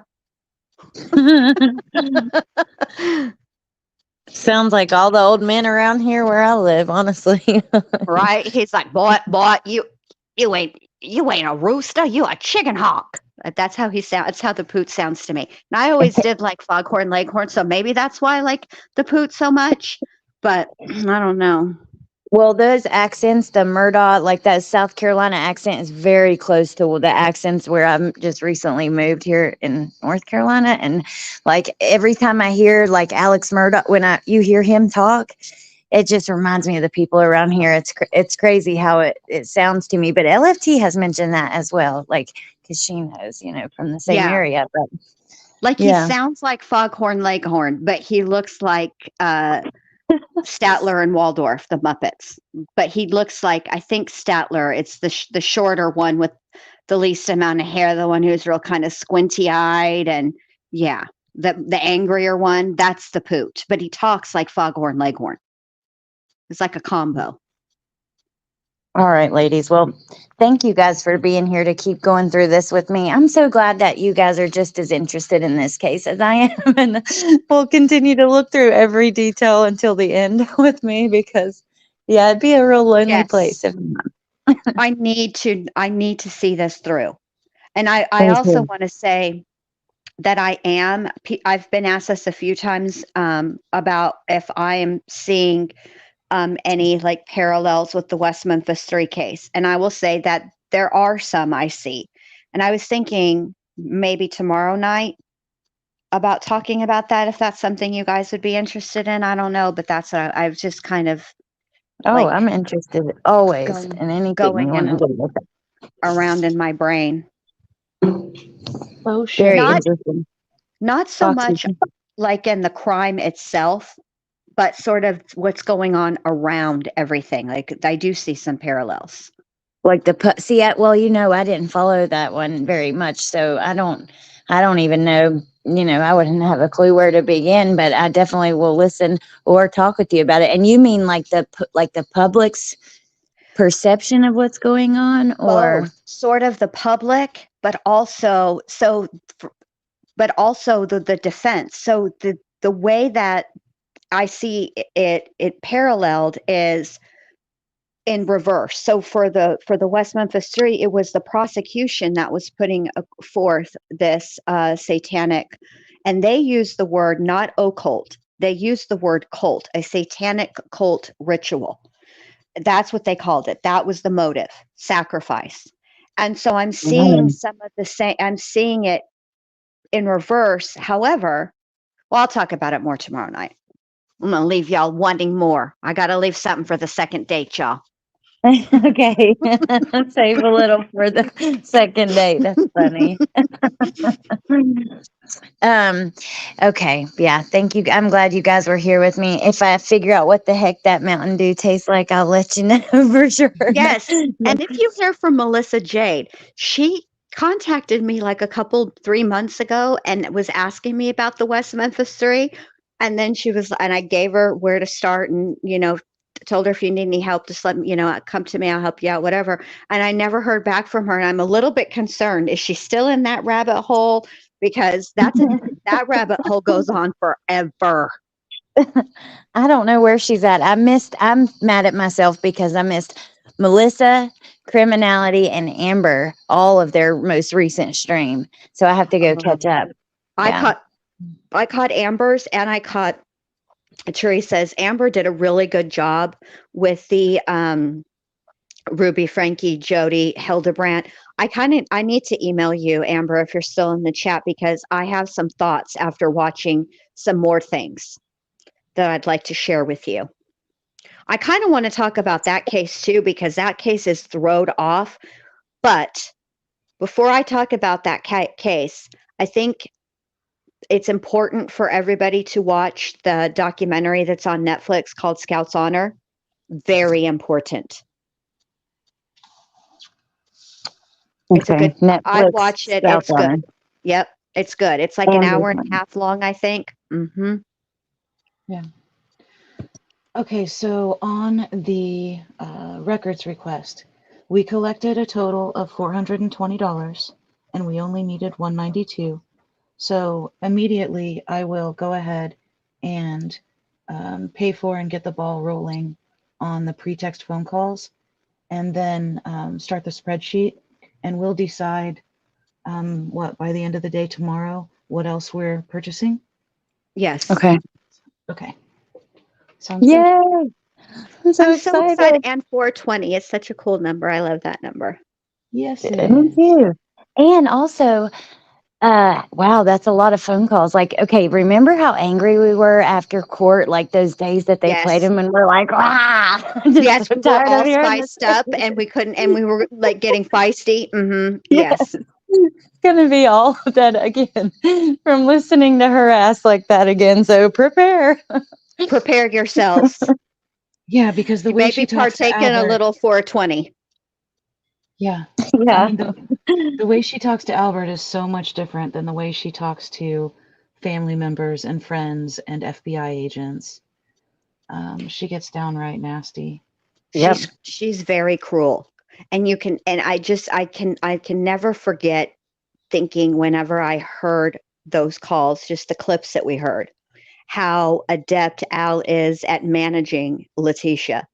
Sounds like all the old men around here where I live, honestly. Right? He's like, boy, you ain't a rooster, you a chicken hawk. That's how he sounds. That's how the Poot sounds to me. And I always did like Foghorn Leghorn, so maybe that's why I like the Poot so much. But I don't know. Well, those accents, the Murdoch, like that South Carolina accent, is very close to the accents where I'm just recently moved here in North Carolina. And like every time I hear like Alex Murdoch, when you hear him talk, it just reminds me of the people around here. It's crazy how it sounds to me. But LFT has mentioned that as well, like because she knows, from the same area. But like he sounds like Foghorn Leghorn, but he looks like Statler and Waldorf, the Muppets. But he looks like, I think Statler, it's the shorter one with the least amount of hair, the one who's real kind of squinty eyed, and the angrier one, that's the Poot. But he talks like Foghorn Leghorn. It's like a combo. All right, ladies. Well, thank you guys for being here to keep going through this with me. I'm so glad that you guys are just as interested in this case as I am. And we'll continue to look through every detail until the end with me because, it'd be a real lonely place if not. I need to see this through. And I also want to say that I've been asked this a few times about if I am seeing any like parallels with the West Memphis 3 case. And I will say that there are some I see. And I was thinking maybe tomorrow night about talking about that, if that's something you guys would be interested in. I don't know, but that's what I've just kind of. I'm interested always in anything you want to do with it. Around in my brain. Oh, sure. Very interesting. Not so much like in the crime itself, but sort of what's going on around everything. Like I do see some parallels. Like I didn't follow that one very much, so I don't even know. I wouldn't have a clue where to begin, but I definitely will listen or talk with you about it. And you mean like the public's perception of what's going on, or sort of the public, but also the defense. So the way that I see it paralleled is in reverse. So for the West Memphis 3, it was the prosecution that was putting forth this satanic, and they used the word not occult. They used the word cult, a satanic cult ritual. That's what they called it. That was the motive, sacrifice. And so I'm seeing some of the same. I'm seeing it in reverse. However, I'll talk about it more tomorrow night. I'm going to leave y'all wanting more. I got to leave something for the second date, y'all. Okay. Save a little for the second date. That's funny. Um, okay. Yeah. Thank you. I'm glad you guys were here with me. If I figure out what the heck that Mountain Dew tastes like, I'll let you know for sure. Yes. And if you hear from Melissa Jade, she contacted me like 3 months ago and was asking me about the West Memphis 3. And then and I gave her where to start and, told her if you need any help, just let me, come to me, I'll help you out, whatever. And I never heard back from her. And I'm a little bit concerned. Is she still in that rabbit hole? Because that rabbit hole goes on forever. I don't know where she's at. I'm mad at myself because I missed Melissa, Criminality, and Amber, all of their most recent stream. So I have to go catch up. I caught Amber's and I caught Teresa's. Amber did a really good job with the Ruby, Frankie, Jody, Hildebrandt. I need to email you, Amber, if you're still in the chat, because I have some thoughts after watching some more things that I'd like to share with you. I kind of want to talk about that case too, because that case is thrown off. But before I talk about that case, I think it's important for everybody to watch the documentary that's on Netflix called Scout's Honor. Very important. It's a good. Netflix, I watched it. It's good. Honor. Yep, it's good. It's like an hour and a half long, I think. Mm-hmm. Yeah. Okay, so on the records request, we collected a total of $420, and we only needed $192. So immediately, I will go ahead and pay for and get the ball rolling on the pretext phone calls, and then start the spreadsheet, and we'll decide by the end of the day tomorrow, what else we're purchasing. Yes. Okay. Sounds good. Yay! I'm so excited. And 420. It's such a cool number. I love that number. Yes, it Me is. too. And also, wow, that's a lot of phone calls. Like, okay, remember how angry we were after court, like those days that they played them, and we're like, ah, Yes, we were all spiced up, and we couldn't, and we were like getting feisty. Mm-hmm. Yes. It's gonna be all of that again from listening to her ass like that again. So prepare yourselves. Yeah, because the way she talks to partake in a little 420. Yeah. Yeah. I mean, the way she talks to Albert is so much different than the way she talks to family members and friends and FBI agents. She gets downright nasty. She's very cruel. And I can never forget thinking whenever I heard those calls, just the clips that we heard, how adept Al is at managing Letecia.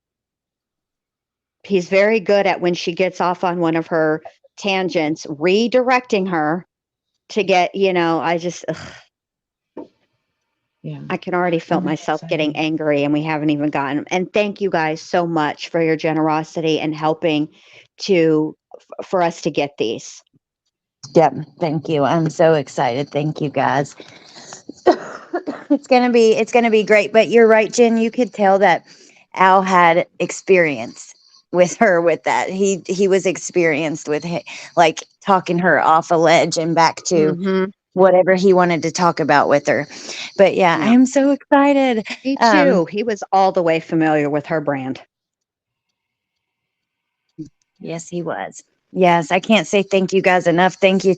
He's very good at, when she gets off on one of her tangents, redirecting her to get, I just, I can already feel myself getting angry, and we haven't even gotten. And thank you guys so much for your generosity and helping for us to get these. Yep. Thank you. I'm so excited. Thank you guys. It's gonna be great. But you're right, Jen. You could tell that Al had experience with her with that. He was experienced with like talking her off a ledge and back to whatever he wanted to talk about with her. But yeah, I am so excited. Me too. He was all the way familiar with her brand. Yes, he was. Yes, I can't say thank you guys enough. Thank you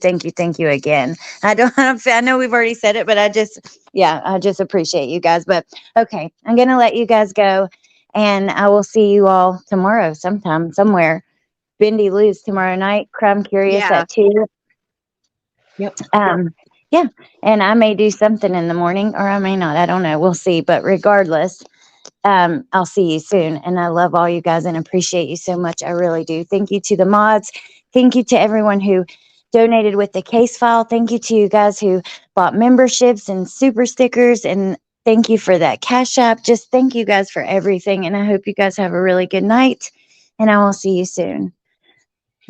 again. I know we've already said it, but I just appreciate you guys. But okay, I'm going to let you guys go, and I will see you all tomorrow sometime, somewhere. Bendy Lou's tomorrow night, Crime Curious at 2. Yep. Yeah, and I may do something in the morning, or I may not. I don't know. We'll see. But regardless, I'll see you soon. And I love all you guys and appreciate you so much. I really do. Thank you to the mods. Thank you to everyone who donated with the case file. Thank you to you guys who bought memberships and super stickers. And thank you for that Cash App. Just thank you guys for everything. And I hope you guys have a really good night. And I will see you soon.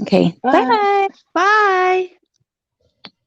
Okay. Bye. Bye.